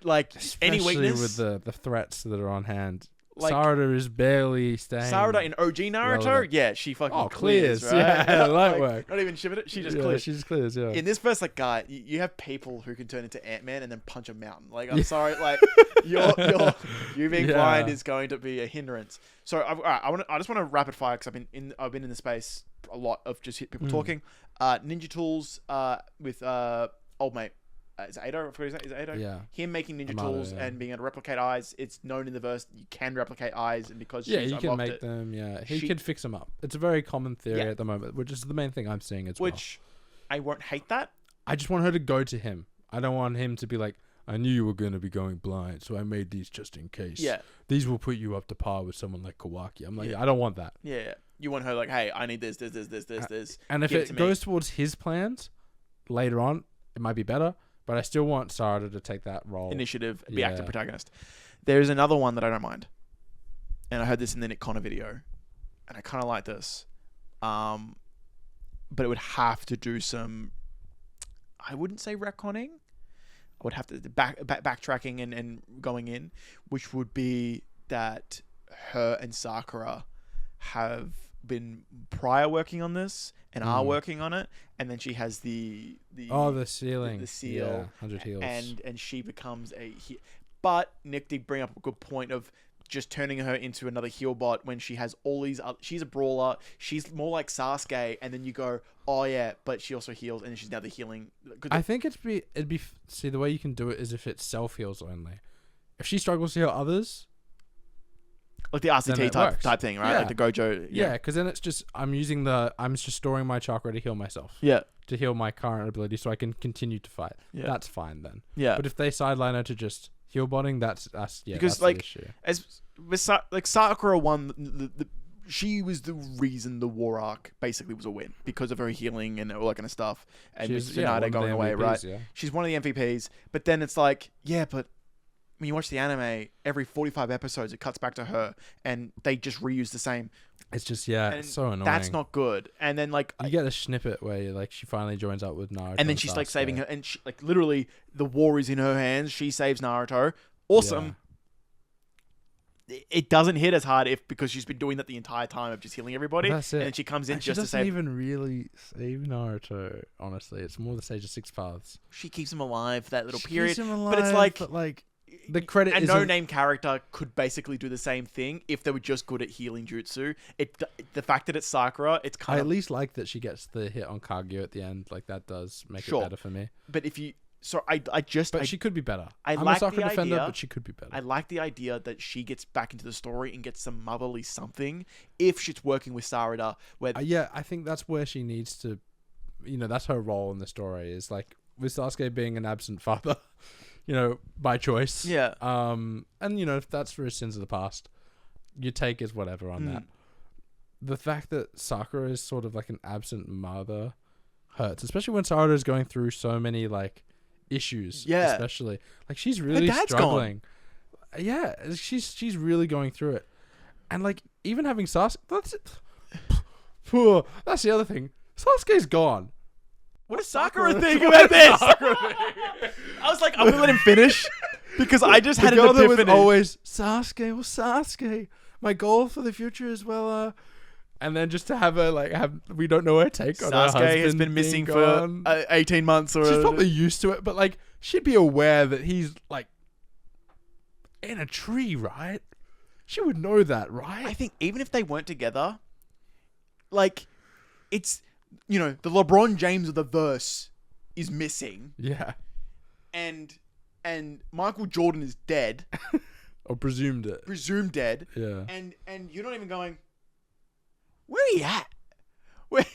like any especially weakness with the threats that are on hand. Like, Sarada is barely staying. Sarada in OG Naruto, relevant. yeah, she fucking clears, right? yeah, light Like, work. Not even shipping it, she just clears. She just clears, yeah. In this verse, like, guy, you have people who can turn into Ant-Man and then punch a mountain. Like, I'm sorry, like, you being blind is going to be a hindrance. So, I just want to rapid fire because I've been in the space a lot of just people talking. Ninja Tools with old mate. Is it Ado? I forgot his name. Is it Ado? Yeah. Him making ninja tools and being able to replicate eyes. It's known in the verse you can replicate eyes, and because you can make them. Yeah, he can fix them up. It's a very common theory at the moment, which is the main thing I'm seeing as well. Which I won't hate that. I just want her to go to him. I don't want him to be like, I knew you were going to be going blind, so I made these just in case. Yeah. These will put you up to par with someone like Kawaki. I'm like, I don't want that. Yeah. You want her like, hey, I need this. And if it goes towards his plans later on, it might be better. But I still want Sarada to take that role. Initiative, be active protagonist. There's another one that I don't mind. And I heard this in the Nick Connor video. And I kind of like this. But it would have to do some, I wouldn't say retconning. I would have to backtracking and going in, which would be that her and Sakura have been prior working on this and are working on it, and then she has the ceiling, the seal, 100 heals, and she becomes but Nick did bring up a good point of just turning her into another heal bot when she has all these she's a brawler, she's more like Sasuke, and then you go, oh yeah, but she also heals, and she's now the healing. I think it'd be see, the way you can do it is if it's self heals only. If she struggles to heal others, like the RCT type thing, right? Yeah. Like the Gojo. Yeah, because then it's just I'm just storing my chakra to heal myself. Yeah. To heal my current ability so I can continue to fight. Yeah. That's fine then. Yeah. But if they sideline her to just heal botting, that's because that's like the issue. as with Sakura won she was the reason the war arc basically was a win because of her healing and all that kind of stuff, and with Tsunade going away, right? Yeah. She's one of the MVPs, but then it's like, yeah, but when you watch the anime, every 45 episodes, it cuts back to her, and they just reuse the same. It's just, it's so annoying. That's not good. And then, like... You get a snippet where, like, she finally joins up with Naruto. And then she's, like, saving her... And, she, like, literally, the war is in her hands. She saves Naruto. Awesome. Yeah. It doesn't hit as hard because she's been doing that the entire time of just healing everybody. That's it. And then she comes in and just to save... She doesn't even really save Naruto, honestly. It's more the Sage of Six Paths. She keeps him alive for that little period. Keeps him alive, but it's like... The credit a no-name character could basically do the same thing if they were just good at healing jutsu. The fact that it's Sakura, it's kind of... I at least like that she gets the hit on Kaguya at the end. Like, that does make it better for me. But if you... So But she could be better. I'm a Sakura defender, but she could be better. I like the idea that she gets back into the story and gets some motherly something if she's working with Sarada. Where I think that's where she needs to... that's her role in the story, is like, with Sasuke being an absent father... by choice. Yeah. And if that's for his sins of the past, your take is whatever on that. The fact that Sakura is sort of like an absent mother hurts, especially when Sarada is going through so many like issues. Yeah. Especially like she's really struggling. Gone. Yeah, she's really going through it, and like even having Sasuke, that's the other thing. Sasuke's gone. What does Sakura think about this? I was like, I'm gonna let him finish because I just had an epiphany. Was always Sasuke. My goal for the future is and then just to have her we don't know her take on her husband. Sasuke has been missing for 18 months. She's probably used to it, but like she'd be aware that he's like in a tree, right? She would know that, right? I think even if they weren't together, like it's. The LeBron James of the verse is missing. Yeah. And Michael Jordan is dead. Or presumed dead. Yeah. And you're not even going, where are you at? Where,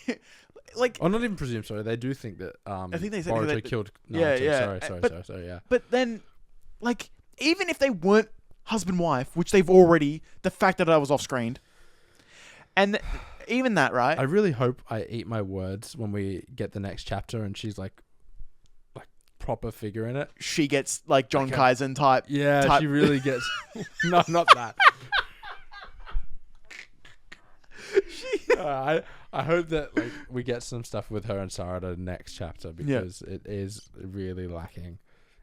like... Oh, not even presumed, sorry. They do think that I think they said Boruto killed Naruto. Yeah. Sorry, yeah. But then, like, even if they weren't husband-wife, which they've already... The fact that I was off-screened... And... Even that, right? I really hope I eat my words when we get the next chapter and she's like proper figure in it. She gets like John Kaizen type. Yeah, she really gets... No, not that. I hope that like we get some stuff with her and Sarada next chapter because it is really lacking,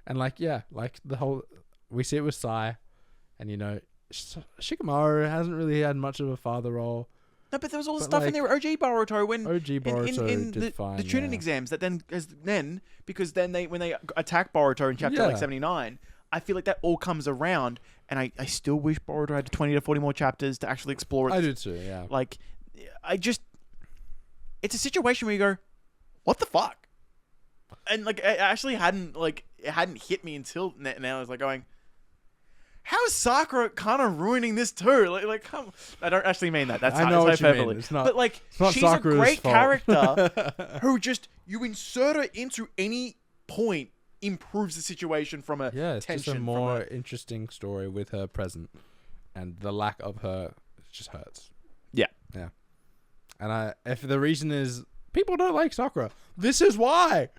and like the whole we see it with Sai, and you know Shikamaru hasn't really had much of a father role. No, but there was all the stuff in there. OG Boruto in did fine. The Chunin exams that because when they attack Boruto in chapter like 79, I feel like that all comes around, and I still wish Boruto had 20 to 40 more chapters to actually explore it. I do too. Yeah. Like, it's a situation where you go, what the fuck? And like, it actually hadn't hit me until now. I was like going, how is Sakura kind of ruining this too? Like, come. I don't actually mean that. That's hyperbole. But like, she's Sakura's a great fault. character who just you insert her into any point improves the situation from a it's tension. just a more interesting story with her present, and the lack of her just hurts. Yeah. And if the reason is people don't like Sakura, this is why.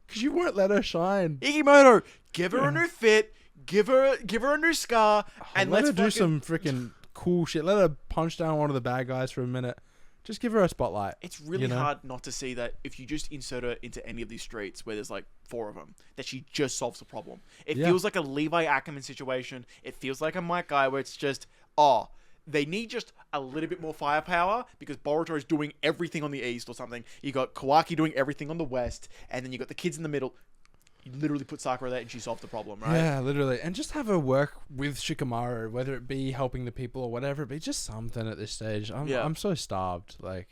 Because you won't let her shine. Igimoto, give her a new fit. Give her a new scar, and let let's her do some freaking cool shit. Let her punch down one of the bad guys for a minute. Just give her a spotlight. It's really hard not to see that if you just insert her into any of these streets where there's like 4 of them, that she just solves the problem. It feels like a Levi Ackerman situation. It feels like a Mike Guy where it's just, they need just a little bit more firepower because Boruto is doing everything on the east or something. You got Kawaki doing everything on the west, and then you got the kids in the middle. You literally put Sakura there and she solved the problem, right? Yeah, literally. And just have her work with Shikamaru, whether it be helping the people or whatever it be, just something at this stage. I'm so starved. Like,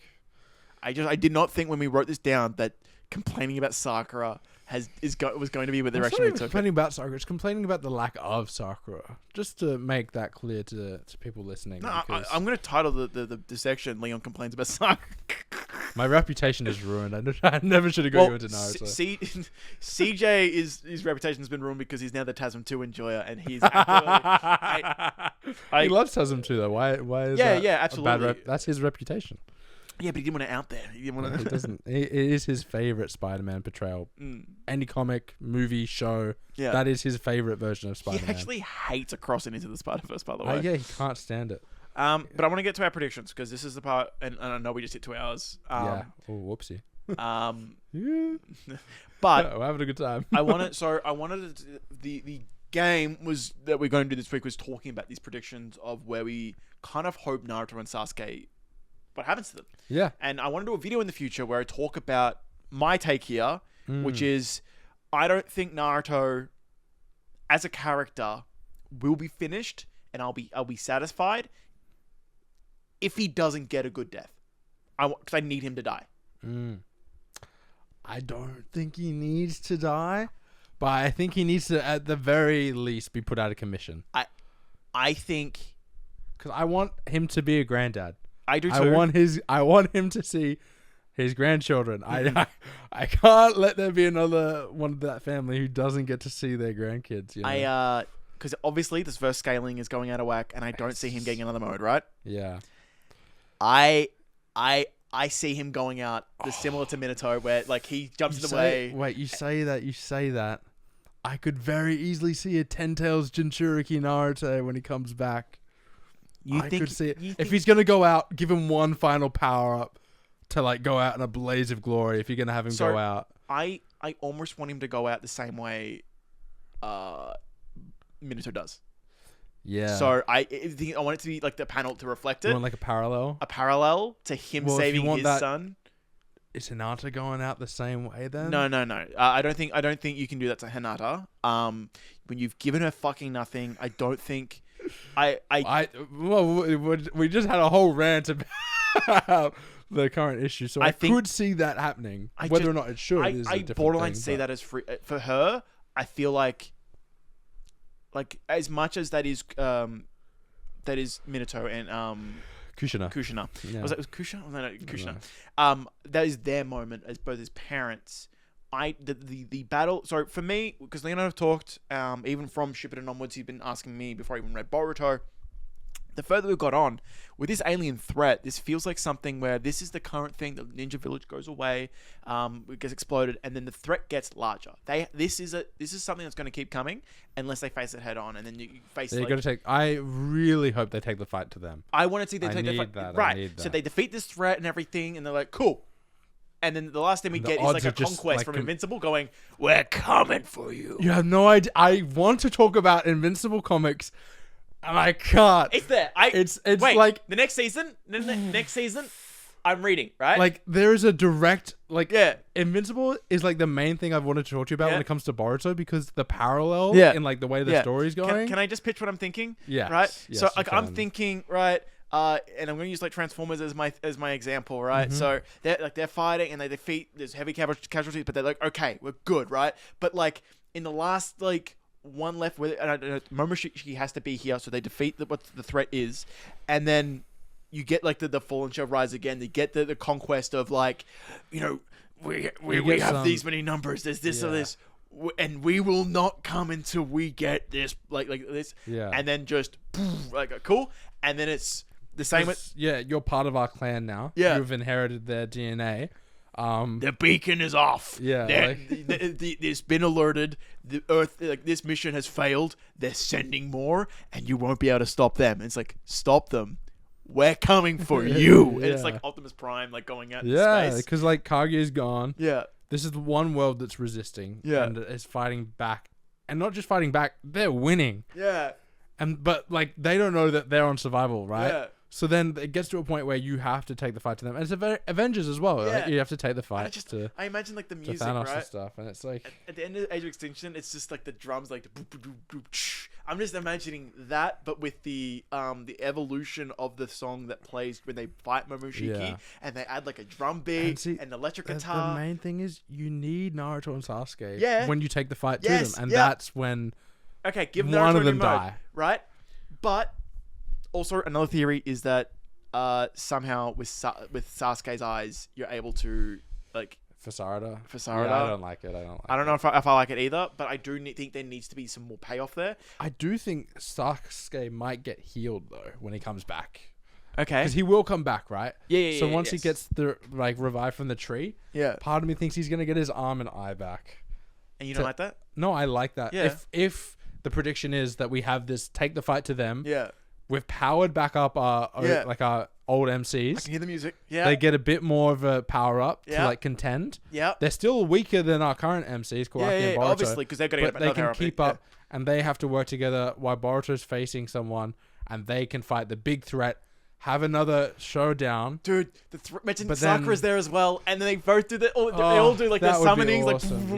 I did not think when we wrote this down that complaining about Sakura was going to be the direction we took. Complaining about Sakura, it's complaining about the lack of Sakura. Just to make that clear to people listening. No, I'm going to title the section "Leon Complains About Sakura." My reputation is ruined. I never should have got you into Naruto. CJ his reputation has been ruined because he's now the TASM 2 enjoyer, and he's he loves TASM 2 though. Why is that? Yeah, absolutely. That's his reputation. Yeah, but he didn't want it out there. He didn't want He doesn't. It is his favorite Spider-Man portrayal. Any comic, movie, show. Yeah. That is his favorite version of Spider-Man. He actually hates Across and Into the Spider-Verse, by the way. Yeah, he can't stand it. But I want to get to our predictions because this is the part, and I know we just hit 2 hours. Oh, whoopsie. But we're having a good time. The game that we're going to do this week was talking about these predictions of where we kind of hope Naruto and Sasuke, what happens to them. Yeah. And I want to do a video in the future where I talk about my take here, which is I don't think Naruto as a character will be finished, and I'll be satisfied if he doesn't get a good death. Because I need him to die. I don't think he needs to die, but I think he needs to, at the very least, be put out of commission. I think, because I want him to be a granddad. I do too. I want him to see his grandchildren. I can't let there be another one of that family who doesn't get to see their grandkids. You know? Because obviously this first scaling is going out of whack, and I don't see him getting another mode, right? Yeah. I see him going out similar to Minato, where like he jumps in the way. Wait, you say that. I could very easily see a Ten Tails Jinchuriki Naruto when he comes back. Could see it. If he's gonna go out, give him one final power up to like go out in a blaze of glory. If you're gonna have him go out, I almost want him to go out the same way Minato does. Yeah. So I want it to be like the panel to reflect it. You want like a parallel to him saving his son. Is Hinata going out the same way then? No. I don't think you can do that to Hinata. When you've given her fucking nothing, I don't think. We just had a whole rant about the current issue, so I could see that happening. Whether or not it should is a different borderline thing, see that as free for her. I feel like as much as that is Minato and Kushina. Yeah. Was Kushina? No, Kushina. That is their moment as both as parents. The battle. So for me, because Leonardo have talked, even from Shippuden onwards, he's been asking me before I even read Boruto. the further we've got on with this alien threat, this feels like something where this is the current thing. The ninja village goes away, it gets exploded, and then the threat gets larger. This is something that's going to keep coming unless they face it head on, and then you face. They're going to take. I really hope they take the fight to them. I want to see them take the fight. That. Right. I need that. So they defeat this threat and everything, and they're like, cool. And then the last thing we get is like a conquest from Invincible going, "We're coming for you." You have no idea. I want to talk about Invincible comics. And I can't. It's there. It's wait, like the next season. Next season, I'm reading, right? Like there is a direct Invincible is like the main thing I've wanted to talk to you about when it comes to Boruto, because the parallel in like the way the story's going. Can I just pitch what I'm thinking? Yeah. Right. Yes, so like I'm thinking, right. And I'm going to use like Transformers as my example, right? So they're fighting and they defeat. There's heavy casualties, but they're like, okay, we're good, right? But like in the last like one left with it, and Momoshiki has to be here, so they defeat what the threat is, and then you get like the fallen shall rise again. They get the conquest of like, you know, we have these many numbers. There's this or this, and we will not come until we get this like this. Yeah, and then just like cool, and then it's the same with you're part of our clan now. Yeah, you've inherited their DNA. The beacon is off. Yeah, it's been alerted. The Earth, like this mission has failed. They're sending more, and you won't be able to stop them. And it's like, stop them. We're coming for you. And it's like Optimus Prime, like going out. Yeah, because like Kage is gone. Yeah, this is the one world that's resisting. Yeah, and is fighting back, and not just fighting back, they're winning. Yeah, but like they don't know that they're on survival, right? Yeah. So then it gets to a point where you have to take the fight to them, and it's Avengers as well. Yeah. Like you have to take the fight I imagine like the music, Thanos right? And stuff, and it's like at the end of Age of Extinction, it's just like the drums, like I'm just imagining that, but with the evolution of the song that plays when they fight Momoshiki, and they add like a drum beat and electric guitar. The main thing is you need Naruto and Sasuke. When you take the fight to them, and that's when give one Naruto of them die, right? But also, another theory is that somehow with Sasuke's eyes, you're able to like for Sarada. Yeah, I don't like it. I don't know if I like it either, but I do think there needs to be some more payoff there. I do think Sasuke might get healed though when he comes back. Okay, because he will come back, right? Yeah. So once he gets the like revived from the tree, part of me thinks he's gonna get his arm and eye back. And you don't like that? No, I like that. Yeah. If the prediction is that we have this take the fight to them. Yeah. We've powered back up our old MCs. I can hear the music. Yeah. They get a bit more of a power up to like contend. Yeah. They're still weaker than our current MCs, Kawaki and Boruto. Obviously, because they're going to get they can keep up, and they have to work together while Boruto's facing someone, and they can fight the big threat. Have another showdown, dude. Mention Sakura's there as well, and then they both do they all do like their summonings, awesome.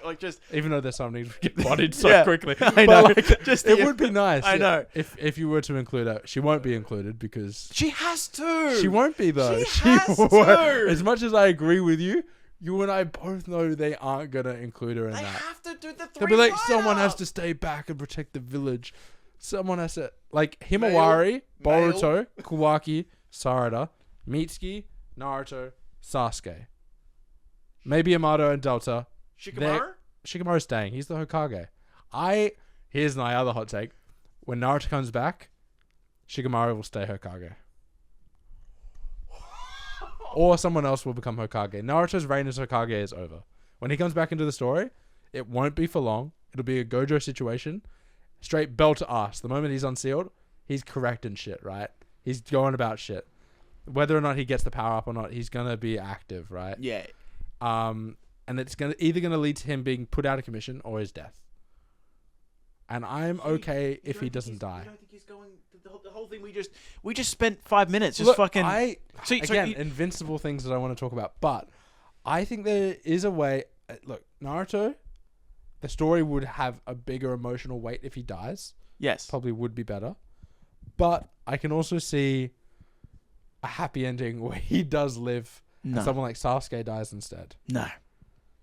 like just even though their summonings get bodied so quickly. I know. Like, it would be nice. I know. If you were to include her, she won't be included because she has to. She won't be though. She has to. As much as I agree with you. You and I both know they aren't gonna include her in that. They have to do the 3 They'll be like, someone has to stay back and protect the village. Someone has to like Himawari, Boruto, Kawaki, Sarada, Mitsuki, Naruto, Sasuke. Maybe Yamato and Delta. Shikamaru? Shikamaru's staying. He's the Hokage. Here's my other hot take. When Naruto comes back, Shikamaru will stay Hokage. Or someone else will become Hokage. Naruto's reign as Hokage is over. When he comes back into the story, it won't be for long. It'll be a Gojo situation. Straight bell to ass. The moment he's unsealed, he's correcting shit, right? He's going about shit. Whether or not he gets the power up or not, he's gonna be active, right? Yeah. And it's either gonna lead to him being put out of commission or his death. And I'm okay if he doesn't die. I don't think he's going. The whole thing we just spent 5 minutes just fucking. Invincible things that I want to talk about, but I think there is a way. Look, Naruto. The story would have a bigger emotional weight if he dies. Yes. Probably would be better. But I can also see a happy ending where he does live and someone like Sasuke dies instead. No.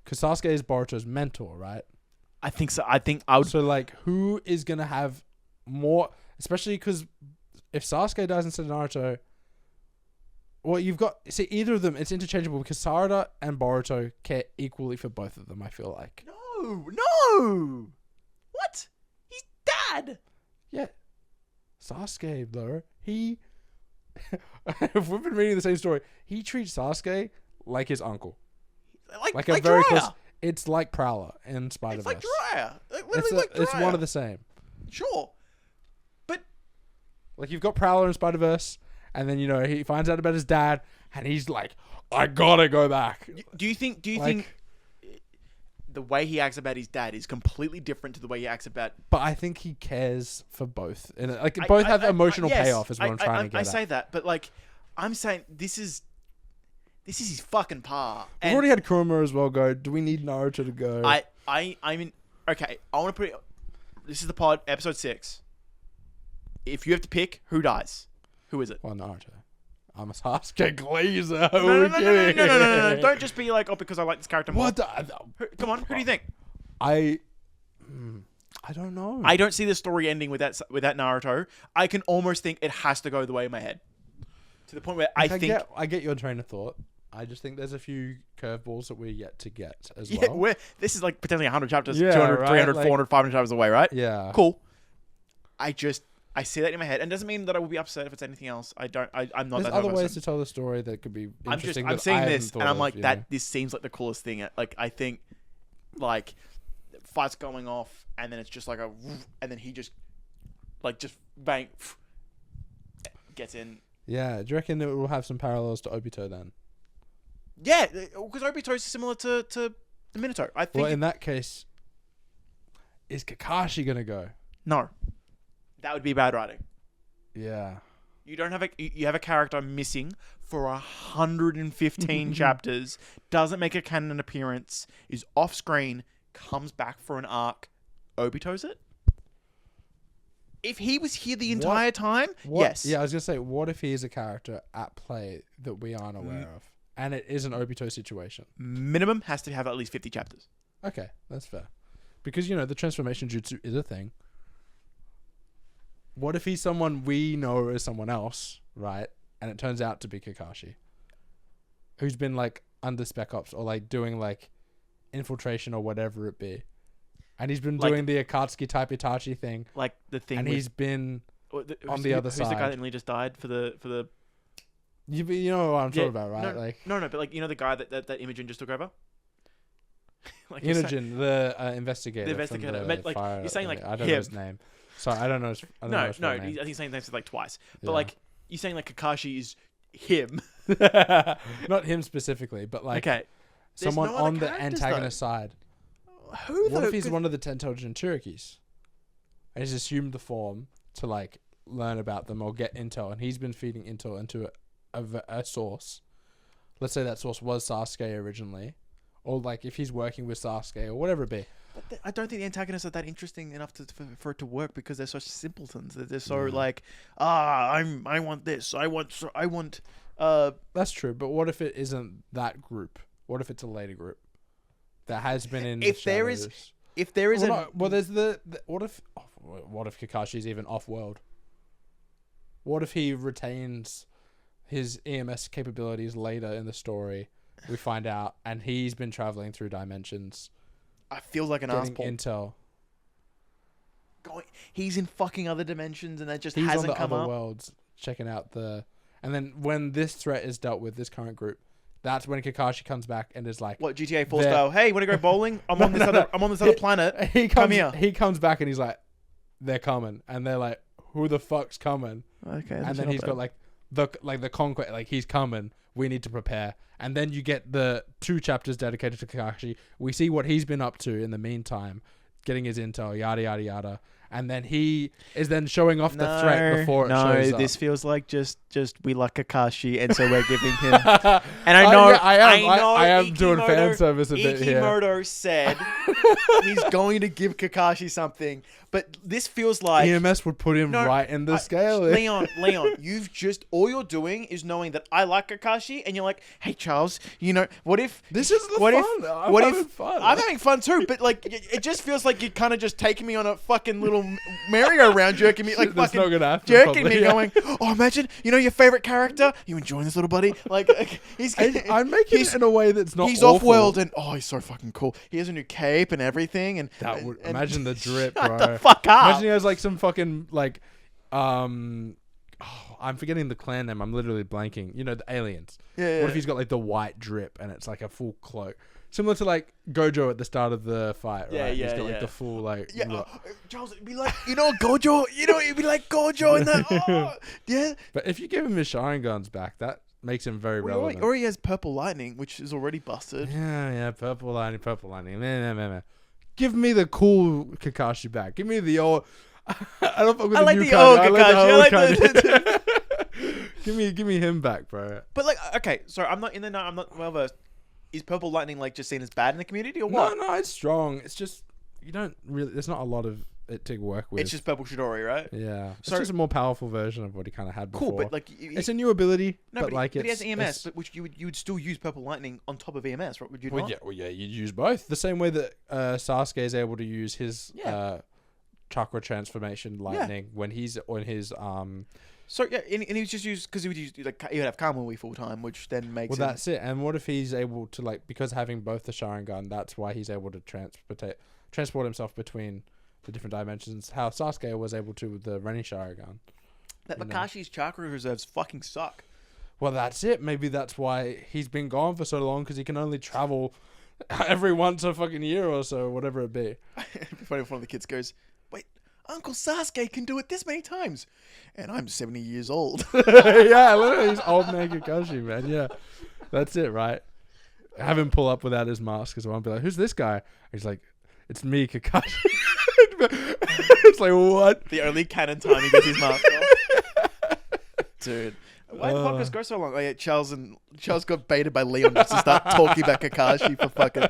Because Sasuke is Boruto's mentor, right? I think so. I think I would... So, like, who is going to have more... Especially because if Sasuke dies instead of Naruto... Well, you've got... See, either of them, it's interchangeable because Sarada and Boruto care equally for both of them, I feel like. No! What? He's dad! Yeah. Sasuke, though, He, if we've been reading the same story, he treats Sasuke like his uncle. Like a very close. It's like Prowler in Spider-Verse. It's like Jiraiya. Literally like Jiraiya. It's one of the same. Sure. But like you've got Prowler in Spider-Verse, and then he finds out about his dad, and he's like, I gotta go back. Do you think the way he acts about his dad is completely different to the way he acts about... But I think he cares for both. And both have emotional payoff is what I'm trying to get at. I say that, but like, I'm saying this is his fucking pa. We've already had Kuruma as well go, do we need Naruto to go? I mean, okay, I want to put it... This is the pod, episode 6. If you have to pick, who dies? Who is it? Well, Naruto. I'm a Sasuke Glazer. No. Don't just be like, because I like this character more. Come on, who do you think? I don't know. I don't see the story ending with that Naruto. I can almost think it has to go the way in my head. To the point where I get your train of thought. I just think there's a few curveballs that we're yet to get as well. This is like potentially 100 chapters, 200, right? 300, 400, 500 chapters away, right? Yeah. Cool. I see that in my head, and doesn't mean that I will be upset if it's anything else. I'm not. There's that other ways to tell the story that could be interesting. I'm seeing this, and I'm like, this seems like the coolest thing. Like, I think, like, fights going off, and then it's just like and then he just bang, gets in. Yeah, do you reckon it will have some parallels to Obito then? Yeah, because Obito is similar to the Minato. I think. Well, in that case, is Kakashi gonna go? No. That would be bad writing. Yeah. You have a character missing for 115 chapters, doesn't make a canon appearance, is off screen, comes back for an arc. Obito's it? If he was here the entire time, yes. Yeah, I was gonna say, what if he is a character at play that we aren't aware of, and it is an Obito situation? Minimum has to have at least 50 chapters. Okay, that's fair, because the transformation jutsu is a thing. What if he's someone we know as someone else, right? And it turns out to be Kakashi, who's been like under Spec Ops or like doing like infiltration or whatever it be, and he's been doing the Akatsuki type Itachi thing, like the thing. And he's been on the other side. Who's the guy that nearly just died for the? You know what I'm talking about, right? No, but like the guy that Imogen just took over. Like Imogen, the investigator. The investigator. You're saying like I don't know his name. Sorry, I don't know. No. I think he's saying this like twice. But like you're saying like Kakashi is him. Not him specifically, but like someone on the antagonist side. What if he's one of the 10 Jinchurikis? And he's assumed the form to like learn about them or get intel, and he's been feeding intel into a source. Let's say that source was Sasuke originally, or like if he's working with Sasuke or whatever it be. But I don't think the antagonists are that interesting enough for it to work because they're such simpletons. They're so like, I want this. I want. That's true. But what if it isn't that group? What if it's a later group that has been in? If there is there's what if Kakashi's even off world? What if he retains his EMS capabilities later in the story? We find out, and he's been traveling through dimensions. I feel like an asshole. Intel. He's in fucking other dimensions, and that just hasn't come up. He's on the other worlds, checking out and then when this threat is dealt with, this current group, that's when Kakashi comes back and is like, "What GTA 4 style? Hey, want to go bowling? I'm on this other planet. Come here." He comes back and he's like, "They're coming," and they're like, "Who the fuck's coming?" Okay, and then he's got like the conquest, like he's coming. We need to prepare. And then you get the 2 chapters dedicated to Kakashi. We see what he's been up to in the meantime, getting his intel, yada, yada, yada. And then he is then showing off the threat before it shows up. No, this feels like just we like Kakashi, and so we're giving him... And I know... I am doing fan service a bit here. Ikimoto said he's going to give Kakashi something, but this feels like... EMS would put him right in the scale. Leon, you've just... All you're doing is knowing that I like Kakashi, and you're like, hey, Charles, what if... This is fun. I'm having fun. I'm having fun too, but like, it just feels like you're kind of just taking me on a fucking little merry-go-round, jerking me, like fucking not gonna happen, jerking me, going, oh, imagine, your favorite character, you enjoying this little buddy? Like I'm making it in a way that's not he's off-world, and he's so fucking cool. He has a new cape and everything, and that would imagine the drip, shut bro. The fuck up. Imagine he has like some fucking like I'm forgetting the clan name. I'm literally blanking. You know, the aliens. Yeah. What if he's got like the white drip and it's like a full cloak, similar to like Gojo at the start of the fight? Yeah, right? yeah, He's got like yeah. the full like. Yeah, Charles, it'd be like, Gojo, it'd be like Gojo in that. Yeah. But if you give him his Sharingans back, that makes him very relevant. Or he has purple lightning, which is already busted. Yeah, purple lightning. Man. Give me the cool Kakashi back. Give me the old. I don't fuck with I the like new the Kakashi. old I Kakashi. like the give me him back, bro. But like, okay, so I'm not well versed. Is purple lightning like just seen as bad in the community or what? No, it's strong. It's just you don't really. There's not a lot of it to work with. It's just purple Chidori, right? Yeah. It's So- just a more powerful version of what he kind of had before. Cool, but like, it's a new ability. no, but like he it's, has EMS, it's- but which you would still use purple lightning on top of EMS, right? Would you Well, not? yeah, you'd use both. The same way that Sasuke is able to use his Yeah. chakra transformation lightning when he's on his So yeah, and he was just used because he would use like he would have Kamui full time, which then makes well, him, that's it. And what if he's able to like because having both the Sharingan, that's why he's able to transport himself between the different dimensions. How Sasuke was able to with the Renin Sharingan. that you know. Makashi's chakra reserves fucking suck. Well, that's it. Maybe that's why he's been gone for so long because he can only travel every once a fucking year or so, whatever it be. It'd be funny if one of the kids goes, "Wait, Uncle Sasuke can do it this many times, and I'm 70 years old." Yeah, literally, he's old man Kakashi, man. Yeah, that's it, right? Have him pull up without his mask as well and be like, "Who's this guy?" He's like, "It's me, Kakashi." It's like, what? The only canon time he gets his mask off. Dude. Why did the podcast go so long? Oh yeah, Charles got baited by Leon just to start talking about Kakashi for fucking.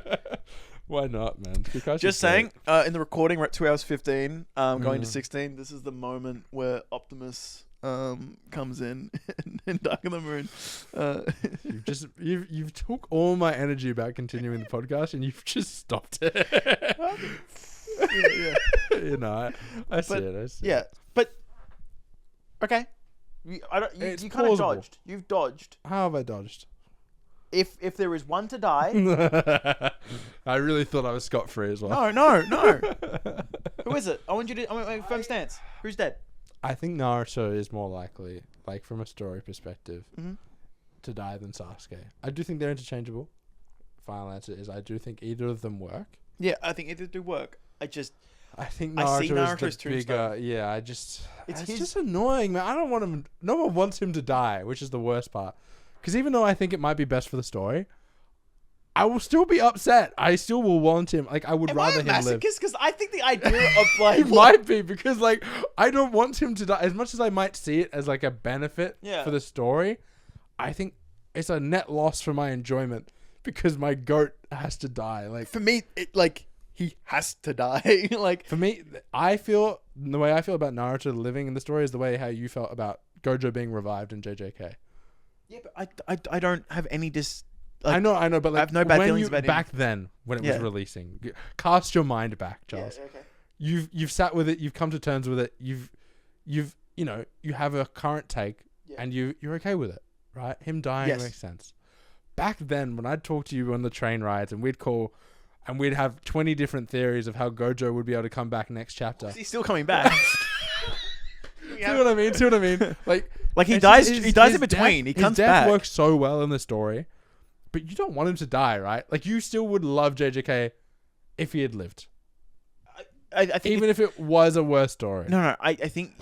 Why not, man? Kakashi's Just saying, in the recording, we're at 2 hours 15, going to Mm. 16. This is the moment where Optimus comes in in Dark of the Moon. You've took all my energy about continuing the podcast and you've just stopped it. Yeah. You know, I see it. Yeah, but okay. You kind of plausible. dodged. You've dodged. How have I dodged? If there is one to die, I really thought I was scot-free as well. no. Who is it? I want you to. I want firm stance. Who's dead? I think Naruto is more likely, like from a story perspective, Mhm. to die than Sasuke. I do think they're interchangeable. Final answer is I do think either of them work. Yeah, I think it do work. I think I see Naruto Naruto's is the bigger. tombstone. Yeah, it's his- just annoying, man. I don't want him. No one wants him to die, which is the worst part. Because even though I think it might be best for the story, I will still be upset. I still will want him. Like I would Am rather I a him live. masochist? Because I think the idea of like It might be because like I don't want him to die as much as I might see it as like a benefit Yeah. for the story. I think it's a net loss for my enjoyment because my goat has to die. Like for me, he has to die. Like for me, I feel the way I feel about Naruto living in the story is the way how you felt about Gojo being revived in JJK. yeah, but I don't have any I know, but like I have no bad when feelings you, about him. back then when it was Yeah. releasing, cast your mind back, Charles. okay. You've sat with it, you've come to terms with it, you've you have a current take Yeah. and you're okay with it, right? Him dying Yes. makes sense. Back then when I'd talk to you on the train rides and we'd call and we'd have 20 different theories of how Gojo would be able to come back next chapter. He's still coming back. See what I mean? Like Like he it's dies. just He dies in his between. Death, He comes his death back. works so well in the story, but you don't want him to die, right? Like you still would love JJK if he had lived, I think even if it was a worse story. no. I think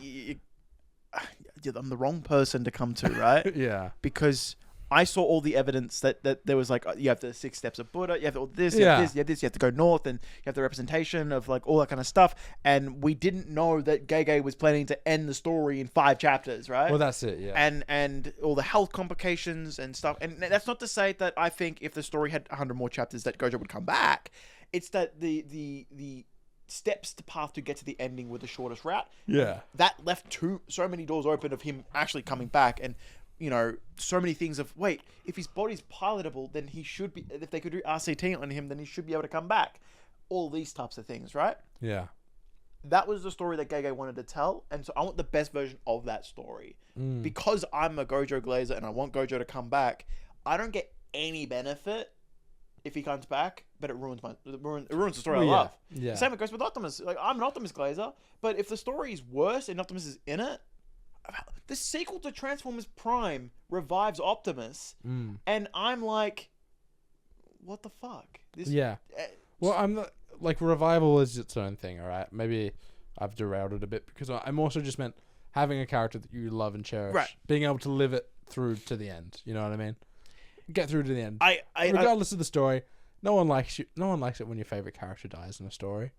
I'm the wrong person to come to, right? Yeah. Because I saw all the evidence that there was like you have the 6 steps of Buddha, you have all this, you have this, you have this, you have to go north, and you have the representation of like all that kind of stuff. And we didn't know that Gege was planning to end the story in 5 chapters, right? Well, that's it. Yeah. and all the health complications and stuff. And that's not to say that I think if the story had 100 more chapters that Gojo would come back. It's that the steps to path to get to the ending were the shortest route. Yeah. That left so many doors open of him actually coming back, and so many things of wait, if his body's pilotable, then he should be. If they could do RCT on him, then he should be able to come back. All these types of things, right? Yeah. That was the story that Gege wanted to tell, and so I want the best version of that story. Because I'm a Gojo Glazer and I want Gojo to come back. I don't get any benefit if he comes back, but it ruins the story I love. Yeah. Same it goes with Optimus. Like I'm an Optimus Glazer, but if the story is worse and Optimus is in it, the sequel to Transformers Prime revives Optimus, and I'm like, what the fuck? This, yeah. Well, I'm not, like, revival is its own thing, all right? Maybe I've derailed it a bit because I'm also just meant having a character that you love and cherish, right? Being able to live it through to the end. You know what I mean? Get through to the end. Regardless of the story, no one likes you. No one likes it when your favorite character dies in a story.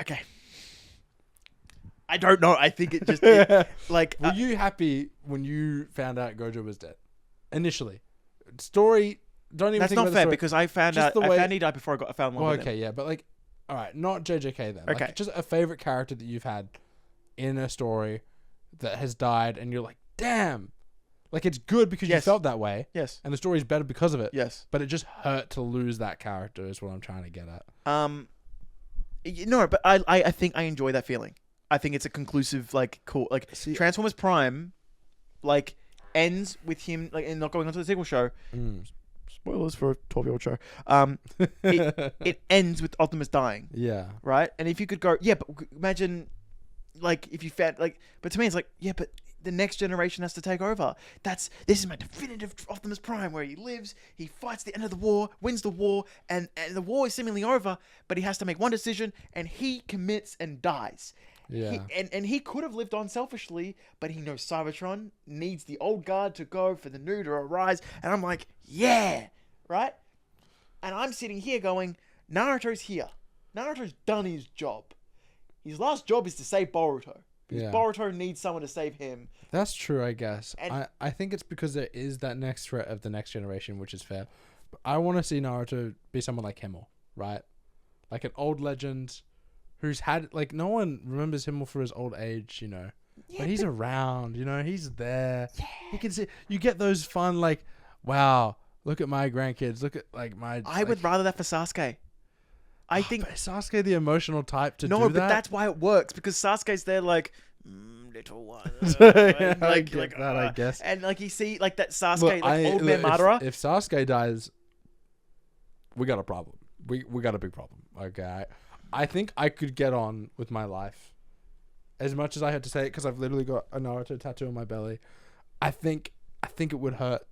Okay. I don't know. I think it just like. Were you happy when you found out Gojo was dead? Initially, story. Don't even. That's think not about the fair story. because I found Just out. the I way- found he died before I found love with him. Okay, yeah, but like, all right, not JJK then. Okay. Like, just a favorite character that you've had in a story that has died, and you're like, damn, like it's good because you Yes. felt that way, Yes. and the story's better because of it. Yes. But it just hurt to lose that character. Is what I'm trying to get at. No, but I think I enjoy that feeling. I think it's a conclusive, like, cool, like Transformers Prime, like, ends with him, like, and not going on to the sequel show. Spoilers for a 12-year-old show. It ends with Optimus dying. Yeah. Right? And if you could go, yeah, but imagine, like, if you found, like, but to me it's like, yeah, but the next generation has to take over. This is my definitive Optimus Prime, where he lives, he fights the end of the war, wins the war, and the war is seemingly over, but he has to make one decision, and he commits and dies. Yeah. And he could have lived on selfishly, but he knows Cybertron needs the old guard to go for the new to arise. And I'm like, yeah, right? And I'm sitting here going, Naruto's here. Naruto's done his job. His last job is to save Boruto. Because Boruto needs someone to save him. That's true, I guess. And I think it's because there is that next threat of the next generation, which is fair. But I want to see Naruto be someone like Himmel, right? Like an old legend who's had, like, no one remembers Himmel for his old age, you know. Yeah, but he's around, you know, he's there. Yeah. You can see, you get those fun, like, wow, look at my grandkids, look at, like, my... I would rather that for Sasuke. I think... But is Sasuke the emotional type to do that? No, but that's why it works, because Sasuke's there like... little one. Yeah, I guess. And like you see, like that Sasuke, Look, like old man Madara. If Sasuke dies, we got a problem. We got a big problem. Okay, I think I could get on with my life, as much as I had to say it because I've literally got a Naruto tattoo on my belly. I think it would hurt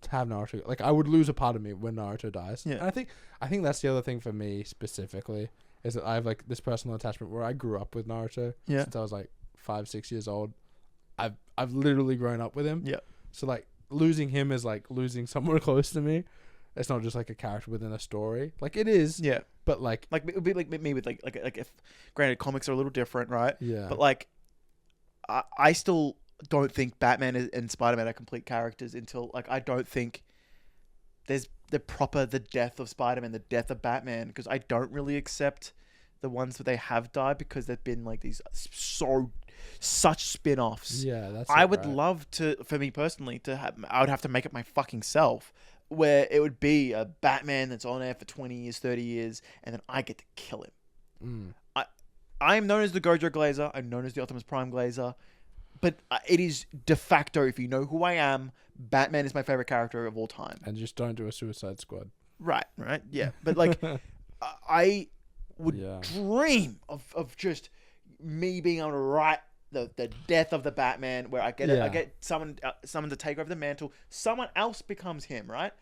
to have Naruto. Like I would lose a part of me when Naruto dies. Yeah. And I think that's the other thing for me specifically is that I have like this personal attachment where I grew up with Naruto since I was like 5-6 years old. I've literally grown up with him. Yeah. So like losing him is like losing someone close to me. It's not just like a character within a story. Like it is. Yeah. But like it would be like me with like if granted comics are a little different, right? Yeah. But like I still don't think Batman and Spider-Man are complete characters until like I don't think there's the death of Spider-Man, the death of Batman, because I don't really accept the ones that they have died because they've been like these such spin-offs. Yeah, that's I would love to, for me personally, I would have to make it my fucking self, where it would be a Batman that's on air for 20 years, 30 years, and then I get to kill him. I am known as the Gojo Glazer. I'm known as the Optimus Prime Glazer. But it is de facto, if you know who I am, Batman is my favorite character of all time. And just don't do a Suicide Squad. Right, yeah. But like, I would dream of just me being able to write the death of the Batman, where I get someone to take over the mantle. Someone else becomes him, right?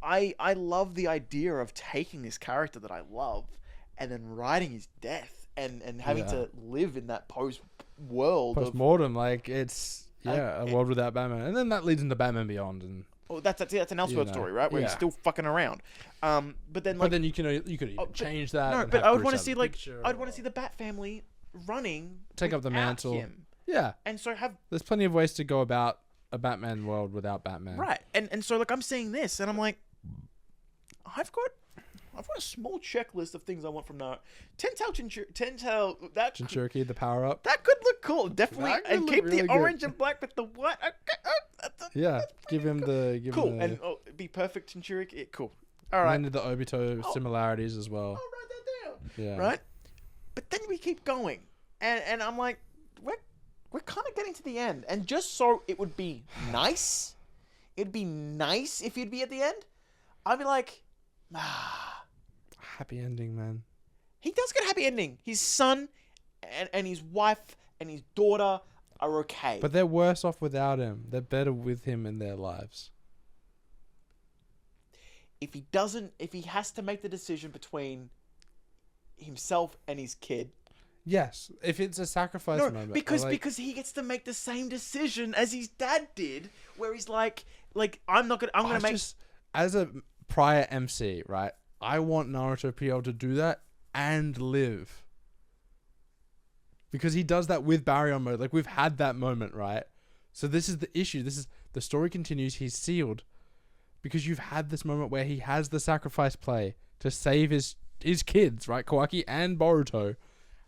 I love the idea of taking this character that I love and then writing his death and having to live in that post-mortem, like it's a world without Batman, and then that leads into Batman Beyond, and that's an Elseworld story, right? Where he's still fucking around. But then you could even change that. No, but I would want to see I'd want to see the Bat family running, take up the mantle. Him. Yeah, and so there's plenty of ways to go about a Batman world without Batman. Right, and so like I'm seeing this, and I'm like, I've got a small checklist of things I want from Naruto. Jinchuriki, the power up. That could look cool, definitely, and keep really the orange and black with the white. Give him cool, and be perfect Jinchuriki. Cool. All right. And the Obito similarities as well. I'll write that down. Yeah. Right. But then we keep going, and I'm like, we're kind of getting to the end, and just so it would be nice, it'd be nice if you'd be at the end. I'd be like, happy ending, man. He does get a happy ending. His son and his wife and his daughter are okay. But they're worse off without him. They're better with him in their lives. If he has to make the decision between himself and his kid. Yes, if it's a sacrifice moment. Because he gets to make the same decision as his dad did, where he's like I'm gonna make. As a prior MC, right? I want Naruto to be able to do that and live. Because he does that with barrier mode. Like, we've had that moment, right? So this is the issue. The story continues. He's sealed. Because you've had this moment where he has the sacrifice play to save his kids, right? Kawaki and Boruto.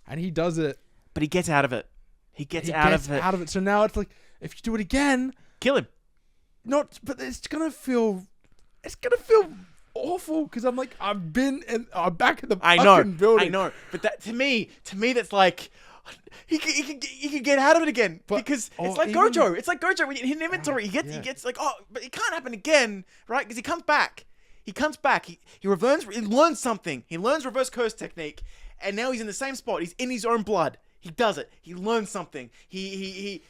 And he does it. But he gets out of it. He gets out of it. So now it's like, if you do it again... Kill him. But it's going to feel awful. Because I'm like, I'm back in the fucking building. I know. But that to me, that's like... He can get out of it again, because it's like Gojo. It's like Gojo when you hit an inventory. He gets like, but it can't happen again, right? Because he comes back. He learns something. He learns reverse curse technique, and now he's in the same spot. He's in his own blood. He does it. He learns something. He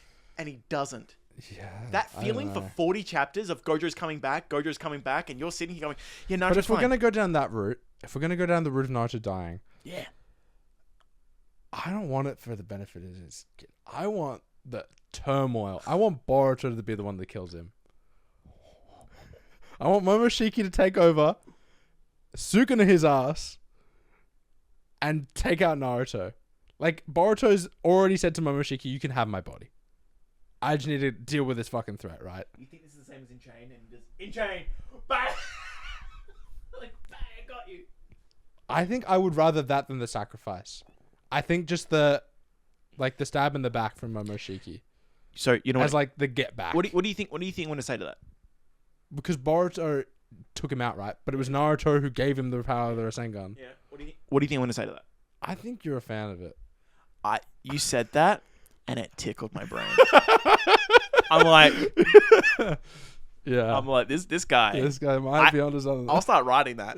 doesn't. Yeah. That feeling for 40 chapters of Gojo's coming back, and you're sitting here going, yeah, Naruto's But if we're fine. gonna go down that route, the route of Naruto dying, yeah. I don't want it for the benefit of his kid. I want the turmoil. I want Boruto to be the one that kills him. I want Momoshiki to take over, Sukuna his ass, and take out Naruto. Like, Boruto's already said to Momoshiki, you can have my body. I just need to deal with this fucking threat, right? You think this is the same as In Chain, and just In Chain, bang! Like, bang, got you. I think I would rather that than the sacrifice. I think just the stab in the back from Momoshiki. So you know as like the get back. What do you think? What do you think I'm going to say to that? Because Boruto took him out, right? But it was Naruto who gave him the power of the Rasengan. Yeah. What do you think I'm going to say to that? I think you're a fan of it. You said that, and it tickled my brain. I'm like, yeah. I'm like this guy. This guy might be onto something. I'll start writing that.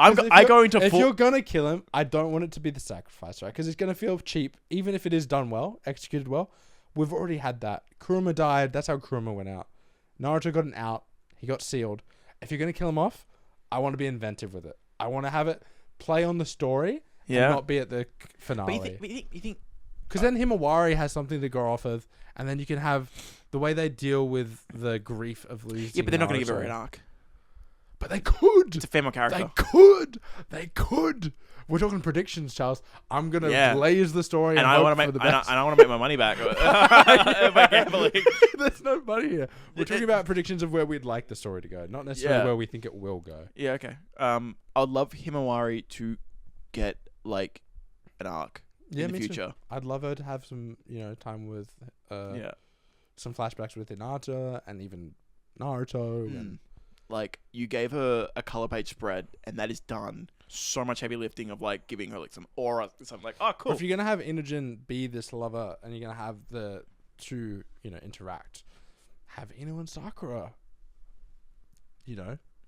If you're gonna kill him, I don't want it to be the sacrifice, right? Because it's gonna feel cheap, even if it is done well, executed well. We've already had that. Kuruma died. That's how Kuruma went out. Naruto got an out. He got sealed. If you're gonna kill him off, I want to be inventive with it. I want to have it play on the story, and not be at the finale. But you think? Because then Himawari has something to go off of, and then you can have the way they deal with the grief of losing. Yeah, but they're not going to Naruto. give her an arc. But they could. It's a female character. They could. We're talking predictions, Charles. I'm gonna blaze the story and I hope for the best. I want to make my money back. By gambling. There's no money here. We're talking about predictions of where we'd like the story to go, not necessarily where we think it will go. Yeah. Okay. I'd love Himawari to get like an arc in the future. Too. I'd love her to have some, time with some flashbacks with Hinata and even Naruto and. Like, you gave her a color page spread, and that is done. So much heavy lifting of, like, giving her, like, some aura. Something like, oh, cool. Or if you're going to have Inogen be this lover, and you're going to have the two, interact, have Ino and Sakura,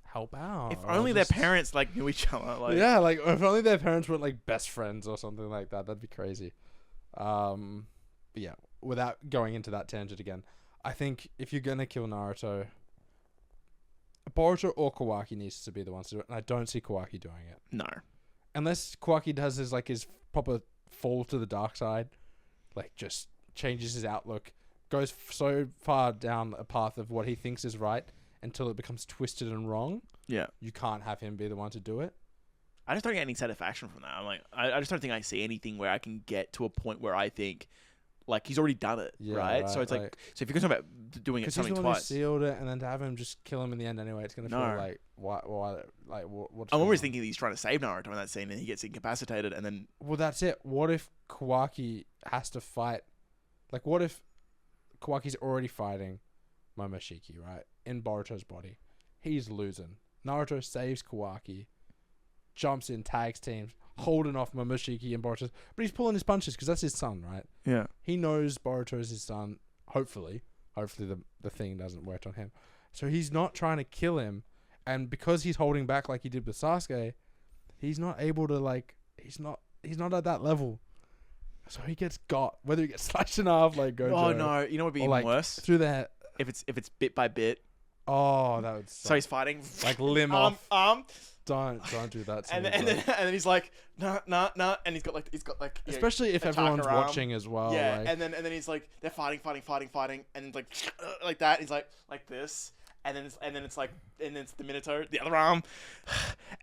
help out. If only their parents, like, knew each other. Like, yeah, like, if only their parents were, like, best friends or something like that. That'd be crazy. But yeah, without going into that tangent again, I think if you're going to kill Naruto... Boruto or Kawaki needs to be the ones to do it, and I don't see Kawaki doing it. No. Unless Kawaki does his proper fall to the dark side, just changes his outlook, goes so far down a path of what he thinks is right until it becomes twisted and wrong. Yeah. You can't have him be the one to do it. I just don't get any satisfaction from that. I'm like, I just don't think I see anything where I can get to a point where I think... Like, he's already done it, right? So it's like, so if you're talking about doing it something twice, he's the one who sealed it, and then to have him just kill him in the end anyway, it's gonna feel like what's. I'm always thinking that he's trying to save Naruto in that scene, and he gets incapacitated, and then. Well, that's it. What if Kawaki has to fight? Like, what if Kawaki's already fighting Momoshiki, right, in Boruto's body? He's losing. Naruto saves Kawaki, jumps in, tags teams. Holding off Momoshiki and Boruto, but he's pulling his punches because that's his son, right? Yeah. He knows Boruto is his son. Hopefully the thing doesn't work on him. So he's not trying to kill him, and because he's holding back like he did with Sasuke, he's not able to he's not at that level. So he gets got, whether he gets slashed in half like Gojo. Oh no, you know what would be even worse? Through the head. If it's bit by bit. Oh, that would suck. So he's fighting like limb off. Don't do that to and me, then he's like no, and he's got like especially if everyone's watching as well. Yeah, like. and then he's like they're fighting, and it's like that. He's like this, and then it's the Minato, the other arm,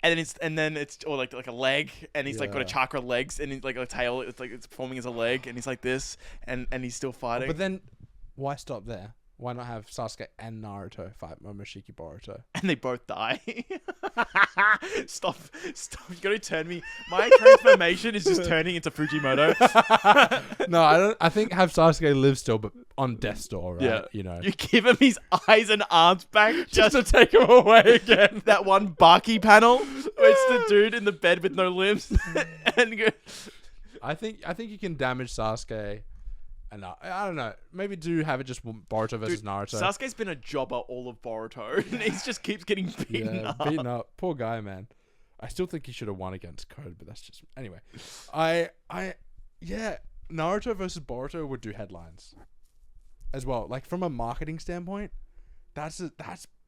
and then it's or like a leg, and he's like got a chakra legs, and he's like a tail. It's like it's forming as a leg, and he's like this, and he's still fighting. But then, why stop there? Why not have Sasuke and Naruto fight Momoshiki Boruto? And they both die. Stop. You gotta turn me. My transformation is just turning into Fujimoto. No, I don't. I think have Sasuke live still, but on death's door, right? Yeah. You know. You give him his eyes and arms back just to take him away again. That one Baki panel where it's the dude in the bed with no limbs. And I think you can damage Sasuke. And I don't know. Maybe do have it just Boruto versus Naruto. Sasuke's been a jobber all of Boruto, and he just keeps getting beaten up. Poor guy, man. I still think he should have won against Code, but that's just anyway. Naruto versus Boruto would do headlines as well. Like from a marketing standpoint, that's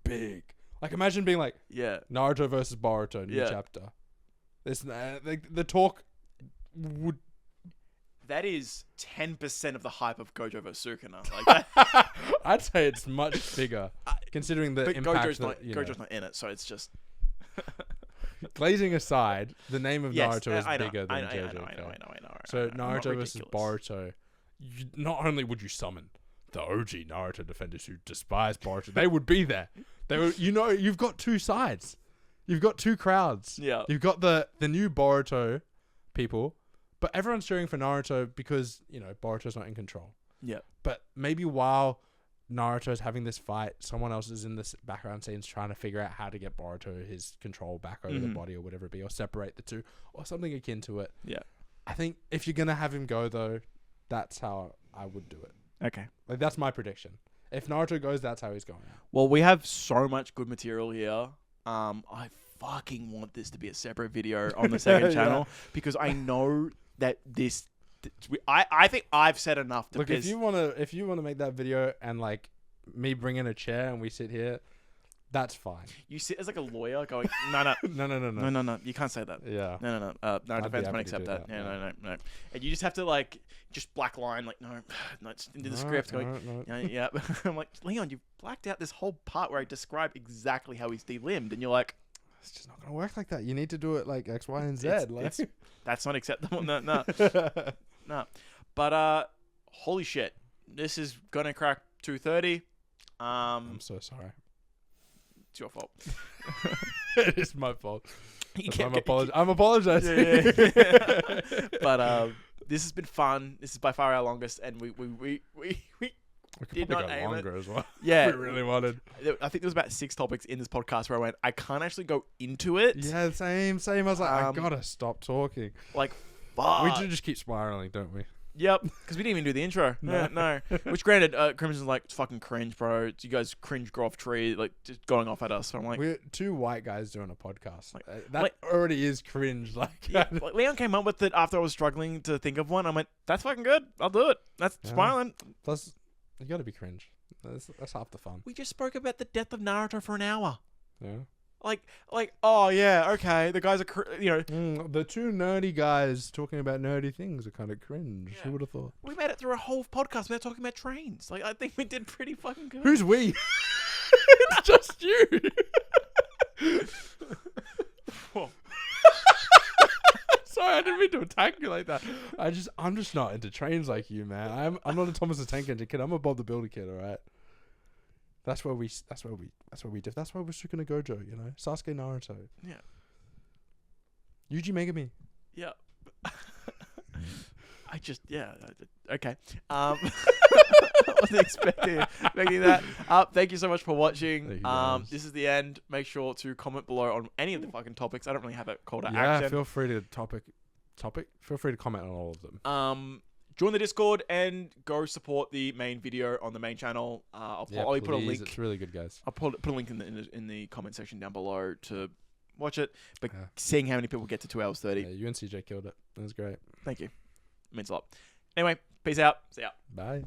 big. Like imagine being like, Naruto versus Boruto, new chapter. This the talk would. That is 10% of the hype of Gojo vs Sukuna. Like that. I'd say it's much bigger, considering the impact. Gojo's not in it, so it's just. Glazing aside, the name of Naruto is bigger than I know. So Naruto versus Boruto, not only would you summon the OG Naruto defenders who despise Boruto, they would be there. They would, you've got two sides, you've got two crowds. Yeah, you've got the new Boruto people. But everyone's cheering for Naruto because, Boruto's not in control. Yeah. But maybe while Naruto's having this fight, someone else is in this background scenes trying to figure out how to get Boruto his control back over the body or whatever it be, or separate the two, or something akin to it. Yeah. I think if you're going to have him go, though, that's how I would do it. Okay. Like, that's my prediction. If Naruto goes, that's how he's going. Well, we have so much good material here. I fucking want this to be a separate video on the second channel because I know that this, I think I've said enough to look. If you wanna make that video and like me bring in a chair and we sit here, that's fine. You sit as like a lawyer going, no, you can't say that. Yeah. No, defense won't accept that. Yeah, no. And you just have to like just black line like no, it's into the script going, yeah. I'm like, Leon, you've blacked out this whole part where I describe exactly how he's delimbed, and you're like, it's just not gonna work like that. You need to do it like X, Y, and Z. That's not acceptable. No. But holy shit, this is gonna crack 2:30. I'm so sorry. It's your fault. It is my fault. I'm apologizing. Yeah. But this has been fun. This is by far our longest, and we could did probably not go aim longer as well. Yeah, we really wanted. I think there was about 6 topics in this podcast where I went, I can't actually go into it. Yeah, same. I was like, I gotta stop talking. Like, fuck. We do just keep spiraling, don't we? Yep, because we didn't even do the intro. No. Which, granted, Crimson's like, it's fucking cringe, bro. You guys cringe, grow off tree, like just going off at us. So I'm like, we're two white guys doing a podcast. That already is cringe. Like Leon came up with it after I was struggling to think of one. I went, that's fucking good. I'll do it. That's smiling. Plus, you gotta be cringe. That's half the fun. We just spoke about the death of Naruto for an hour. Yeah. Like, oh yeah, okay. The guys are, the two nerdy guys talking about nerdy things are kind of cringe. Yeah. Who would have thought? We made it through a whole podcast without talking about trains. Like, I think we did pretty fucking good. Who's we? It's just you. Sorry, I didn't mean to attack you like that. I'm just not into trains like you, man. I'm not a Thomas the Tank Engine kid. I'm a Bob the Builder kid. All right. That's where we diff. That's why we're Sukuna Gojo, Sasuke Naruto. Yeah. Yuji Megami. Yeah. Okay. I wasn't expecting that. Thank you so much for watching. This is the end. Make sure to comment below on any of the fucking topics. I don't really have a call to action. Yeah, feel free to Feel free to comment on all of them. Join the Discord and go support the main video on the main channel. I'll put a link. It's really good, guys. I'll put a link in the comment section down below to watch it. But Yeah. seeing how many people get to 2 hours 30, Yeah, UNCJ killed it. It was great. thank you. It means a lot. Anyway, peace out. See ya. Bye.